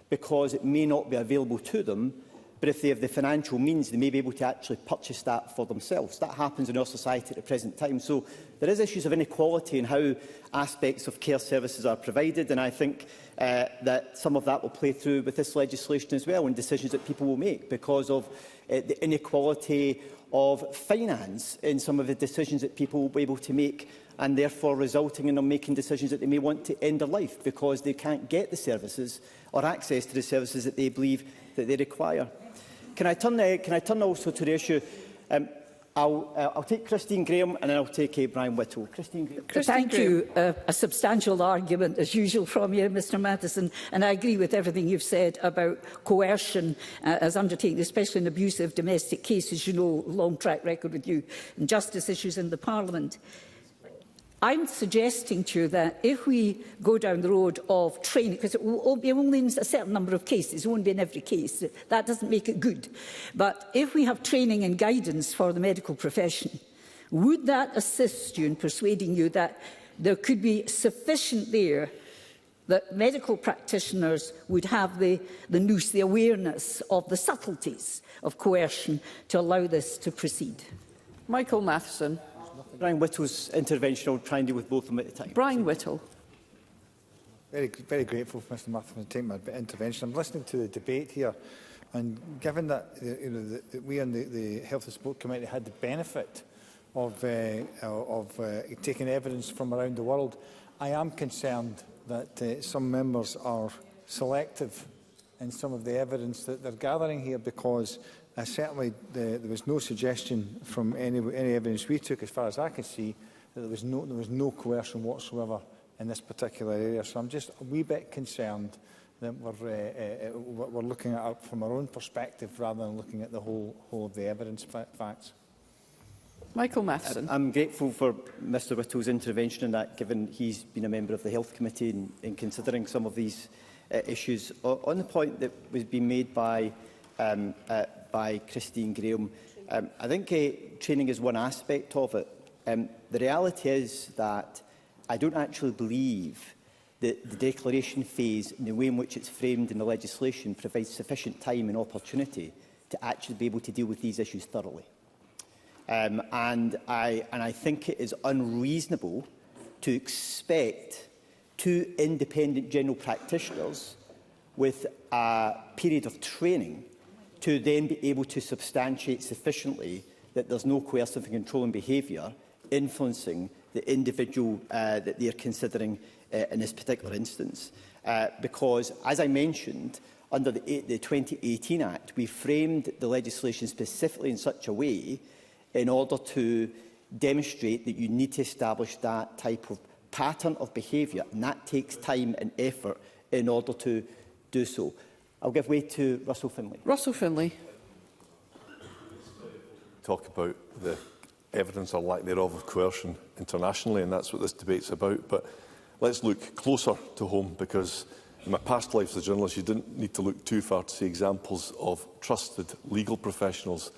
because it may not be available to them. But if they have the financial means, they may be able to actually purchase that for themselves. That happens in our society at the present time. So there is issues of inequality in how aspects of care services are provided, and I think that some of that will play through with this legislation as well, and decisions that people will make because of the inequality of finance in some of the decisions that people will be able to make, and therefore resulting in them making decisions that they may want to end their life because they can't get the services or access to the services that they believe that they require. Can I turn also to the issue? I'll take Christine Graham and then I'll take Brian Whittle. Christine Graham. Thank you. A substantial argument, as usual, from you, Mr Matheson. And I agree with everything you've said about coercion as undertaken, especially in abusive domestic cases. You know, long track record with you, and justice issues in the Parliament. I'm suggesting to you that if we go down the road of training, because it will be only in a certain number of cases, it won't be in every case, that doesn't make it good. But if we have training and guidance for the medical profession, would that assist you in persuading you that there could be sufficient there that medical practitioners would have the nous, the awareness of the subtleties of coercion to allow this to proceed? Michael Matheson. Brian Whittle's intervention. I'll try and deal with both of them at a time. Brian Whittle. Very grateful for Mr Matheson to take my intervention. I'm listening to the debate here, and given that that we on the Health and Sport Committee had the benefit of taking evidence from around the world, I am concerned that some members are selective in some of the evidence that they're gathering here, because certainly there was no suggestion from any evidence we took, as far as I can see, that there was no coercion whatsoever in this particular area. So I'm just a wee bit concerned that we're looking at it from our own perspective rather than looking at the whole of the evidence facts. Michael Matheson. I'm grateful for Mr Whittle's intervention in that, given he's been a member of the Health Committee in considering some of these issues. On the point that was being made by Christine Graham, I think training is one aspect of it. The reality is that I don't actually believe that the declaration phase, in the way in which it's framed in the legislation, provides sufficient time and opportunity to actually be able to deal with these issues thoroughly. And I think it is unreasonable to expect two independent general practitioners with a period of training to then be able to substantiate sufficiently that there's no coercive and controlling behaviour influencing the individual that they are considering in this particular instance. Because, as I mentioned, under the 2018 Act, we framed the legislation specifically in such a way in order to demonstrate that you need to establish that type of pattern of behaviour, and that takes time and effort in order to do so. I'll give way to Russell Finlay. Russell Finlay. Talk about the evidence or lack thereof of coercion internationally, and that's what this debate's about. But let's look closer to home, because in my past life as a journalist, you didn't need to look too far to see examples of trusted legal professionals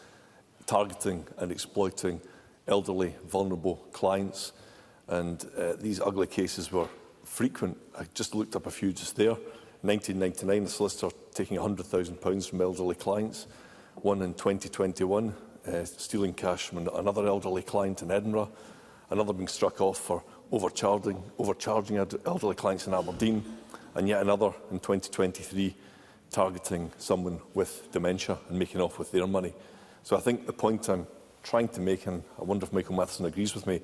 targeting and exploiting elderly, vulnerable clients. And these ugly cases were frequent. I just looked up a few just there. 1999, the solicitor taking £100,000 from elderly clients. One in 2021, stealing cash from another elderly client in Edinburgh. Another being struck off for overcharging elderly clients in Aberdeen. And yet another in 2023, targeting someone with dementia and making off with their money. So I think the point I'm trying to make, and I wonder if Michael Matheson agrees with me,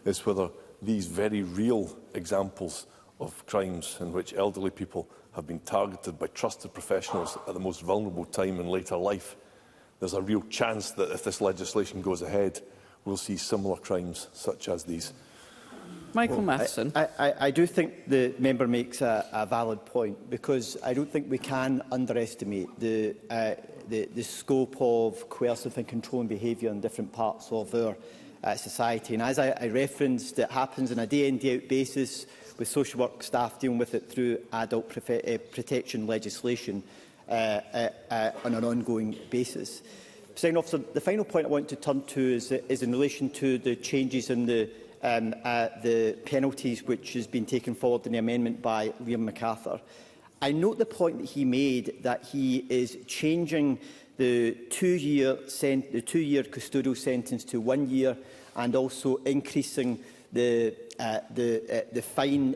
is whether these very real examples of crimes in which elderly people have been targeted by trusted professionals at the most vulnerable time in later life, there's a real chance that if this legislation goes ahead, we'll see similar crimes such as these. Michael Matheson. I do think the member makes a valid point, because I don't think we can underestimate the scope of coercive and controlling behaviour in different parts of our society. And as I referenced, it happens on a day-in, day-out basis, with social work staff dealing with it through adult protection legislation on an ongoing basis. Presiding Officer, the final point I want to turn to is in relation to the changes in the penalties which has been taken forward in the amendment by Liam MacArthur. I note the point that he made, that he is changing the two-year custodial sentence to 1 year, and also increasing the fine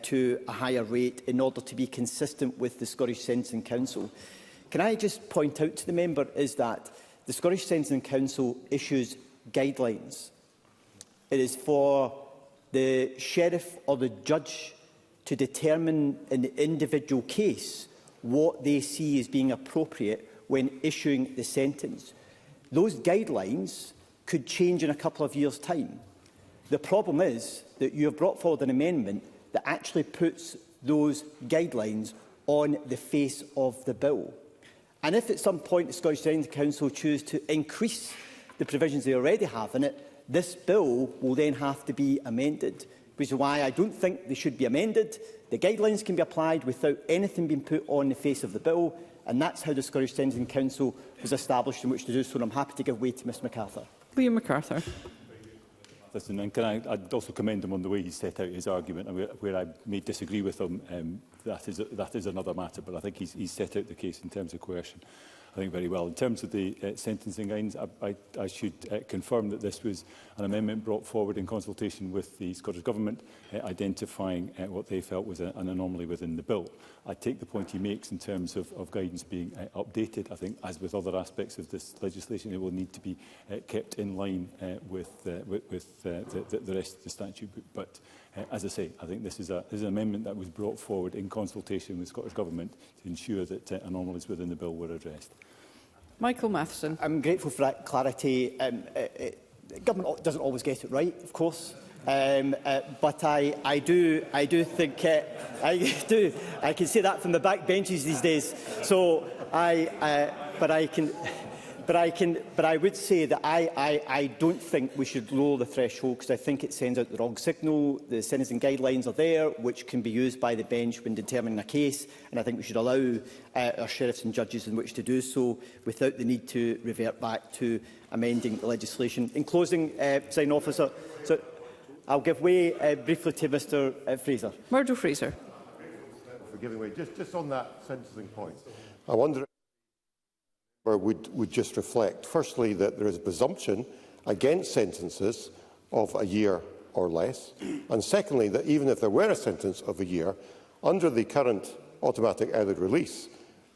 to a higher rate in order to be consistent with the Scottish Sentencing Council. Can I just point out to the member is that the Scottish Sentencing Council issues guidelines. It is for the sheriff or the judge to determine in the individual case what they see as being appropriate when issuing the sentence. Those guidelines could change in a couple of years' time. The problem is that you have brought forward an amendment that actually puts those guidelines on the face of the bill. And if at some point the Scottish Senate Council choose to increase the provisions they already have in it, this bill will then have to be amended, which is why I don't think they should be amended. The guidelines can be applied without anything being put on the face of the bill, and that's how the Scottish Senate Council was established in which to do so, and I'm happy to give way to Mr MacArthur. Liam MacArthur. Listen, and I'd also commend him on the way he set out his argument, and where I may disagree with him, that is another matter, but I think he's set out the case in terms of coercion, I think, very well. In terms of the sentencing guidance, I should confirm that this was an amendment brought forward in consultation with the Scottish Government, identifying what they felt was an anomaly within the bill. I take the point he makes in terms of guidance being updated. I think, as with other aspects of this legislation, it will need to be kept in line with the rest of the statute book. But as I say, I think this is an amendment that was brought forward in consultation with the Scottish Government to ensure that anomalies within the bill were addressed. Michael Matheson. I'm grateful for that clarity. The government doesn't always get it right, of course, but I do think I can say that from the back benches these days. So But I would say that I don't think we should lower the threshold, because I think it sends out the wrong signal. The sentencing guidelines are there, which can be used by the bench when determining a case, and I think we should allow our sheriffs and judges in which to do so without the need to revert back to amending the legislation. In closing, Presiding Officer, so I'll give way briefly to Mr Fraser. Murdo Fraser. For giving way. Just on that sentencing point, I wonder would just reflect, firstly, that there is a presumption against sentences of a year or less, and secondly, that even if there were a sentence of a year, under the current automatic early release,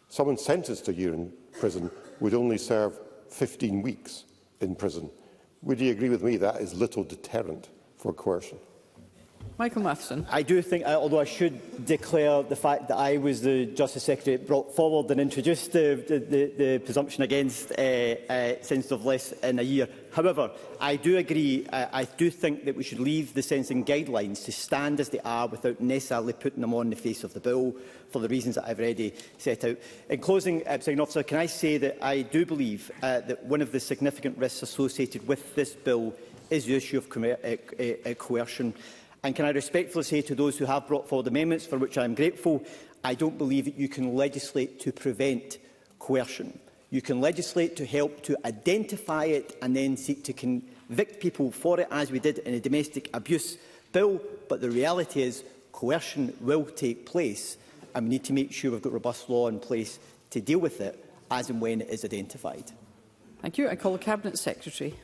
someone sentenced to a year in prison would only serve 15 weeks in prison. Would you agree with me that is little deterrent for coercion? Michael Matheson. I do think, although I should declare the fact that I was the Justice Secretary that brought forward and introduced the presumption against sentences of less than a year. However, I do agree, I do think that we should leave the sentencing guidelines to stand as they are without necessarily putting them on the face of the bill, for the reasons that I've already set out. In closing, Presiding Officer, can I say that I do believe that one of the significant risks associated with this bill is the issue of coercion. And can I respectfully say to those who have brought forward amendments, for which I am grateful, I don't believe that you can legislate to prevent coercion. You can legislate to help to identify it and then seek to convict people for it, as we did in a domestic abuse bill. But the reality is coercion will take place, and we need to make sure we've got robust law in place to deal with it as and when it is identified. Thank you. I call the Cabinet Secretary.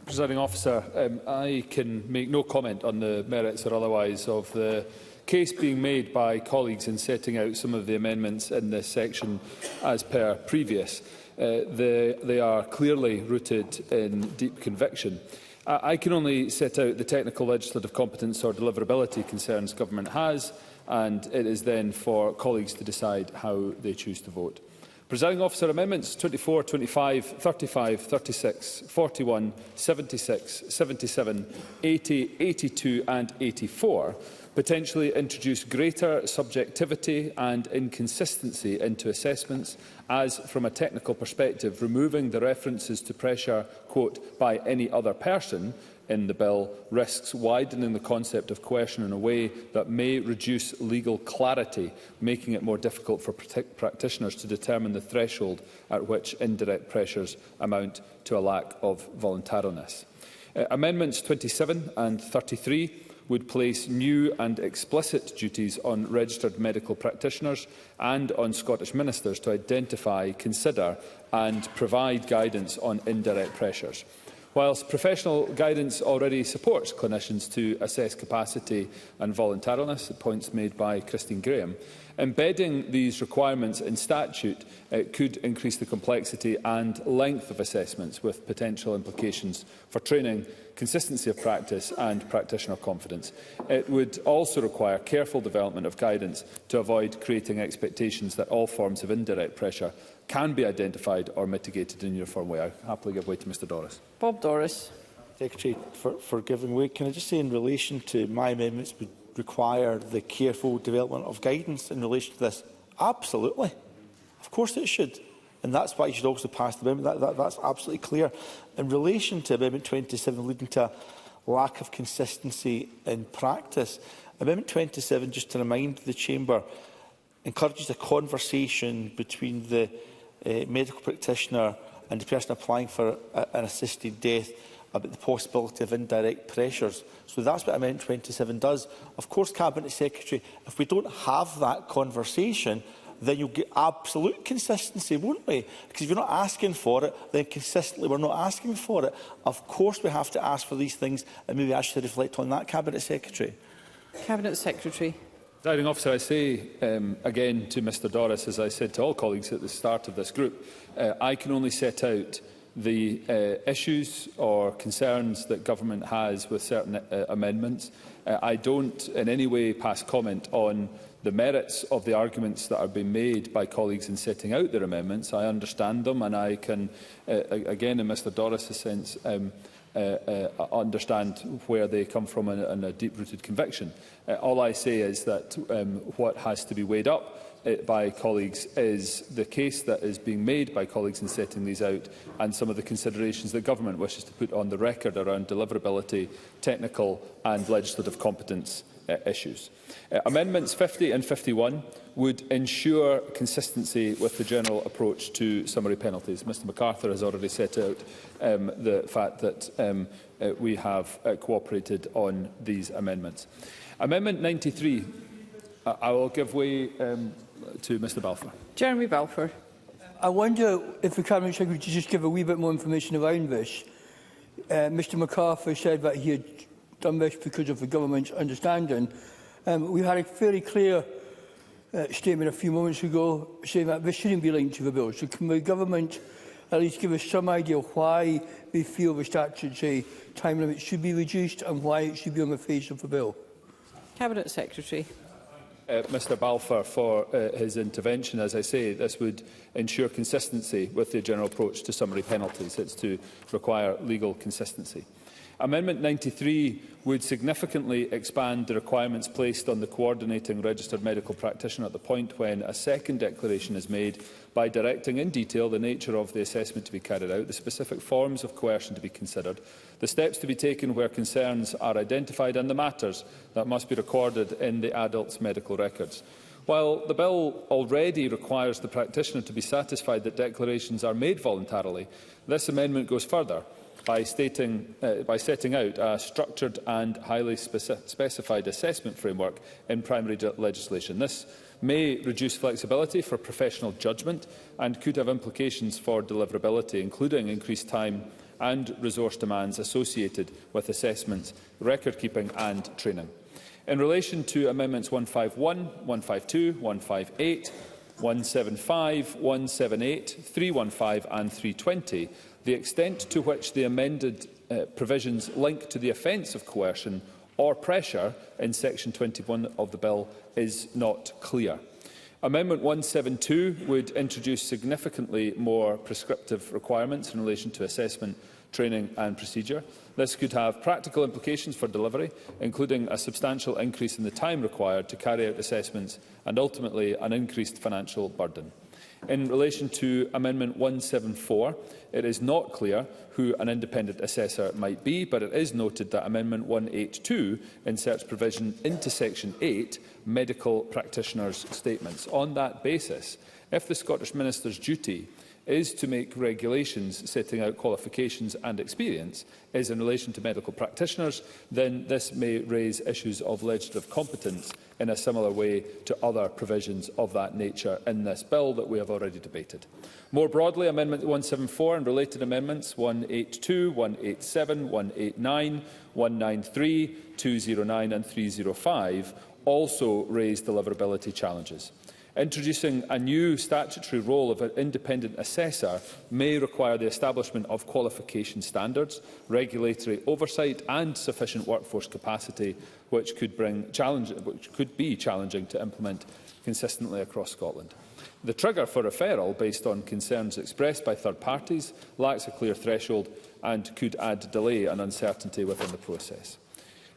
Presiding Officer, I can make no comment on the merits or otherwise of the case being made by colleagues in setting out some of the amendments in this section as per previous. They are clearly rooted in deep conviction. I can only set out the technical legislative competence or deliverability concerns government has, and it is then for colleagues to decide how they choose to vote. Presiding Officer, amendments 24, 25, 35, 36, 41, 76, 77, 80, 82 and 84 potentially introduce greater subjectivity and inconsistency into assessments, as, from a technical perspective, removing the references to pressure, quote, by any other person in the bill risks widening the concept of coercion in a way that may reduce legal clarity, making it more difficult for practitioners to determine the threshold at which indirect pressures amount to a lack of voluntariness. Amendments 27 and 33 would place new and explicit duties on registered medical practitioners and on Scottish ministers to identify, consider and provide guidance on indirect pressures. Whilst professional guidance already supports clinicians to assess capacity and voluntariness, the points made by Christine Graham, Embedding these requirements in statute could increase the complexity and length of assessments, with potential implications for training, consistency of practice and practitioner confidence. It would also require careful development of guidance to avoid creating expectations that all forms of indirect pressure can be identified or mitigated in a uniform way. I happily give way to Mr Doris. Bob Doris. Secretary, for giving way. Can I just say, in relation to my amendments, would require the careful development of guidance in relation to this? Absolutely. Of course it should. And that's why you should also pass the amendment. That's absolutely clear. In relation to Amendment 27 leading to lack of consistency in practice, Amendment 27, just to remind the Chamber, encourages a conversation between the medical practitioner and the person applying for an assisted death about the possibility of indirect pressures. So that's what Amendment 27 does. Of course, Cabinet Secretary, if we don't have that conversation, then you'll get absolute consistency, won't we? Because if you're not asking for it, then consistently we're not asking for it. Of course we have to ask for these things, and maybe I should reflect on that, Cabinet Secretary. Cabinet Secretary. Presiding Officer, I say again to Mr Doris, as I said to all colleagues at the start of this group, I can only set out the issues or concerns that government has with certain amendments. I don't in any way pass comment on the merits of the arguments that are being made by colleagues in setting out their amendments. I understand them, and I can, again in Mr Doris' sense, understand where they come from and a deep-rooted conviction. All I say is that what has to be weighed up by colleagues is the case that is being made by colleagues in setting these out, and some of the considerations that government wishes to put on the record around deliverability, technical and legislative competence issues. Amendments 50 and 51 would ensure consistency with the general approach to summary penalties. Mr MacArthur has already set out the fact that we have cooperated on these amendments. Amendment 93, I will give way to Mr Balfour. Jeremy Balfour. I wonder if the Cabinet Secretary could just give a wee bit more information around this. Mr MacArthur said that he had done this because of the government's understanding. We had a fairly clear statement a few moments ago saying that this shouldn't be linked to the bill. So can the government at least give us some idea of why they feel the statutory time limit should be reduced and why it should be on the face of the bill? Cabinet Secretary. Mr Balfour for his intervention. As I say, this would ensure consistency with the general approach to summary penalties. It's to require legal consistency. Amendment 93 would significantly expand the requirements placed on the coordinating registered medical practitioner at the point when a second declaration is made, by directing in detail the nature of the assessment to be carried out, the specific forms of coercion to be considered, the steps to be taken where concerns are identified and the matters that must be recorded in the adult's medical records. While the bill already requires the practitioner to be satisfied that declarations are made voluntarily, this amendment goes further by setting out a structured and highly specified assessment framework in primary legislation. This may reduce flexibility for professional judgment and could have implications for deliverability, including increased time and resource demands associated with assessments, record-keeping and training. In relation to Amendments 151, 152, 158, 175, 178, 315 and 320, the extent to which the amended provisions link to the offence of coercion or pressure in Section 21 of the bill is not clear. Amendment 172 would introduce significantly more prescriptive requirements in relation to assessment, training and procedure. This could have practical implications for delivery, including a substantial increase in the time required to carry out assessments and ultimately an increased financial burden. In relation to Amendment 174, it is not clear who an independent assessor might be, but it is noted that Amendment 182 inserts provision into Section 8, medical practitioners' statements. On that basis, if the Scottish Minister's duty is to make regulations setting out qualifications and experience is in relation to medical practitioners, then this may raise issues of legislative competence in a similar way to other provisions of that nature in this bill that we have already debated. More broadly, Amendment 174 and related amendments 182, 187, 189, 193, 209 and 305 also raise deliverability challenges. Introducing a new statutory role of an independent assessor may require the establishment of qualification standards, regulatory oversight and sufficient workforce capacity, which could be challenging to implement consistently across Scotland. The trigger for referral, based on concerns expressed by third parties, lacks a clear threshold and could add delay and uncertainty within the process.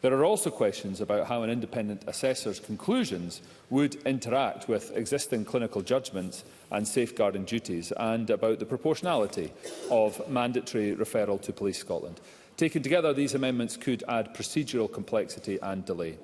There are also questions about how an independent assessor's conclusions would interact with existing clinical judgments and safeguarding duties, and about the proportionality of mandatory referral to Police Scotland. Taken together, these amendments could add procedural complexity and delay.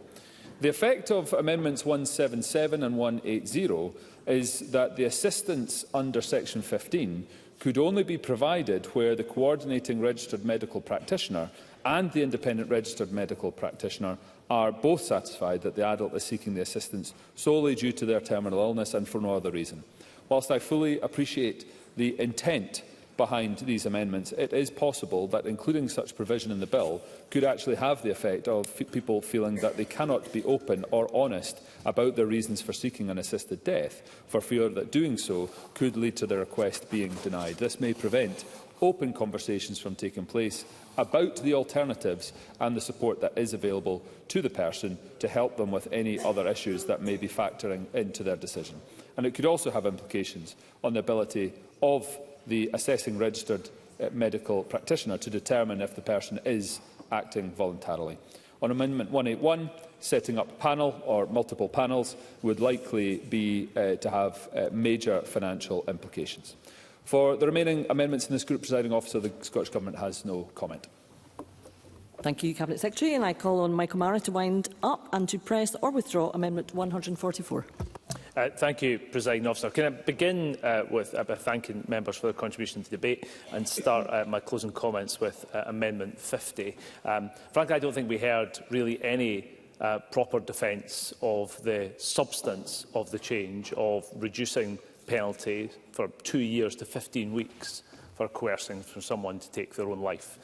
The effect of Amendments 177 and 180 is that the assistance under Section 15 could only be provided where the coordinating registered medical practitioner and the independent registered medical practitioner are both satisfied that the adult is seeking the assistance solely due to their terminal illness and for no other reason. Whilst I fully appreciate the intent behind these amendments, it is possible that including such provision in the bill could actually have the effect of people feeling that they cannot be open or honest about their reasons for seeking an assisted death, for fear that doing so could lead to their request being denied. This may prevent open conversations from taking place about the alternatives and the support that is available to the person to help them with any other issues that may be factoring into their decision. And it could also have implications on the ability of the assessing registered medical practitioner to determine if the person is acting voluntarily. On Amendment 181, setting up a panel or multiple panels would likely be to have major financial implications. For the remaining amendments in this group, Presiding Officer, the Scottish Government has no comment. Thank you, Cabinet Secretary. And I call on Michael Mara to wind up and to press or withdraw Amendment 144. Thank you, Presiding Officer. Can I begin with thanking members for their contribution to the debate and start my closing comments with Amendment 50. Frankly, I don't think we heard really any proper defence of the substance of the change of reducing penalty for 2 years to 15 weeks for coercing from someone to take their own life.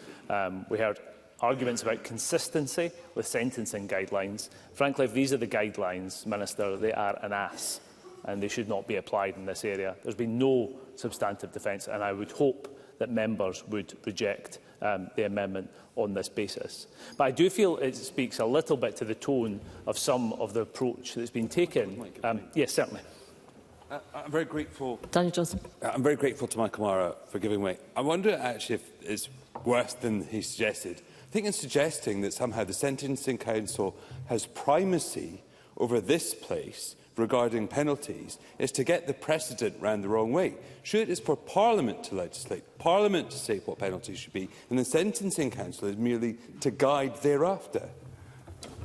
We heard arguments about consistency with sentencing guidelines. Frankly, if these are the guidelines, Minister, they are an ass and they should not be applied in this area. There's been no substantive defence, and I would hope that members would reject the amendment on this basis. But I do feel it speaks a little bit to the tone of some of the approach that's been taken. Yes, certainly. I'm very grateful. Daniel Johnson. I'm very grateful to Michael Mara for giving way. I wonder actually if it's worse than he suggested. I think in suggesting that somehow the Sentencing Council has primacy over this place regarding penalties is to get the precedent round the wrong way. Sure, it is for Parliament to legislate, Parliament to say what penalties should be, and the Sentencing Council is merely to guide thereafter.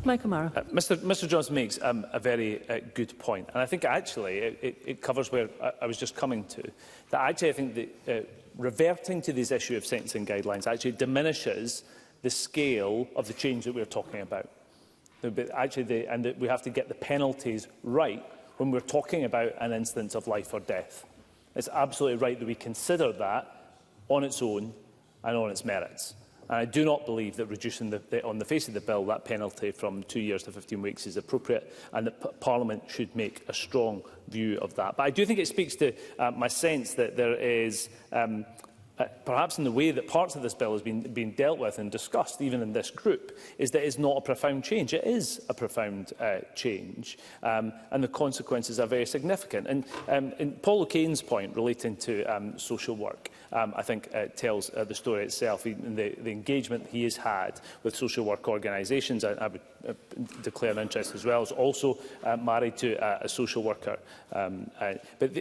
Michael Mara. Mr Johnson makes a very good point, and I think actually it covers where I was just coming to. That actually I think that reverting to this issue of sentencing guidelines actually diminishes the scale of the change that we're talking about. And we have to get the penalties right when we're talking about an instance of life or death. It's absolutely right that we consider that on its own and on its merits. And I do not believe that reducing on the face of the bill that penalty from 2 years to 15 weeks is appropriate, and that Parliament should make a strong view of that. But I do think it speaks to my sense that there is, perhaps in the way that parts of this bill has been dealt with and discussed, even in this group, is that it's not a profound change. It is a profound change, and the consequences are very significant. And in Paul O'Kane's point relating to social work, I think tells the story itself. The engagement he has had with social work organisations, I would declare an interest as well, is also married to a social worker. But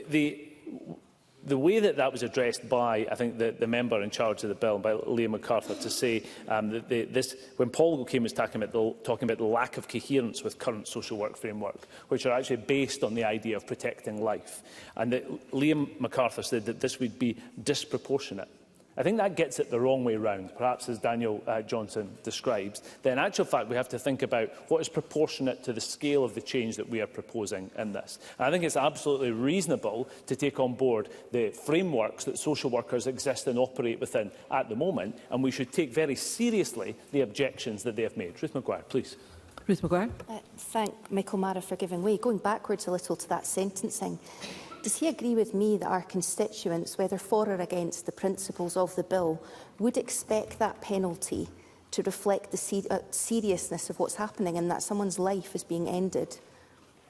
the way that was addressed by, I think, the member in charge of the bill, by Liam MacArthur, to say that when Paul O'Kane was talking about the lack of coherence with current social work framework, which are actually based on the idea of protecting life, and that Liam MacArthur said that this would be disproportionate. I think that gets it the wrong way round, perhaps as Daniel Johnson describes. Then, in actual fact, we have to think about what is proportionate to the scale of the change that we are proposing in this. And I think it's absolutely reasonable to take on board the frameworks that social workers exist and operate within at the moment, and we should take very seriously the objections that they have made. Ruth Maguire, please. Ruth Maguire. Thank Michael Mara for giving way. Going backwards a little to that sentencing, does he agree with me that our constituents, whether for or against the principles of the bill, would expect that penalty to reflect the seriousness of what's happening and that someone's life is being ended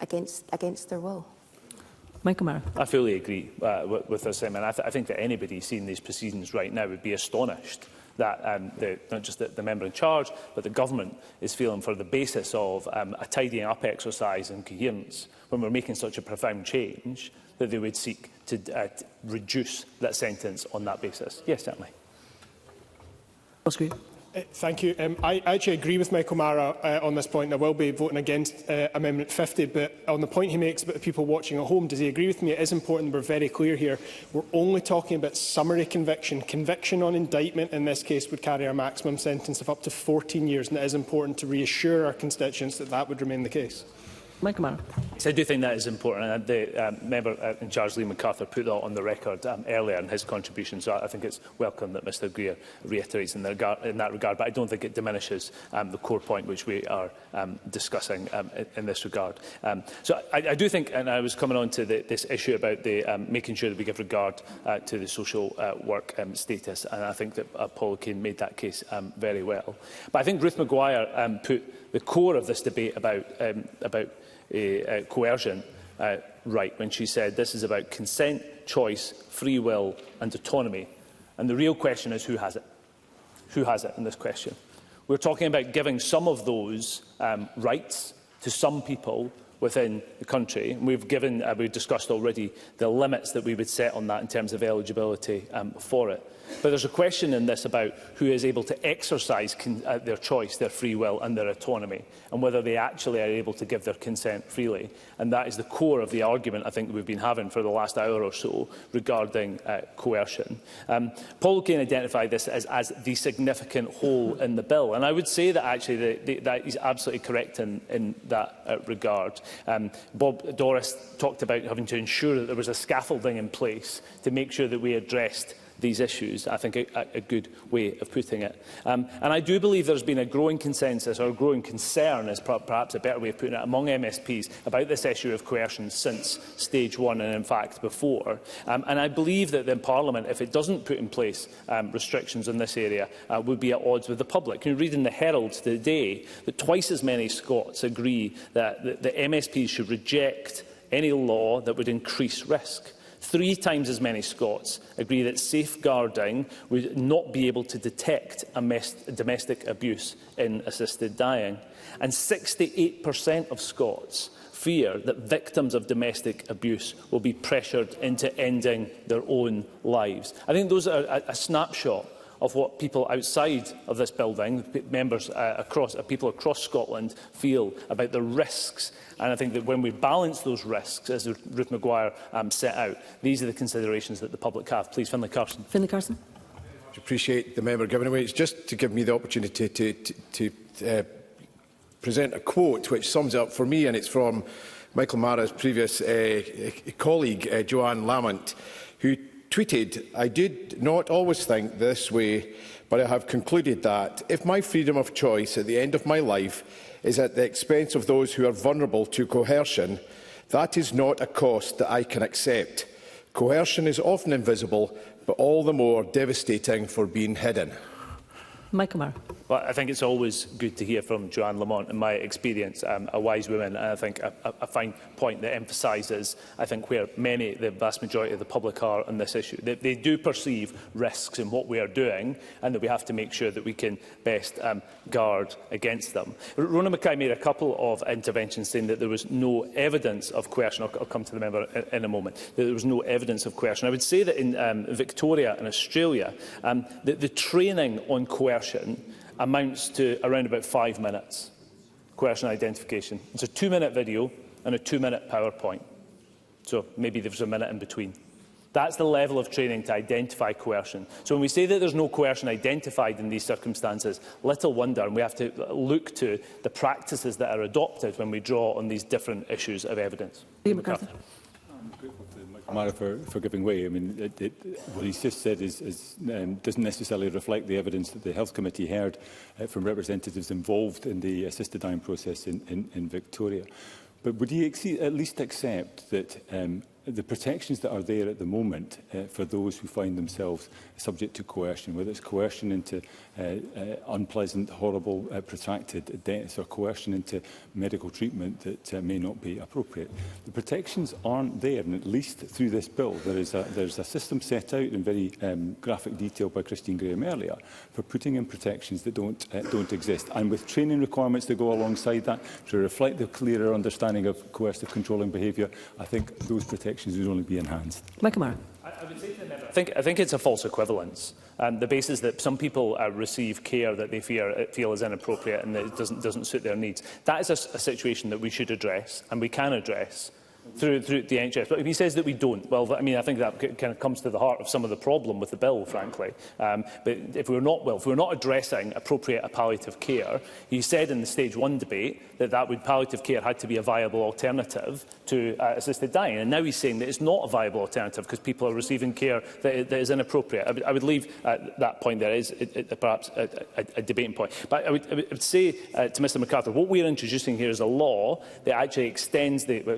against their will? Michael Mara. I fully agree with this. I think that anybody seeing these proceedings right now would be astonished that not just the member in charge, but the government is feeling for the basis of a tidying up exercise and coherence when we're making such a profound change that they would seek to reduce that sentence on that basis. Yes, certainly. Thank you. I actually agree with Michael Mara on this point. I will be voting against Amendment 50, but on the point he makes about the people watching at home, does he agree with me? It is important that we're very clear here. We're only talking about summary conviction. Conviction on indictment in this case would carry a maximum sentence of up to 14 years, and it is important to reassure our constituents that that would remain the case. Michael Mara. So I do think that is important, and the member in charge, Liam MacArthur, put that on the record earlier in his contribution, so I think it's welcome that Mr Greer reiterates in that regard, but I don't think it diminishes the core point which we are discussing in this regard. So I do think, and I was coming on to this issue about making sure that we give regard to the social work status, and I think that Paul O'Kane made that case very well. But I think Ruth Maguire put the core of this debate about coercion right when she said this is about consent, choice, free will and autonomy. And the real question is who has it? Who has it in this question? We're talking about giving some of those rights to some people within the country. And we've discussed already the limits that we would set on that in terms of eligibility for it. But there's a question in this about who is able to exercise their choice, their free will and their autonomy, and whether they actually are able to give their consent freely. And that is the core of the argument I think that we've been having for the last hour or so regarding coercion. Paul O'Kane identified this as the significant hole in the bill. And I would say that actually that he's absolutely correct in that regard. Bob Doris talked about having to ensure that there was a scaffolding in place to make sure that we addressed these issues. I think a good way of putting it. And I do believe there's been a growing consensus, or a growing concern is perhaps a better way of putting it, among MSPs about this issue of coercion since stage one and in fact before. And I believe that in Parliament, if it doesn't put in place restrictions in this area, would be at odds with the public. You read in the Herald today that twice as many Scots agree that the MSPs should reject any law that would increase risk. 3 times as many Scots agree that safeguarding would not be able to detect domestic abuse in assisted dying. And 68% of Scots fear that victims of domestic abuse will be pressured into ending their own lives. I think those are a snapshot of what people outside of this building, people across Scotland, feel about the risks. And I think that when we balance those risks, as Ruth Maguire set out, these are the considerations that the public have. Please, Finlay Carson. Finlay Carson. I appreciate the member giving away. It's just to give me the opportunity to present a quote which sums it up for me, and it's from Michael Mara's previous colleague, Joanne Lamont, who tweeted, "I did not always think this way, but I have concluded that if my freedom of choice at the end of my life is at the expense of those who are vulnerable to coercion, that is not a cost that I can accept. Coercion is often invisible, but all the more devastating for being hidden." Michael Mara. Well, I think it's always good to hear from Joanne Lamont, in my experience, a wise woman, and I think a fine point that emphasises, I think, where the vast majority of the public are on this issue. They do perceive risks in what we are doing, and that we have to make sure that we can best guard against them. Rona Mackay made a couple of interventions saying that there was no evidence of coercion. I'll come to the member in a moment. That there was no evidence of coercion. I would say that in Victoria and Australia, the training on coercion amounts to around about 5 minutes, coercion identification. It's a 2-minute video and a 2-minute PowerPoint. So maybe there's a minute in between. That's the level of training to identify coercion. So when we say that there's no coercion identified in these circumstances, little wonder, and we have to look to the practices that are adopted when we draw on these different issues of evidence. Liam MacArthur. I'm grateful to Michael Mara, for giving way. I mean, what he's just said doesn't necessarily reflect the evidence that the Health Committee heard from representatives involved in the assisted dying process in Victoria. But would he at least accept that the protections that are there at the moment for those who find themselves subject to coercion, whether it's coercion into unpleasant, horrible, protracted deaths or coercion into medical treatment that may not be appropriate, the protections aren't there, and at least through this bill there's a system set out in very graphic detail by Christine Graham earlier for putting in protections that don't exist, and with training requirements that go alongside that to reflect the clearer understanding of coercive controlling behaviour. I think those protections would only be enhanced. Michael Maher. I would say to the member, I think it's a false equivalence. The basis that some people receive care that they feel is inappropriate and that it doesn't suit their needs. That is a situation that we should address and we can address through the NHS. But if he says that we don't, well, I mean, I think that kind of comes to the heart of some of the problem with the bill, frankly. But if we're not addressing appropriate palliative care, he said in the Stage 1 debate that palliative care had to be a viable alternative to assisted dying. And now he's saying that it's not a viable alternative because people are receiving care that is inappropriate. I would leave that point there. It is perhaps a debating point. But I would say to Mr MacArthur, what we are introducing here is a law that actually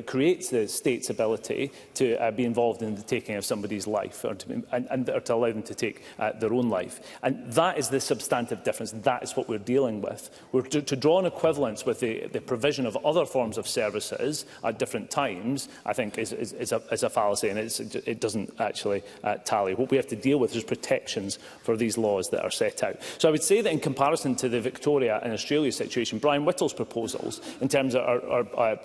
creates the state's ability to be involved in the taking of somebody's life or to allow them to take their own life. And that is the substantive difference. That is what we're dealing with. We're to draw an equivalence with the provision of other forms of services at different times, I think, is a fallacy, and it doesn't actually tally. What we have to deal with is protections for these laws that are set out. So I would say that in comparison to the Victoria and Australia situation, Brian Whittle's proposals, in terms of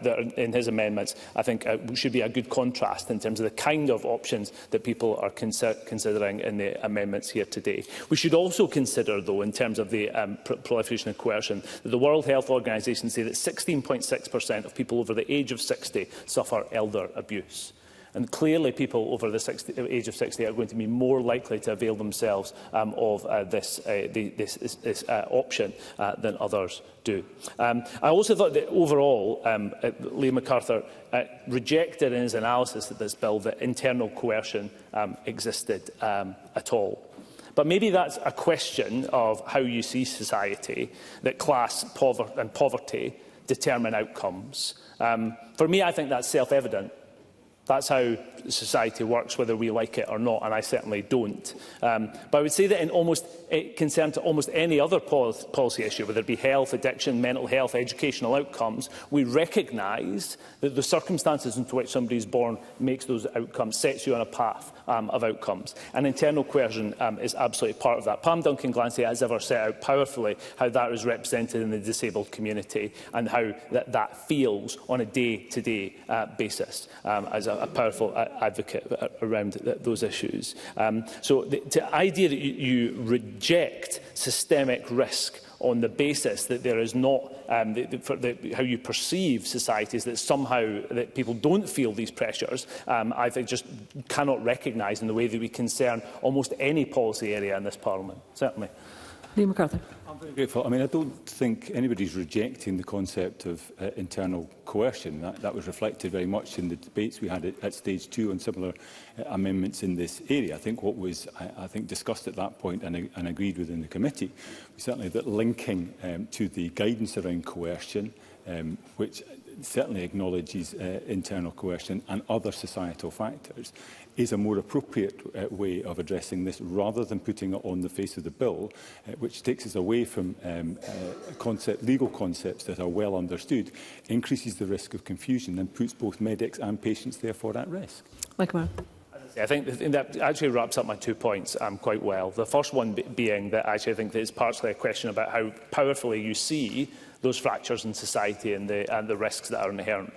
that are in his amendments, I think should be a good contrast in terms of the kind of options that people are considering in the amendments here today. We should also consider, though, in terms of the proliferation of coercion, that the World Health Organization say that 16.6% of people over the age of 60 suffer elder abuse. And clearly people over the age of 60 are going to be more likely to avail themselves of this option than others do. I also thought that overall, Liam MacArthur rejected in his analysis of this bill that internal coercion existed at all. But maybe that's a question of how you see society, that class and poverty determine outcomes. For me, I think that's self-evident. That's how society works, whether we like it or not, and I certainly don't. But I would say that it concerns to almost any other policy issue, whether it be health, addiction, mental health, educational outcomes, we recognise that the circumstances into which somebody is born makes those outcomes, sets you on a path of outcomes. And internal coercion is absolutely part of that. Pam Duncan-Glancy has ever set out powerfully how that is represented in the disabled community and how that feels on a day-to-day basis as a powerful advocate around those issues. So the idea that you reject systemic risk on the basis that there is not how you perceive societies, that somehow that people don't feel these pressures, I think just cannot recognise in the way that we concern almost any policy area in this Parliament, certainly. Liam MacArthur. I'm very grateful. I mean, I don't think anybody's rejecting the concept of internal coercion. That was reflected very much in the debates we had at Stage 2 on similar amendments in this area. I think what was, discussed at that point and agreed within the committee was certainly that linking to the guidance around coercion, which certainly acknowledges internal coercion and other societal factors, is a more appropriate way of addressing this, rather than putting it on the face of the bill, which takes us away from legal concepts that are well understood, increases the risk of confusion and puts both medics and patients therefore at risk. Michael Maher. I think that actually wraps up my 2 points quite well. The first one being that actually I think that it's partly a question about how powerfully you see those fractures in society and the risks that are inherent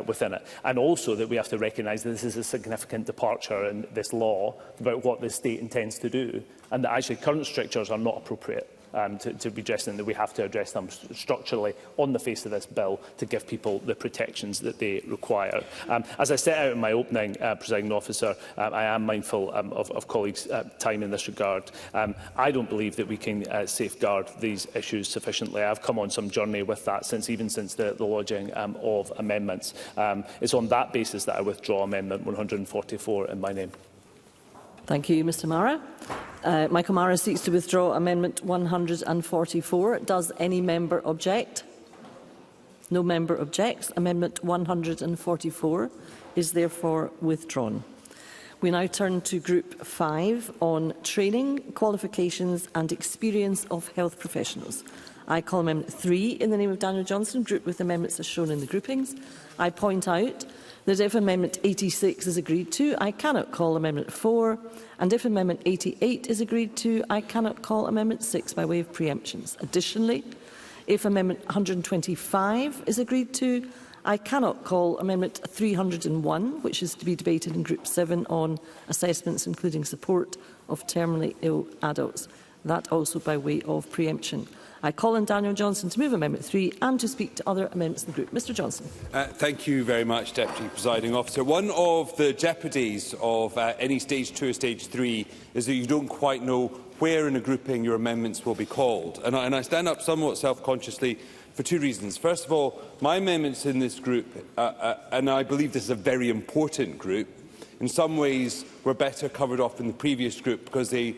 within it. And also that we have to recognise that this is a significant departure in this law about what the state intends to do, and that actually current strictures are not appropriate. to be addressing, that we have to address them structurally on the face of this bill to give people the protections that they require. As I set out in my opening, Presiding Officer, I am mindful of colleagues' time in this regard. I don't believe that we can safeguard these issues sufficiently. I've come on some journey with that even since the lodging of amendments. It's on that basis that I withdraw Amendment 144 in my name. Thank you, Mr Mara. Michael Mara seeks to withdraw Amendment 144. Does any member object? No member objects. Amendment 144 is therefore withdrawn. We now turn to Group 5 on training, qualifications and experience of health professionals. I call Amendment 3 in the name of Daniel Johnson, grouped with amendments as shown in the groupings. I point out that if Amendment 86 is agreed to, I cannot call Amendment 4, and if Amendment 88 is agreed to, I cannot call Amendment 6 by way of preemptions. Additionally, if Amendment 125 is agreed to, I cannot call Amendment 301, which is to be debated in Group 7 on assessments including support of terminally ill adults. That also by way of preemption. I call on Daniel Johnson to move Amendment 3 and to speak to other amendments in the group. Mr Johnson. Thank you very much, Deputy Presiding Officer. One of the jeopardies of any Stage 2 or Stage 3 is that you don't quite know where in a grouping your amendments will be called. And I stand up somewhat self-consciously for two reasons. First of all, my amendments in this group, and I believe this is a very important group, in some ways were better covered off in the previous group because they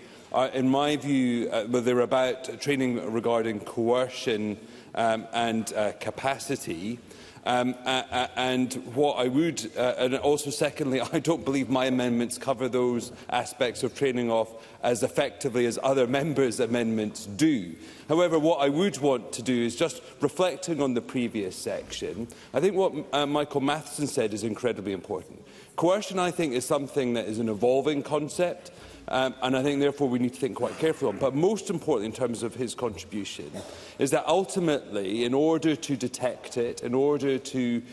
in my view, they're about training regarding coercion and capacity. And what I would, and also secondly, I don't believe my amendments cover those aspects of training off as effectively as other members' amendments do. However, what I would want to do is just reflecting on the previous section. I think what Michael Matheson said is incredibly important. Coercion, I think, is something that is an evolving concept. And I think, therefore, we need to think quite carefully on. But most importantly, in terms of his contribution, is that ultimately, in order to detect it, in order to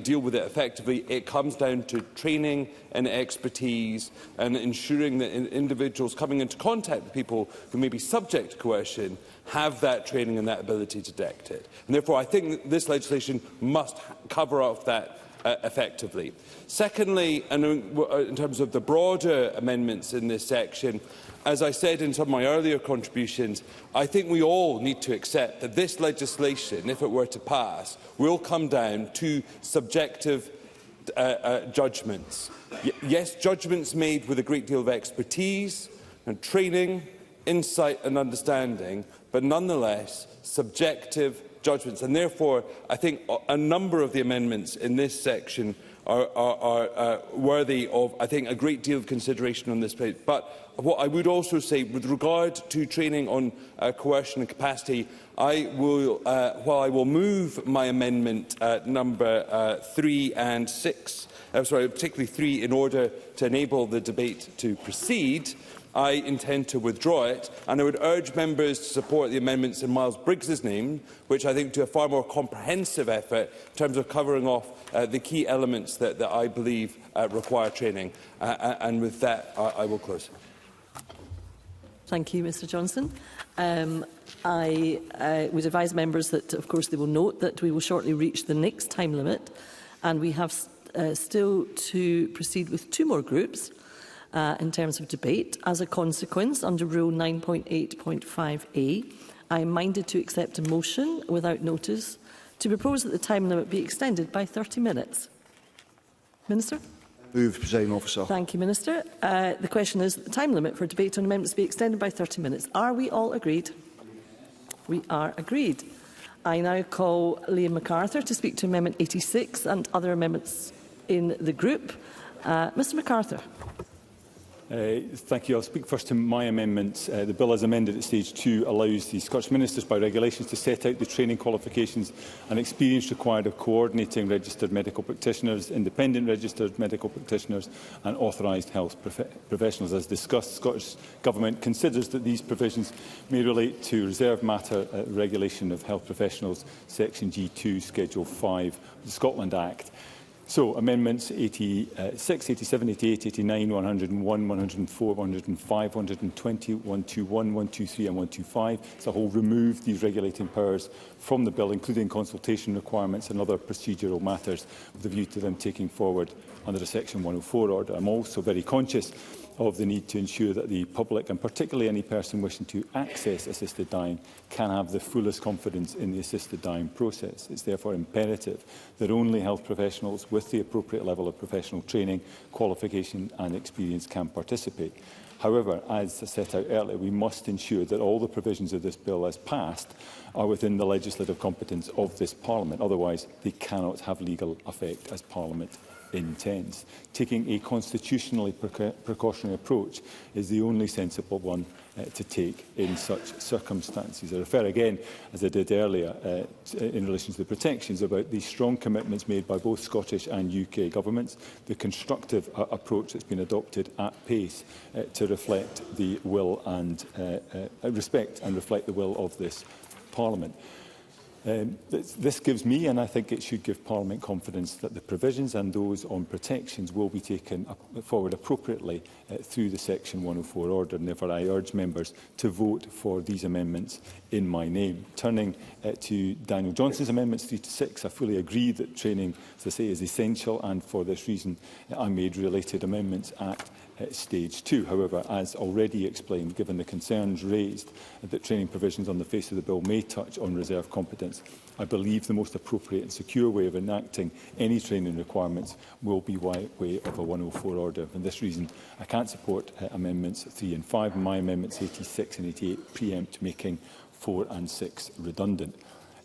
deal with it effectively, it comes down to training and expertise and ensuring that individuals coming into contact with people who may be subject to coercion have that training and that ability to detect it. And therefore, I think this legislation must cover off that effectively. Secondly, and in terms of the broader amendments in this section, as I said in some of my earlier contributions, I think we all need to accept that this legislation, if it were to pass, will come down to subjective judgments. Yes, judgments made with a great deal of expertise and training, insight and understanding, but nonetheless subjective judgments. And therefore, I think a number of the amendments in this section are worthy of, I think, a great deal of consideration on this place. But what I would also say, with regard to training on coercion and capacity, while I will move my amendment number 3 and 6, particularly 3, in order to enable the debate to proceed, I intend to withdraw it, and I would urge members to support the amendments in Miles Briggs's name, which I think do a far more comprehensive effort in terms of covering off the key elements that I believe require training. And with that, I will close. Thank you, Mr Johnson. I would advise members that, of course, they will note that we will shortly reach the next time limit, and we have still to proceed with 2 more groups. In terms of debate. As a consequence, under Rule 9.8.5a, I am minded to accept a motion without notice to propose that the time limit be extended by 30 minutes. Minister? Move, Presiding Officer. Thank you, Minister. The question is that the time limit for debate on amendments be extended by 30 minutes. Are we all agreed? We are agreed. I now call Liam MacArthur to speak to Amendment 86 and other amendments in the group. Mr MacArthur. Thank you. I'll speak first to my amendments. The bill as amended at Stage 2 allows the Scottish Ministers by regulations to set out the training qualifications and experience required of coordinating registered medical practitioners, independent registered medical practitioners and authorised health professionals. As discussed, the Scottish Government considers that these provisions may relate to reserved matter regulation of health professionals, Section G2, Schedule 5 of the Scotland Act. So, amendments 86, 87, 88, 89, 101, 104, 105, 120, 121, 123 and 125. So, will remove these regulating powers from the bill, including consultation requirements and other procedural matters, with a view to them taking forward under a Section 104 order. I'm also very conscious of the need to ensure that the public, and particularly any person wishing to access assisted dying, can have the fullest confidence in the assisted dying process. It's therefore imperative that only health professionals with the appropriate level of professional training, qualification and experience can participate. However, as I set out earlier, we must ensure that all the provisions of this bill, as passed, are within the legislative competence of this Parliament. Otherwise, they cannot have legal effect as Parliament intends. Taking a constitutionally precautionary approach is the only sensible one to take in such circumstances. I refer again, as I did earlier, in relation to the protections, about the strong commitments made by both Scottish and UK governments, the constructive approach that's been adopted at pace to reflect the will and respect and reflect the will of this Parliament. This gives me, and I think it should give Parliament, confidence that the provisions and those on protections will be taken forward appropriately through the Section 104 order, and therefore I urge members to vote for these amendments in my name. Turning to Daniel Johnson's amendments 3 to 6, I fully agree that training, as I say, is essential, and for this reason I made related amendments at Stage 2. However, as already explained, given the concerns raised that training provisions on the face of the bill may touch on reserve competence, I believe the most appropriate and secure way of enacting any training requirements will be by way of a 104 order. For this reason, I can't support amendments 3 and 5. My amendments 86 and 88 preempt making 4 and 6 redundant.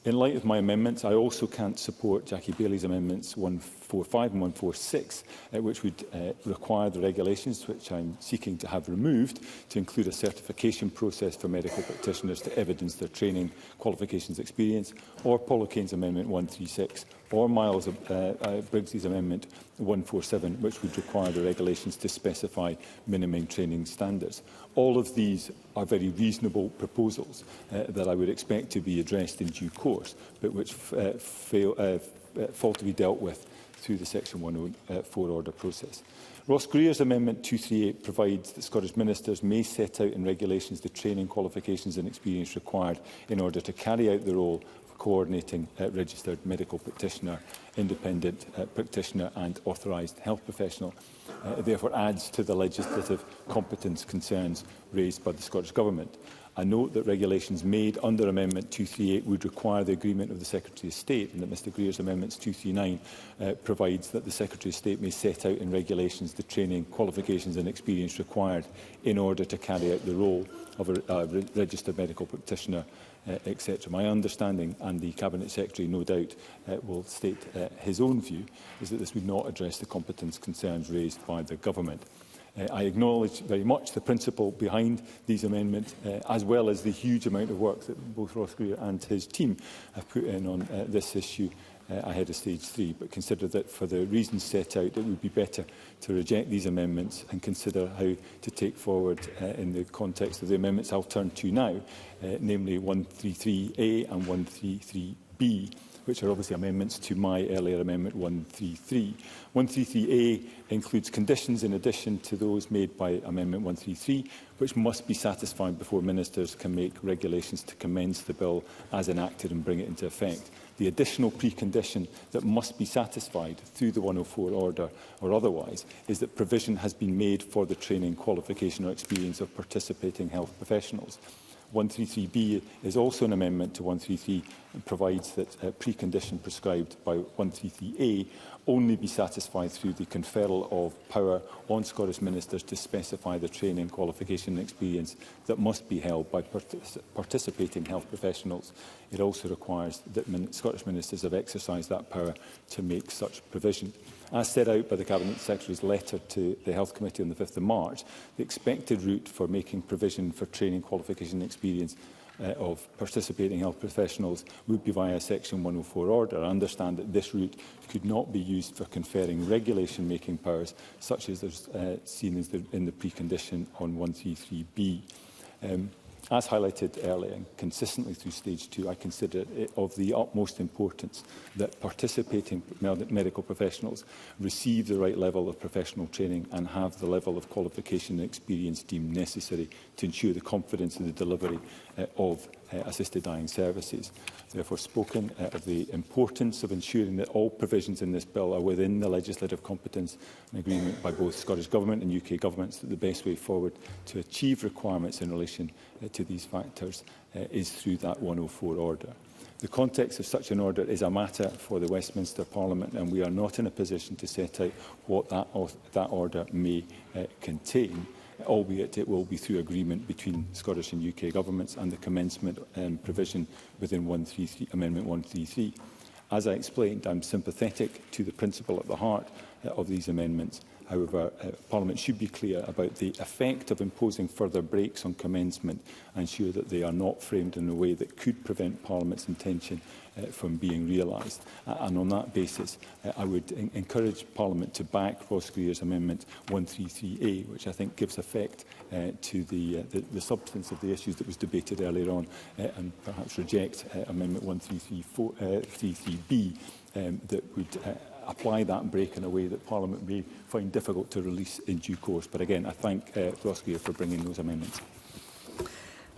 In light of my amendments, I also can't support Jackie Bailey's amendments 145 and 146, which would require the regulations, which I'm seeking to have removed, to include a certification process for medical practitioners to evidence their training, qualifications, experience, or Paul O'Kane's amendment 136, or Miles Briggsy's amendment 147, which would require the regulations to specify minimum training standards. All of these are very reasonable proposals that I would expect to be addressed in due course, but which fall to be dealt with through the Section 104 order process. Ross Greer's Amendment 238 provides that Scottish ministers may set out in regulations the training, qualifications and experience required in order to carry out the role of coordinating registered medical practitioner, independent practitioner and authorised health professional. Therefore adds to the legislative competence concerns raised by the Scottish Government. I note that regulations made under Amendment 238 would require the agreement of the Secretary of State, and that Mr Greer's Amendments 239 provides that the Secretary of State may set out in regulations the training, qualifications and experience required in order to carry out the role of a registered medical practitioner, etc. My understanding, and the Cabinet Secretary no doubt will state his own view, is that this would not address the competence concerns raised by the Government. I acknowledge very much the principle behind these amendments, as well as the huge amount of work that both Ross Greer and his team have put in on this issue ahead of Stage 3, but consider that for the reasons set out, it would be better to reject these amendments and consider how to take forward, in the context of the amendments I'll turn to now, namely 133A and 133B, which are obviously amendments to my earlier Amendment 133. 133A includes conditions in addition to those made by Amendment 133, which must be satisfied before ministers can make regulations to commence the bill as enacted and bring it into effect. The additional precondition that must be satisfied through the 104 order or otherwise is that provision has been made for the training, qualification or experience of participating health professionals. 133B is also an amendment to 133 and provides that precondition prescribed by 133A only be satisfied through the conferral of power on Scottish ministers to specify the training, qualification and experience that must be held by participating health professionals. It also requires that Scottish ministers have exercised that power to make such provision. As set out by the Cabinet Secretary's letter to the Health Committee on the 5th of March, the expected route for making provision for training, qualification and experience of participating health professionals would be via Section 104 order. I understand that this route could not be used for conferring regulation-making powers, such as seen in the precondition on 133B. As highlighted earlier and consistently through stage 2, I consider it of the utmost importance that participating medical professionals receive the right level of professional training and have the level of qualification and experience deemed necessary to ensure the confidence in the delivery of assisted dying services. Therefore, spoken of the importance of ensuring that all provisions in this bill are within the legislative competence and agreement by both Scottish Government and UK Governments that the best way forward to achieve requirements in relation to these factors is through that 104 order. The context of such an order is a matter for the Westminster Parliament, and we are not in a position to set out what that order may contain, albeit it will be through agreement between Scottish and UK governments and the commencement provision within Amendment 133. As I explained, I am sympathetic to the principle at the heart of these amendments. However, Parliament should be clear about the effect of imposing further breaks on commencement and ensure that they are not framed in a way that could prevent Parliament's intention from being realised. And on that basis, I would encourage Parliament to back Ross Greer's Amendment 133A, which I think gives effect to the substance of the issues that was debated earlier on, and perhaps reject Amendment 133B that would apply that break in a way that Parliament may find difficult to release in due course. But again, I thank Ross Greer for bringing those amendments.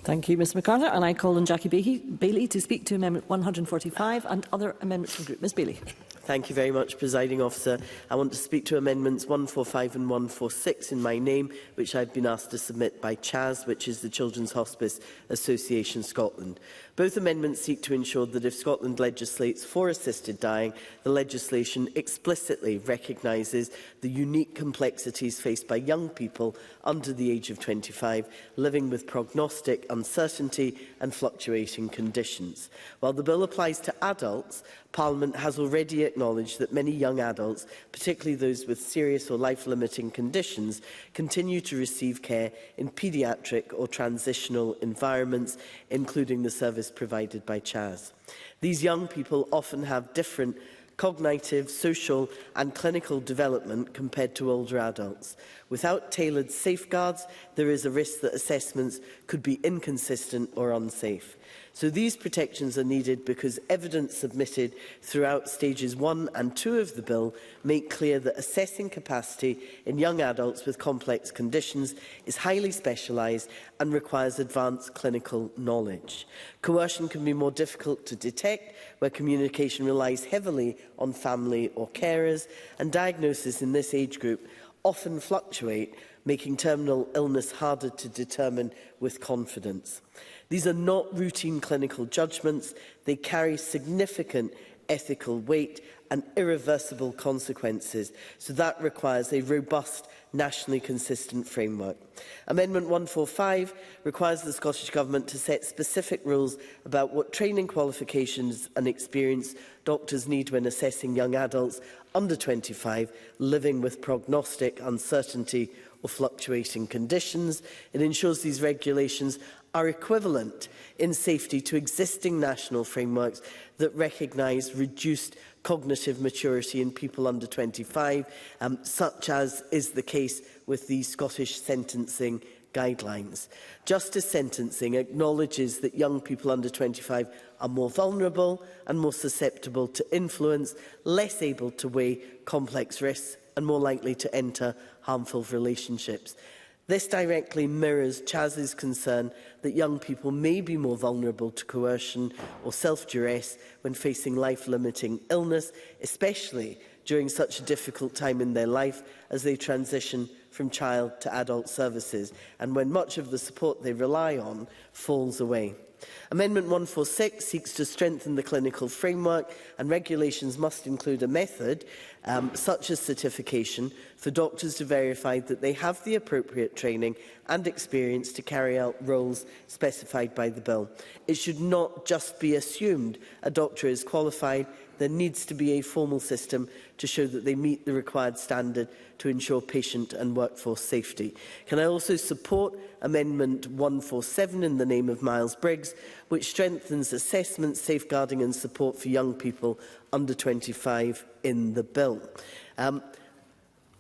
Thank you, Mr McArthur. And I call on Jackie Bailey to speak to Amendment 145 and other amendments from Group. Ms Bailey. Thank you very much, Presiding Officer. I want to speak to Amendments 145 and 146 in my name, which I've been asked to submit by CHAS, which is the Children's Hospice Association Scotland. Both amendments seek to ensure that if Scotland legislates for assisted dying, the legislation explicitly recognises the unique complexities faced by young people under the age of 25 living with prognostic uncertainty and fluctuating conditions. While the bill applies to adults, Parliament has already acknowledged that many young adults, particularly those with serious or life-limiting conditions, continue to receive care in paediatric or transitional environments, including the service provided by CHAS. These young people often have different cognitive, social and clinical development compared to older adults. Without tailored safeguards, there is a risk that assessments could be inconsistent or unsafe. So these protections are needed because evidence submitted throughout stages 1 and 2 of the bill make clear that assessing capacity in young adults with complex conditions is highly specialised and requires advanced clinical knowledge. Coercion can be more difficult to detect where communication relies heavily on family or carers, and diagnosis in this age group often fluctuate, making terminal illness harder to determine with confidence. These are not routine clinical judgments. They carry significant ethical weight and irreversible consequences, so that requires a robust, nationally consistent framework. Amendment 145 requires the Scottish Government to set specific rules about what training, qualifications and experience doctors need when assessing young adults under 25 living with prognostic uncertainty or fluctuating conditions. It ensures these regulations are equivalent in safety to existing national frameworks that recognise reduced cognitive maturity in people under 25, such as is the case with the Scottish sentencing guidelines. Justice sentencing acknowledges that young people under 25 are more vulnerable and more susceptible to influence, less able to weigh complex risks and more likely to enter harmful relationships. This directly mirrors CHAS's concern that young people may be more vulnerable to coercion or self-duress when facing life-limiting illness, especially during such a difficult time in their life as they transition from child to adult services and when much of the support they rely on falls away. Amendment 146 seeks to strengthen the clinical framework, and regulations must include a method, such as certification, for doctors to verify that they have the appropriate training and experience to carry out roles specified by the bill. It should not just be assumed a doctor is qualified. There needs to be a formal system to show that they meet the required standard to ensure patient and workforce safety. Can I also support Amendment 147 in the name of Miles Briggs, which strengthens assessment, safeguarding and support for young people under 25 in the bill?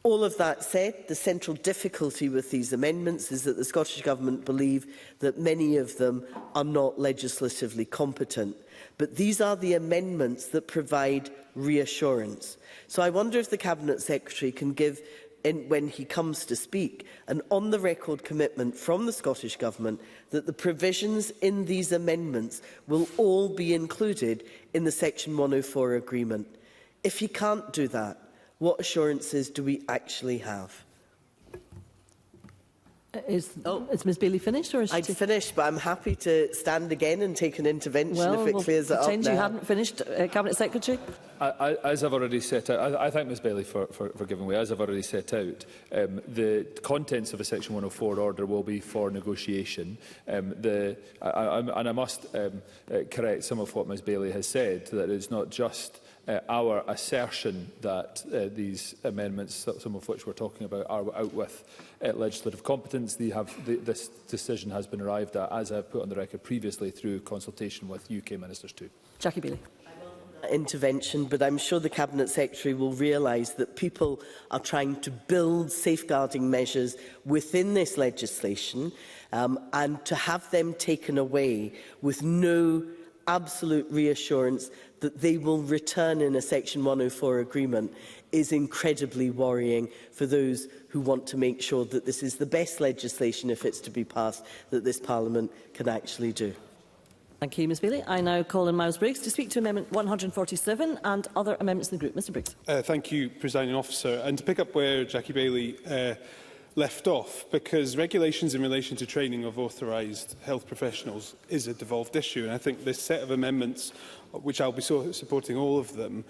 All of that said, the central difficulty with these amendments is that the Scottish Government believe that many of them are not legislatively competent. But these are the amendments that provide reassurance. So I wonder if the Cabinet Secretary can give, when he comes to speak, an on-the-record commitment from the Scottish Government that the provisions in these amendments will all be included in the Section 104 agreement. If he can't do that, what assurances do we actually have? Is Ms Bailey finished? Or is she I'd finished, but I'm happy to stand again and take an intervention if it clears it up now. Pretend you hadn't finished, Cabinet Secretary. As I've already set out, I thank Ms Bailey for giving way. As I've already set out, the contents of a Section 104 order will be for negotiation. And I must correct some of what Ms Bailey has said, that it's not just our assertion that these amendments, some of which we're talking about, are out with legislative competence. This decision has been arrived at, as I've put on the record previously, through consultation with UK ministers too. Jackie Bailey. Intervention, but I'm sure the Cabinet Secretary will realise that people are trying to build safeguarding measures within this legislation, and to have them taken away with no absolute reassurance that they will return in a Section 104 agreement is incredibly worrying for those who want to make sure that this is the best legislation, if it's to be passed, that this Parliament can actually do. Thank you, Ms Bailey. I now call on Miles Briggs to speak to Amendment 147 and other amendments in the group. Mr Briggs. Thank you, Presiding Officer. And to pick up where Jackie Bailey left off, because regulations in relation to training of authorised health professionals is a devolved issue. And I think this set of amendments, which I'll be supporting all of them,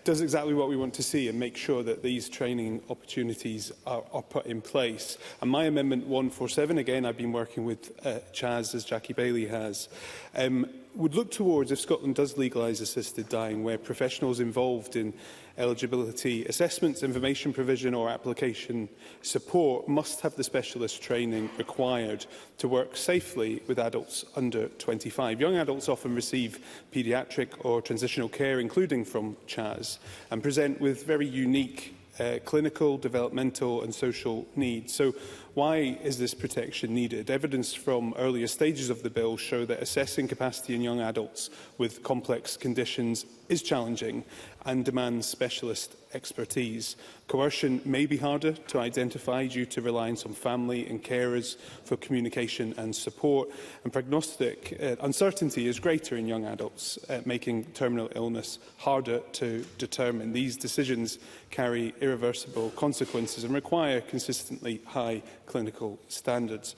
does exactly what we want to see and make sure that these training opportunities are put in place. And my Amendment 147, again, I've been working with Chaz, as Jackie Bailey has, would look towards, if Scotland does legalise assisted dying, where professionals involved in eligibility assessments, information provision or application support must have the specialist training required to work safely with adults under 25. Young adults often receive paediatric or transitional care, including from Chaz, and present with very unique clinical, developmental and social needs. So why is this protection needed? Evidence from earlier stages of the bill show that assessing capacity in young adults with complex conditions is challenging and demands specialist expertise. Coercion may be harder to identify due to reliance on family and carers for communication and support, and prognostic uncertainty is greater in young adults, making terminal illness harder to determine. These decisions carry irreversible consequences and require consistently high clinical standards.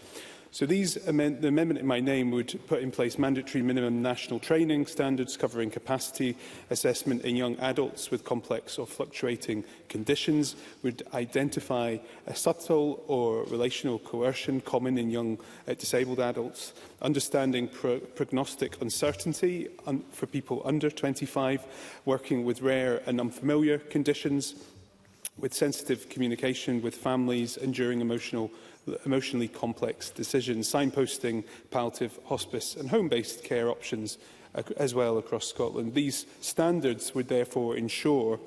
So the amendment in my name would put in place mandatory minimum national training standards covering capacity assessment in young adults with complex or fluctuating conditions, would identify a subtle or relational coercion common in young disabled adults, understanding prognostic uncertainty for people under 25, working with rare and unfamiliar conditions, with sensitive communication with families and during emotionally complex decisions, signposting palliative, hospice and home-based care options as well across Scotland. These standards would therefore ensure,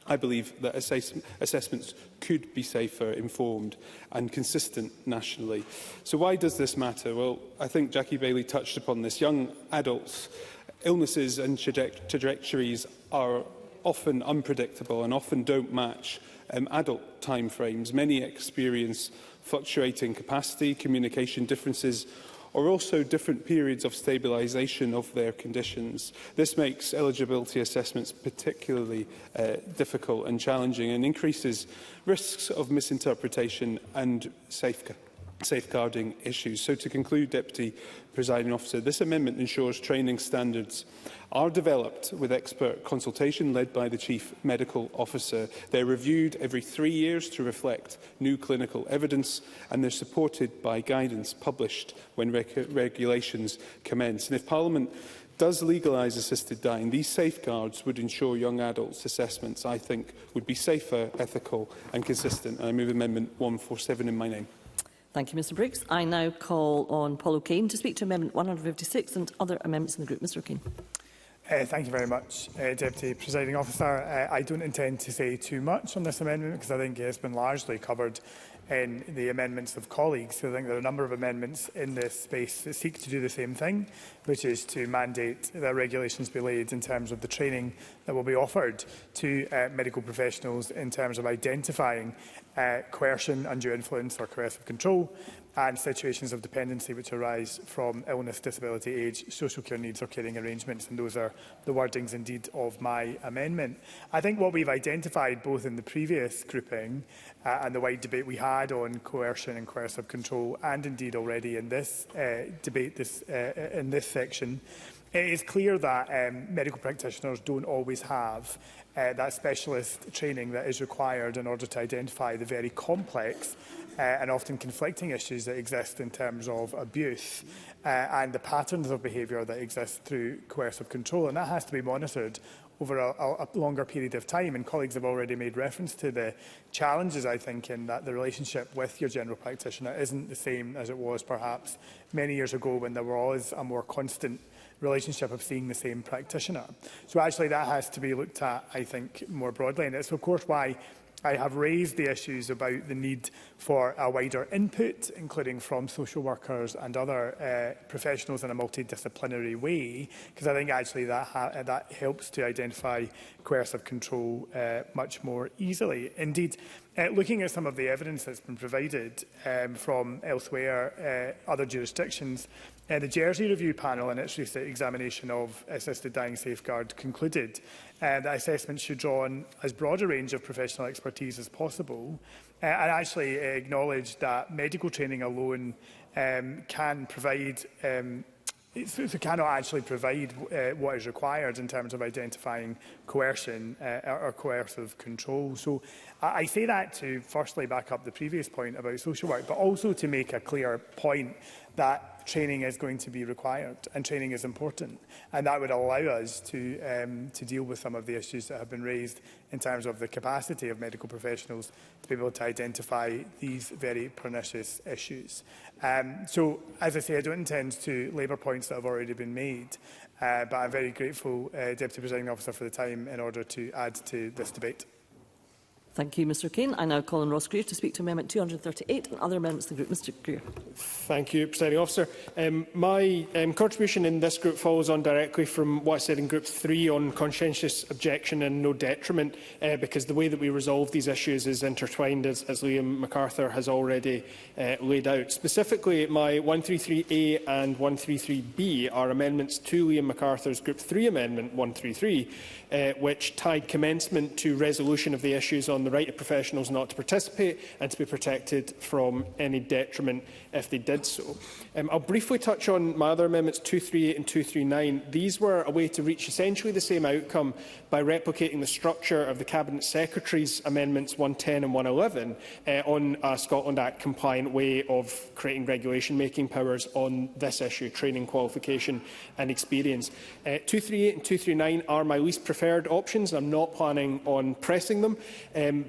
I believe, that assessments could be safer, informed and consistent nationally. So why does this matter? Well, I think Jackie Bailey touched upon this. Young adults' illnesses and trajectories are often unpredictable and often don't match adult timeframes. Many experience fluctuating capacity, communication differences, or also different periods of stabilisation of their conditions. This makes eligibility assessments particularly difficult and challenging and increases risks of misinterpretation and safeguarding issues. So to conclude, Deputy Presiding Officer, this amendment ensures training standards are developed with expert consultation led by the Chief Medical Officer. They're reviewed every 3 years to reflect new clinical evidence, and they're supported by guidance published when regulations commence. And if Parliament does legalise assisted dying, these safeguards would ensure young adults' assessments, I think, would be safer, ethical and consistent. And I move Amendment 147 in my name. Thank you, Mr Briggs. I now call on Paul O'Kane to speak to Amendment 156 and other amendments in the group. Mr O'Kane. Thank you very much, Deputy Presiding Officer. I don't intend to say too much on this amendment because I think it has been largely covered in the amendments of colleagues. So I think there are a number of amendments in this space that seek to do the same thing, which is to mandate that regulations be laid in terms of the training that will be offered to medical professionals in terms of identifying coercion, undue influence or coercive control, and situations of dependency which arise from illness, disability, age, social care needs or caring arrangements. And those are the wordings indeed of my amendment. I think what we've identified both in the previous grouping and the wide debate we had on coercion and coercive control, and indeed already in this debate in this section, it is clear that medical practitioners don't always have that specialist training that is required in order to identify the very complex and often conflicting issues that exist in terms of abuse and the patterns of behaviour that exist through coercive control. And that has to be monitored over a longer period of time. And colleagues have already made reference to the challenges, I think, in that the relationship with your general practitioner isn't the same as it was perhaps many years ago when there was a more constant relationship of seeing the same practitioner. So actually that has to be looked at, I think, more broadly. And it's of course why I have raised the issues about the need for a wider input, including from social workers and other professionals in a multidisciplinary way, because I think actually that helps to identify coercive control much more easily. Indeed, looking at some of the evidence that's been provided from elsewhere, other jurisdictions, the Jersey Review panel in its recent examination of assisted dying safeguard concluded that assessments should draw on as broad a range of professional expertise as possible, and actually acknowledged that medical training alone can provide cannot actually provide what is required in terms of identifying coercion or coercive control. So I say that to firstly back up the previous point about social work, but also to make a clear point that training is going to be required and training is important, and that would allow us to deal with some of the issues that have been raised in terms of the capacity of medical professionals to be able to identify these very pernicious issues. So, as I say, I don't intend to labour points that have already been made, but I'm very grateful, Deputy Presiding Officer, for the time in order to add to this debate. Thank you, Mr Kane. I now call on Ross Greer to speak to Amendment 238 and other amendments of the group. Mr Greer. Thank you, Presiding Officer. My contribution in this group follows on directly from what I said in Group 3 on conscientious objection and no detriment, because the way that we resolve these issues is intertwined, as Liam MacArthur has already laid out. Specifically, my 133A and 133B are amendments to Liam MacArthur's Group 3 Amendment 133, which tied commencement to resolution of the issues on the right of professionals not to participate and to be protected from any detriment if they did so. I'll briefly touch on my other amendments 238 and 239. These were a way to reach essentially the same outcome by replicating the structure of the Cabinet Secretary's amendments 110 and 111 on a Scotland Act compliant way of creating regulation-making powers on this issue, training, qualification and experience. 238 and 239 are my least preferred options. I'm not planning on pressing them,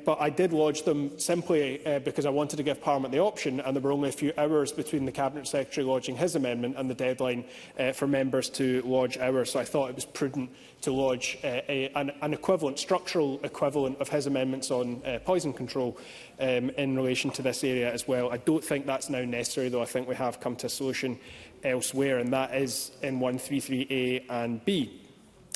but I did lodge them simply because I wanted to give Parliament the option, and there were only a few hours between the Cabinet Secretary lodging his amendment and the deadline for members to lodge ours. So I thought it was prudent to lodge an equivalent, structural equivalent of his amendments on poison control in relation to this area as well. I don't think that's now necessary, though I think we have come to a solution elsewhere, and that is in 133A and B.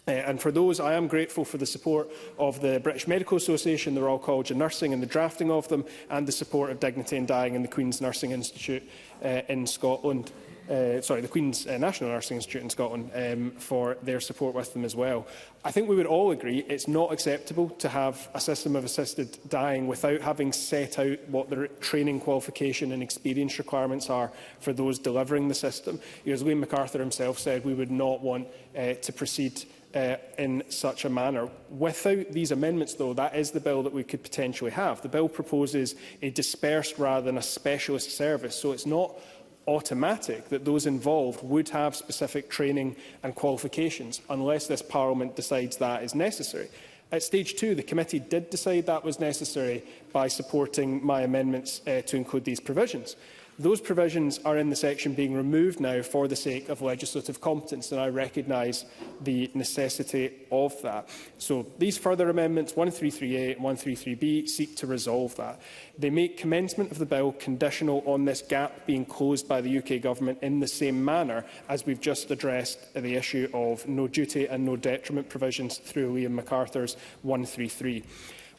And for those, I am grateful for the support of the British Medical Association, the Royal College of Nursing and the drafting of them, and the support of Dignity and Dying and the Queen's Nursing Institute in Scotland. The Queen's National Nursing Institute in Scotland for their support with them as well. I think we would all agree it's not acceptable to have a system of assisted dying without having set out what the training, qualification and experience requirements are for those delivering the system. As Liam MacArthur himself said, we would not want to proceed in such a manner. Without these amendments, though, that is the bill that we could potentially have. The bill proposes a dispersed rather than a specialist service, so it's not automatic that those involved would have specific training and qualifications unless this Parliament decides that is necessary. At stage 2, the committee did decide that was necessary by supporting my amendments to include these provisions. Those provisions are in the section being removed now for the sake of legislative competence, and I recognise the necessity of that. So these further amendments, 133A and 133B, seek to resolve that. They make commencement of the bill conditional on this gap being closed by the UK Government in the same manner as we've just addressed the issue of no duty and no detriment provisions through Liam MacArthur's 133.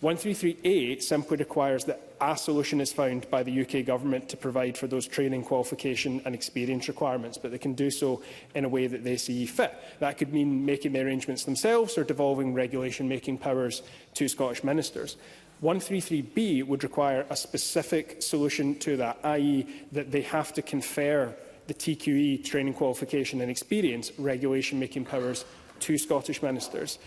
133A simply requires that a solution is found by the UK Government to provide for those training, qualification and experience requirements, but they can do so in a way that they see fit. That could mean making the arrangements themselves or devolving regulation-making powers to Scottish ministers. 133B would require a specific solution to that, i.e. that they have to confer the TQE, training, qualification and experience, regulation-making powers to Scottish ministers.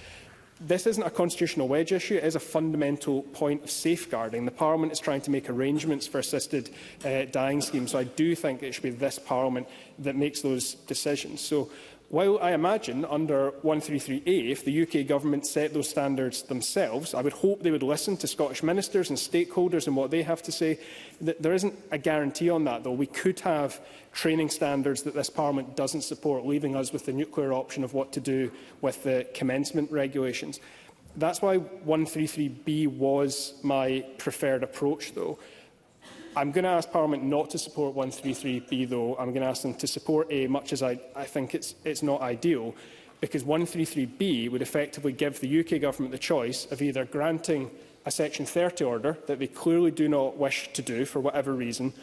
This isn't a constitutional wedge issue, it is a fundamental point of safeguarding. The Parliament is trying to make arrangements for assisted dying schemes, so I do think it should be this Parliament that makes those decisions. So, while I imagine under 133A, if the UK Government set those standards themselves, I would hope they would listen to Scottish ministers and stakeholders and what they have to say. There isn't a guarantee on that, though. We could have training standards that this Parliament doesn't support, leaving us with the nuclear option of what to do with the commencement regulations. That's why 133B was my preferred approach, though. I'm going to ask Parliament not to support 133B, though. I'm going to ask them to support A, much as I think it's not ideal, because 133B would effectively give the UK Government the choice of either granting a Section 30 order that they clearly do not wish to do for whatever reason,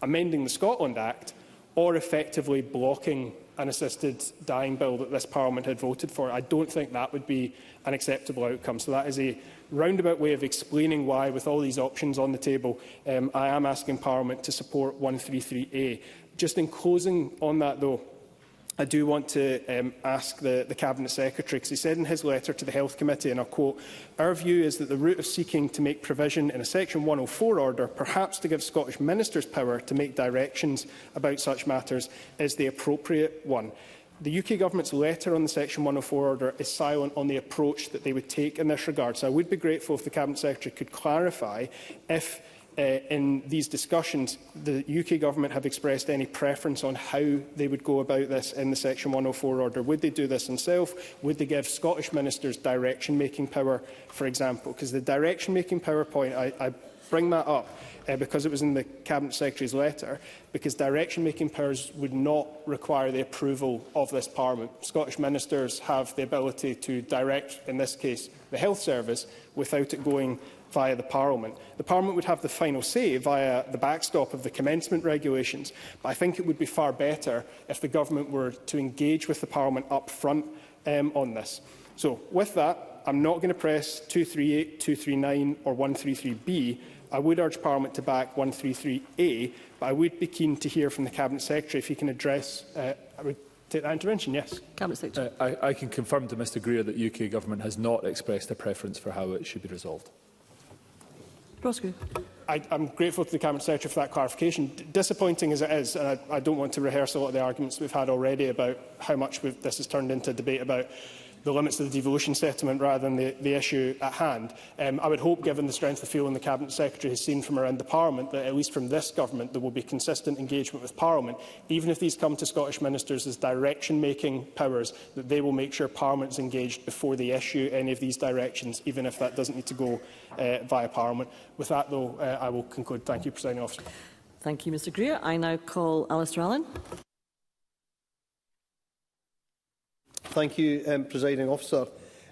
amending the Scotland Act, or effectively blocking an assisted dying bill that this Parliament had voted for. I don't think that would be an acceptable outcome. So that is a roundabout way of explaining why, with all these options on the table, I am asking Parliament to support 133A. Just in closing on that, though, I do want to ask the Cabinet Secretary, because he said in his letter to the Health Committee, and I'll quote, "Our view is that the route of seeking to make provision in a Section 104 order, perhaps to give Scottish ministers power to make directions about such matters, is the appropriate one." The UK Government's letter on the Section 104 order is silent on the approach that they would take in this regard. So I would be grateful if the Cabinet Secretary could clarify if in these discussions the UK Government have expressed any preference on how they would go about this in the Section 104 order. Would they do this themselves? Would they give Scottish ministers direction-making power, for example? Because the direction-making power point, I bring that up because it was in the Cabinet Secretary's letter, because direction-making powers would not require the approval of this Parliament. Scottish ministers have the ability to direct, in this case, the Health Service, without it going via the Parliament. The Parliament would have the final say via the backstop of the commencement regulations, but I think it would be far better if the Government were to engage with the Parliament up front on this. So, with that, I'm not going to press 238, 239 or 133B. I would urge Parliament to back 133A, but I would be keen to hear from the Cabinet Secretary if he can address... I would take that intervention, yes. Cabinet Secretary. I can confirm to Mr Greer that the UK Government has not expressed a preference for how it should be resolved. I'm grateful to the Cabinet Secretary for that clarification. Disappointing as it is, and I don't want to rehearse a lot of the arguments we've had already about how much this has turned into a debate about the limits of the devolution settlement rather than the issue at hand. I would hope, given the strength of feeling the Cabinet Secretary has seen from around the Parliament, that at least from this Government there will be consistent engagement with Parliament, even if these come to Scottish ministers as direction-making powers, that they will make sure Parliament is engaged before they issue any of these directions, even if that doesn't need to go via Parliament. With that, though, I will conclude. Thank you, Presiding Officer. Thank you, Mr Greer. I now call Alistair Allen. Thank you, Presiding Officer.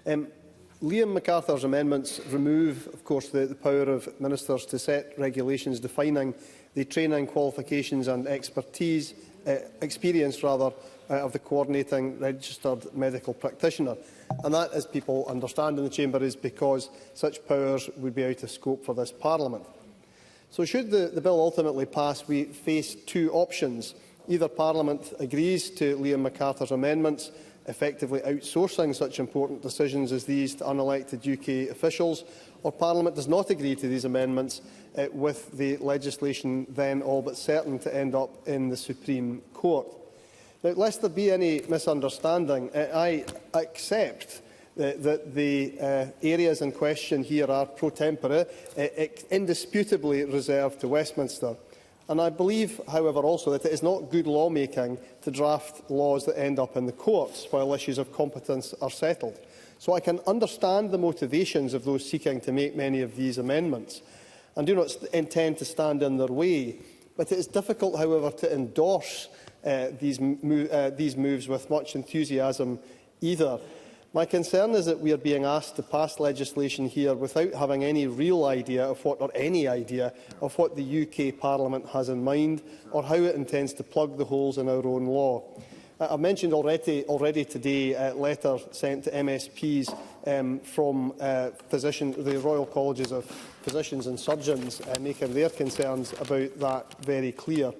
Liam MacArthur's amendments remove, of course, the power of ministers to set regulations defining the training, qualifications and experience of the coordinating registered medical practitioner. And that, as people understand in the Chamber, is because such powers would be out of scope for this Parliament. So should the bill ultimately pass, we face two options. Either Parliament agrees to Liam MacArthur's amendments, effectively outsourcing such important decisions as these to unelected UK officials, or Parliament does not agree to these amendments, with the legislation then all but certain to end up in the Supreme Court. Now, lest there be any misunderstanding, I accept that the areas in question here are pro tempore, indisputably reserved to Westminster. And I believe, however, also that it is not good lawmaking to draft laws that end up in the courts while issues of competence are settled. So I can understand the motivations of those seeking to make many of these amendments and do not intend to stand in their way. But it is difficult, however, to endorse these moves with much enthusiasm either. My concern is that we are being asked to pass legislation here without having any real idea of what, or any idea of what the UK Parliament has in mind or how it intends to plug the holes in our own law. I've mentioned already today a letter sent to MSPs from the Royal Colleges of Physicians and Surgeons making their concerns about that very clear.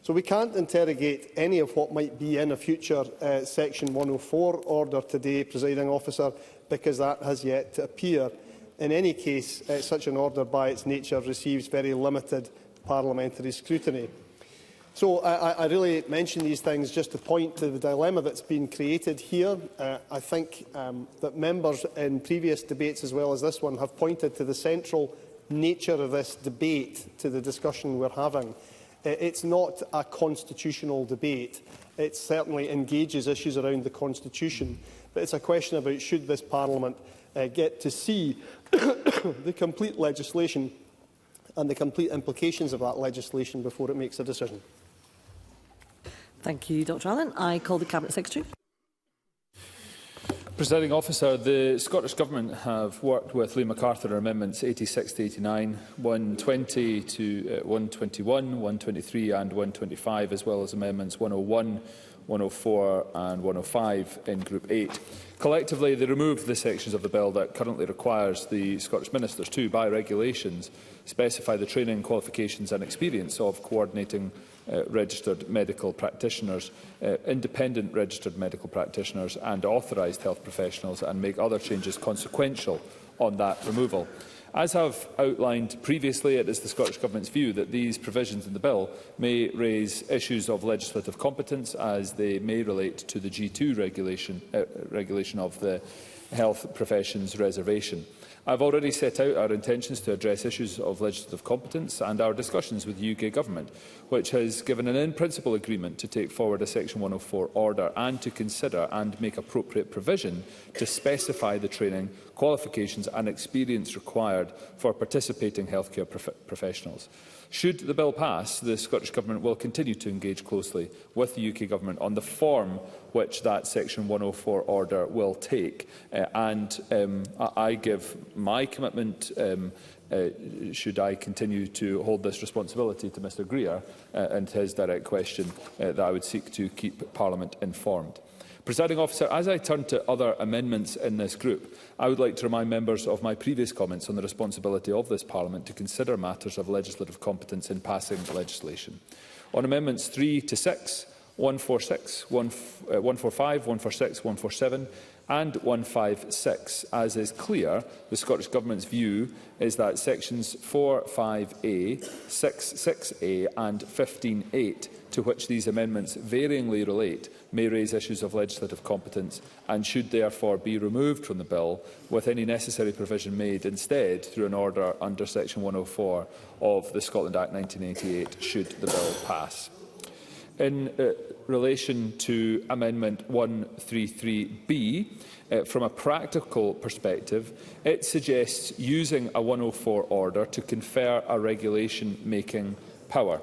So we can't interrogate any of what might be in a future Section 104 order today, Presiding Officer, because that has yet to appear. In any case, such an order by its nature receives very limited parliamentary scrutiny. So I really mention these things just to point to the dilemma that's been created here. I think that members in previous debates, as well as this one, have pointed to the central nature of this debate, to the discussion we're having. It's not a constitutional debate. It certainly engages issues around the Constitution, but it's a question about should this Parliament get to see the complete legislation and the complete implications of that legislation before it makes a decision. Thank you, Dr Allen. I call the Cabinet Secretary. Presiding Officer, the Scottish Government have worked with Liam MacArthur on Amendments 86 to 89, 120 to 121, 123 and 125, as well as Amendments 101, 104 and 105 in Group 8. Collectively, they removed the sections of the bill that currently requires the Scottish Ministers to, by regulations, specify the training, qualifications and experience of coordinating registered medical practitioners, independent registered medical practitioners and authorised health professionals, and make other changes consequential on that removal. As I've outlined previously, it is the Scottish Government's view that these provisions in the bill may raise issues of legislative competence, as they may relate to the G2 regulation of the Health Professions Reservation. I have already set out our intentions to address issues of legislative competence and our discussions with the UK Government, which has given an in-principle agreement to take forward a Section 104 order and to consider and make appropriate provision to specify the training, qualifications and experience required for participating healthcare professionals. Should the bill pass, the Scottish Government will continue to engage closely with the UK Government on the form which that Section 104 order will take. I give my commitment, should I continue to hold this responsibility, to Mr Greer and his direct question, that I would seek to keep Parliament informed. Presiding Officer, as I turn to other amendments in this group, I would like to remind members of my previous comments on the responsibility of this Parliament to consider matters of legislative competence in passing legislation. On Amendments 3 to 6, 146, 145, 146, 147 and 156, as is clear, the Scottish Government's view is that Sections 4, 5A, 6, 6A and 15.8, to which these amendments varyingly relate, may raise issues of legislative competence and should therefore be removed from the bill, with any necessary provision made instead through an order under Section 104 of the Scotland Act 1988, should the bill pass. In relation to Amendment 133B, from a practical perspective, it suggests using a 104 order to confer a regulation-making power.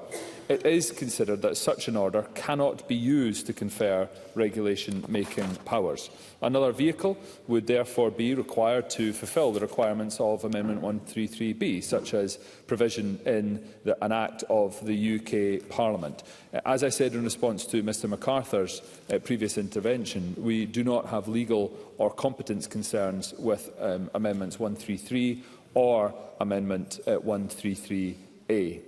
It is considered that such an order cannot be used to confer regulation-making powers. Another vehicle would therefore be required to fulfil the requirements of Amendment 133B, such as provision in an Act of the UK Parliament. As I said in response to Mr MacArthur's previous intervention, we do not have legal or competence concerns with Amendments 133 or Amendment 133A.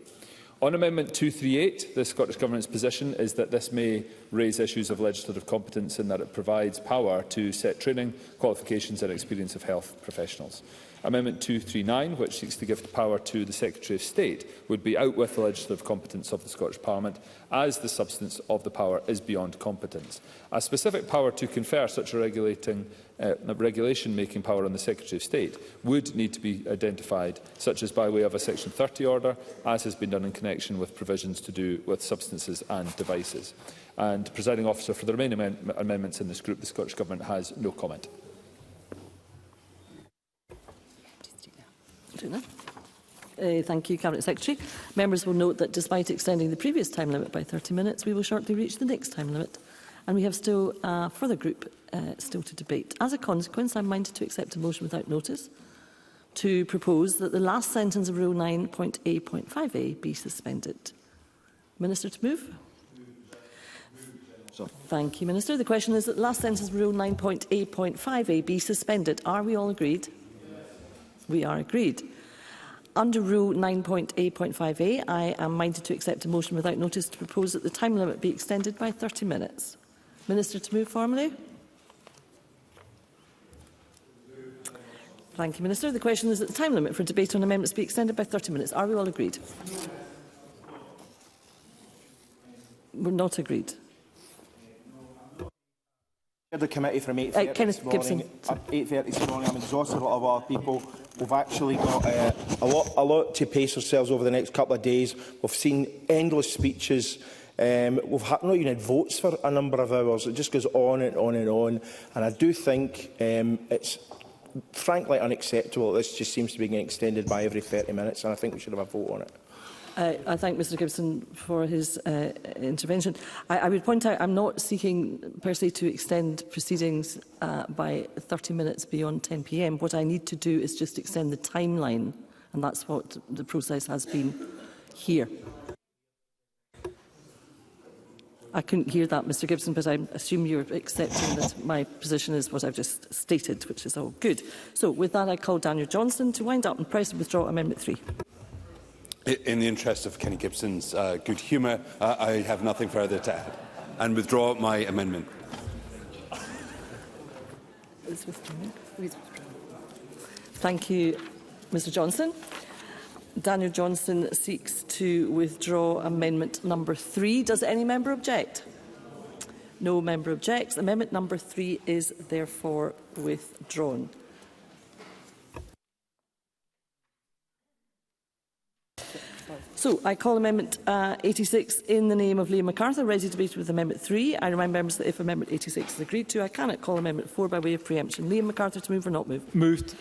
On Amendment 238, the Scottish Government's position is that this may raise issues of legislative competence in that it provides power to set training, qualifications and experience of health professionals. Amendment 239, which seeks to give the power to the Secretary of State, would be out with the legislative competence of the Scottish Parliament, as the substance of the power is beyond competence. A specific power to confer such a regulation-making power on the Secretary of State would need to be identified, such as by way of a Section 30 order, as has been done in connection with provisions to do with substances and devices. And, Presiding Officer, for the remaining amendments in this group, the Scottish Government has no comment. Thank you, Cabinet Secretary. Members will note that despite extending the previous time limit by 30 minutes, we will shortly reach the next time limit. And we have still a further group still to debate. As a consequence, I am minded to accept a motion without notice to propose that the last sentence of Rule 9.A.5a be suspended. Minister to move? Thank you, Minister. The question is that the last sentence of Rule 9.A.5a be suspended. Are we all agreed? We are agreed. Under Rule 9.A.5a, I am minded to accept a motion without notice to propose that the time limit be extended by 30 minutes. Minister to move formally. Thank you, Minister. The question is that the time limit for debate on amendments be extended by 30 minutes. Are we all agreed? We're not agreed. The committee from 8:30 this morning. 8:30 this morning. I mean, there's also a lot of other people. We've actually got a lot to pace ourselves over the next couple of days. We've seen endless speeches. We've not even had votes for a number of hours. It just goes on and on and on. And I do think it's frankly unacceptable. This just seems to be getting extended by every 30 minutes, and I think we should have a vote on it. I thank Mr Gibson for his intervention. I would point out I'm not seeking per se to extend proceedings by 30 minutes beyond 10 p.m. What I need to do is just extend the timeline, and that's what the process has been here. I couldn't hear that, Mr Gibson, but I assume you're accepting that my position is what I've just stated, which is all good. So with that, I call Daniel Johnson to wind up and press and withdraw Amendment 3. In the interest of Kenny Gibson's good humour, I have nothing further to add and withdraw my amendment. Thank you, Mr Johnson. Daniel Johnson seeks to withdraw amendment number 3. Does any member object? No member objects. Amendment number 3 is therefore withdrawn. So, I call Amendment 86 in the name of Liam MacArthur, ready to debate with Amendment 3. I remind members that if Amendment 86 is agreed to, I cannot call Amendment 4 by way of preemption. Liam MacArthur to move or not move? Moved.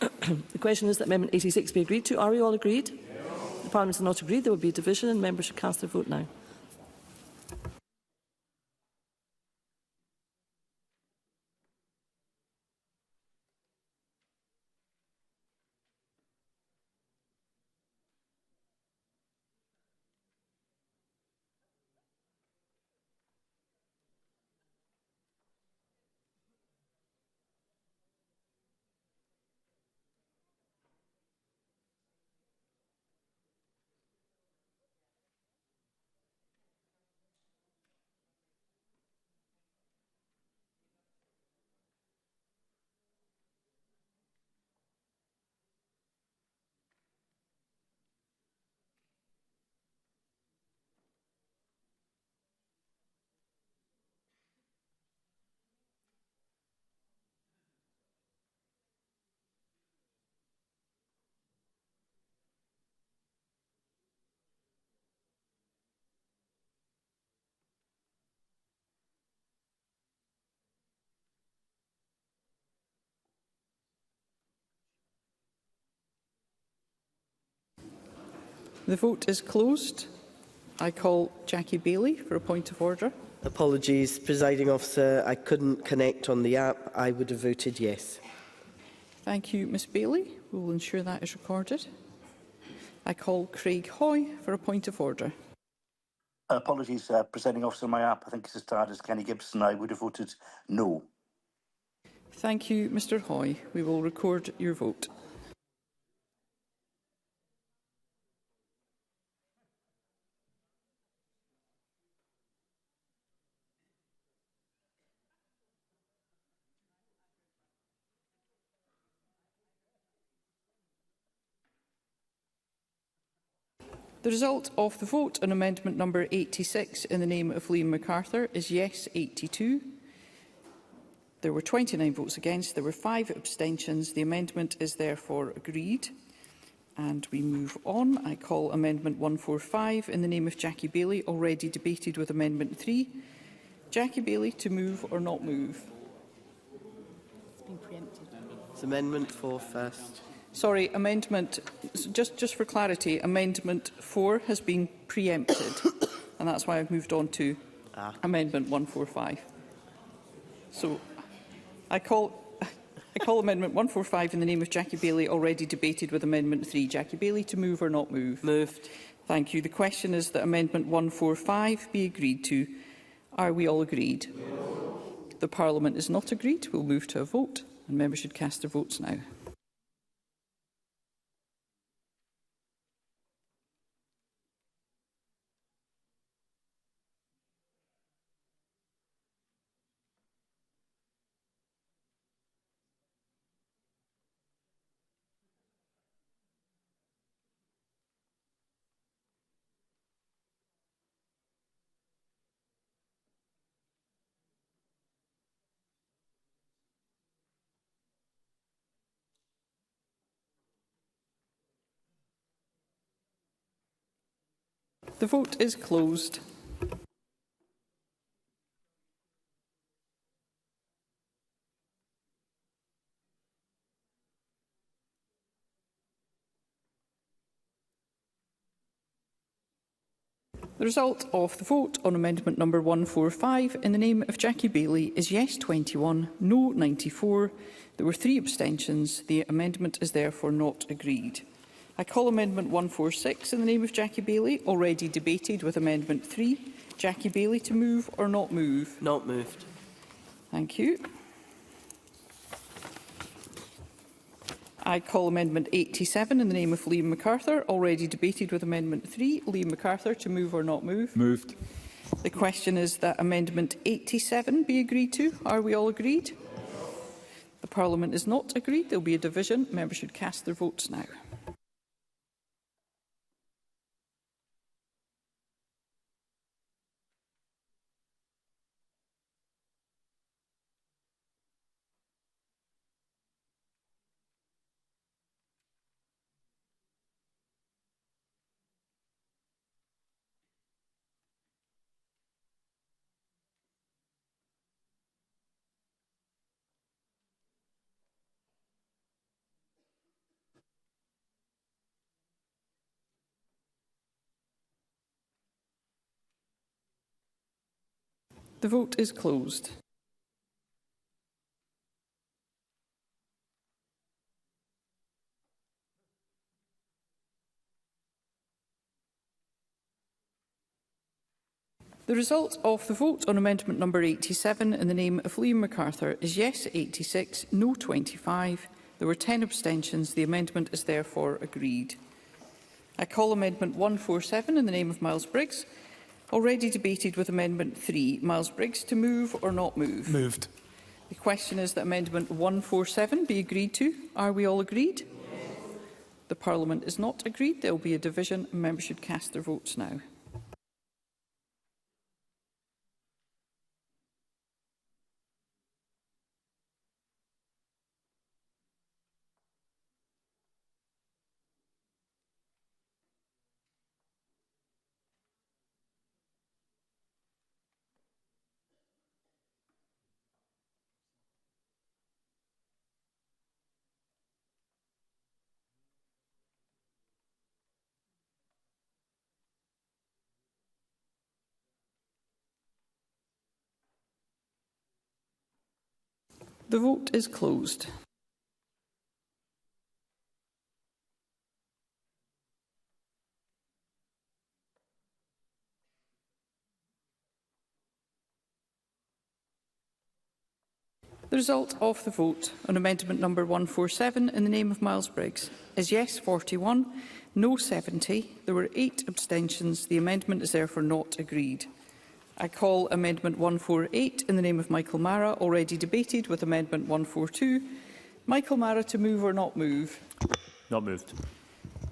The question is that Amendment 86 be agreed to. Are we all agreed? Yes. The Parliament is not agreed. There will be a division and members should cast their vote now. The vote is closed. I call Jackie Bailey for a point of order. Apologies, Presiding Officer. I couldn't connect on the app. I would have voted yes. Thank you, Ms Bailey. We will ensure that is recorded. I call Craig Hoy for a point of order. Apologies, Presiding Officer. My app, I think it's as tired as Kenny Gibson. I would have voted no. Thank you, Mr Hoy. We will record your vote. The result of the vote on amendment number 86 in the name of Liam MacArthur is yes 82. There were 29 votes against. There were 5 abstentions. The amendment is therefore agreed. And we move on. I call Amendment 145 in the name of Jackie Bailey, already debated with Amendment 3. Jackie Bailey, to move or not move? It's been preempted. It's Amendment 4 first. Sorry, Amendment, just for clarity, Amendment 4 has been preempted. And that's why I've moved on to Amendment 145. So I call Amendment 145 in the name of Jackie Bailey, already debated with Amendment 3. Jackie Bailey, to move or not move? Moved. Thank you. The question is that Amendment 145 be agreed to. Are we all agreed? Yes. The Parliament is not agreed. We'll move to a vote, and members should cast their votes now. The vote is closed. The result of the vote on amendment number 145 in the name of Jackie Bailey is yes 21, no 94. There were 3 abstentions. The amendment is therefore not agreed. I call Amendment 146 in the name of Jackie Bailey, already debated with Amendment 3. Jackie Bailey, to move or not move? Not moved. Thank you. I call Amendment 87 in the name of Liam MacArthur, already debated with Amendment 3. Liam MacArthur, to move or not move? Moved. The question is that Amendment 87 be agreed to. Are we all agreed? The Parliament is not agreed. There will be a division. Members should cast their votes now. The vote is closed. The result of the vote on amendment number 87 in the name of Liam MacArthur is yes 86, no 25. There were 10 abstentions. The amendment is therefore agreed. I call Amendment 147 in the name of Miles Briggs, already debated with Amendment 3. Miles Briggs, to move or not move? Moved. The question is that Amendment 147 be agreed to. Are we all agreed? Yes. The Parliament is not agreed. There will be a division. Members should cast their votes now. The vote is closed. The result of the vote on amendment number 147 in the name of Miles Briggs is yes 41, no 70. There were 8 abstentions. The amendment is therefore not agreed. I call Amendment 148 in the name of Michael Mara, already debated with Amendment 142. Michael Mara, to move or not move? Not moved.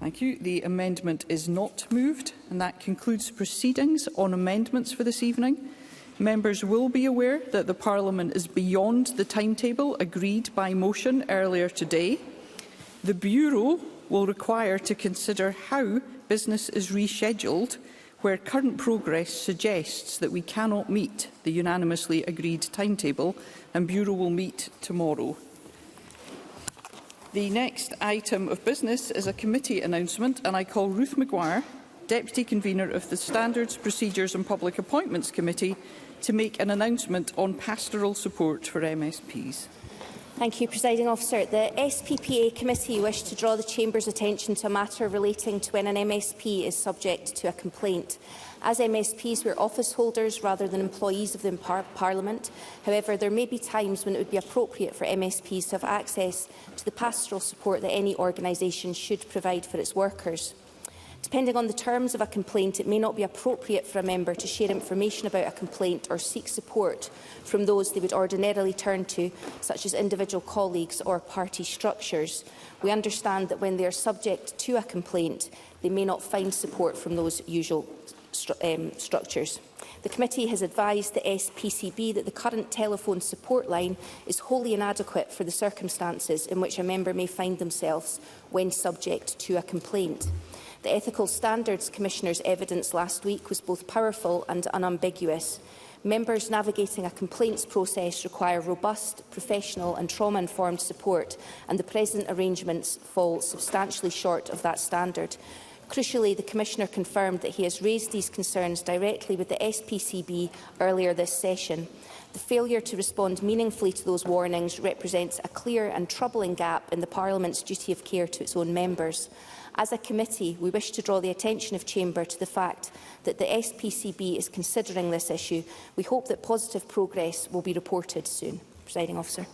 Thank you. The amendment is not moved, and that concludes proceedings on amendments for this evening. Members will be aware that the Parliament is beyond the timetable agreed by motion earlier today. The Bureau will require to consider how business is rescheduled where current progress suggests that we cannot meet the unanimously agreed timetable, and Bureau will meet tomorrow. The next item of business is a committee announcement, and I call Ruth Maguire, Deputy Convener of the Standards, Procedures and Public Appointments Committee, to make an announcement on pastoral support for MSPs. Thank you, Presiding Officer. The SPPA Committee wished to draw the Chamber's attention to a matter relating to when an MSP is subject to a complaint. As MSPs, we are office holders rather than employees of the Parliament. However, there may be times when it would be appropriate for MSPs to have access to the pastoral support that any organisation should provide for its workers. Depending on the terms of a complaint, it may not be appropriate for a member to share information about a complaint or seek support from those they would ordinarily turn to, such as individual colleagues or party structures. We understand that when they are subject to a complaint, they may not find support from those usual structures. The committee has advised the SPCB that the current telephone support line is wholly inadequate for the circumstances in which a member may find themselves when subject to a complaint. The Ethical Standards Commissioner's evidence last week was both powerful and unambiguous. Members navigating a complaints process require robust, professional and trauma-informed support, and the present arrangements fall substantially short of that standard. Crucially, the Commissioner confirmed that he has raised these concerns directly with the SPCB earlier this session. The failure to respond meaningfully to those warnings represents a clear and troubling gap in the Parliament's duty of care to its own members. As a committee, we wish to draw the attention of Chamber to the fact that the SPCB is considering this issue. We hope that positive progress will be reported soon. Presiding Officer.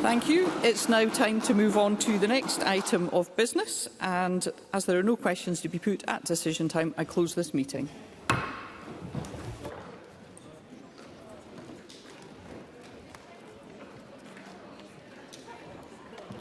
Thank you. It's now time to move on to the next item of business, and as there are no questions to be put at decision time, I close this meeting.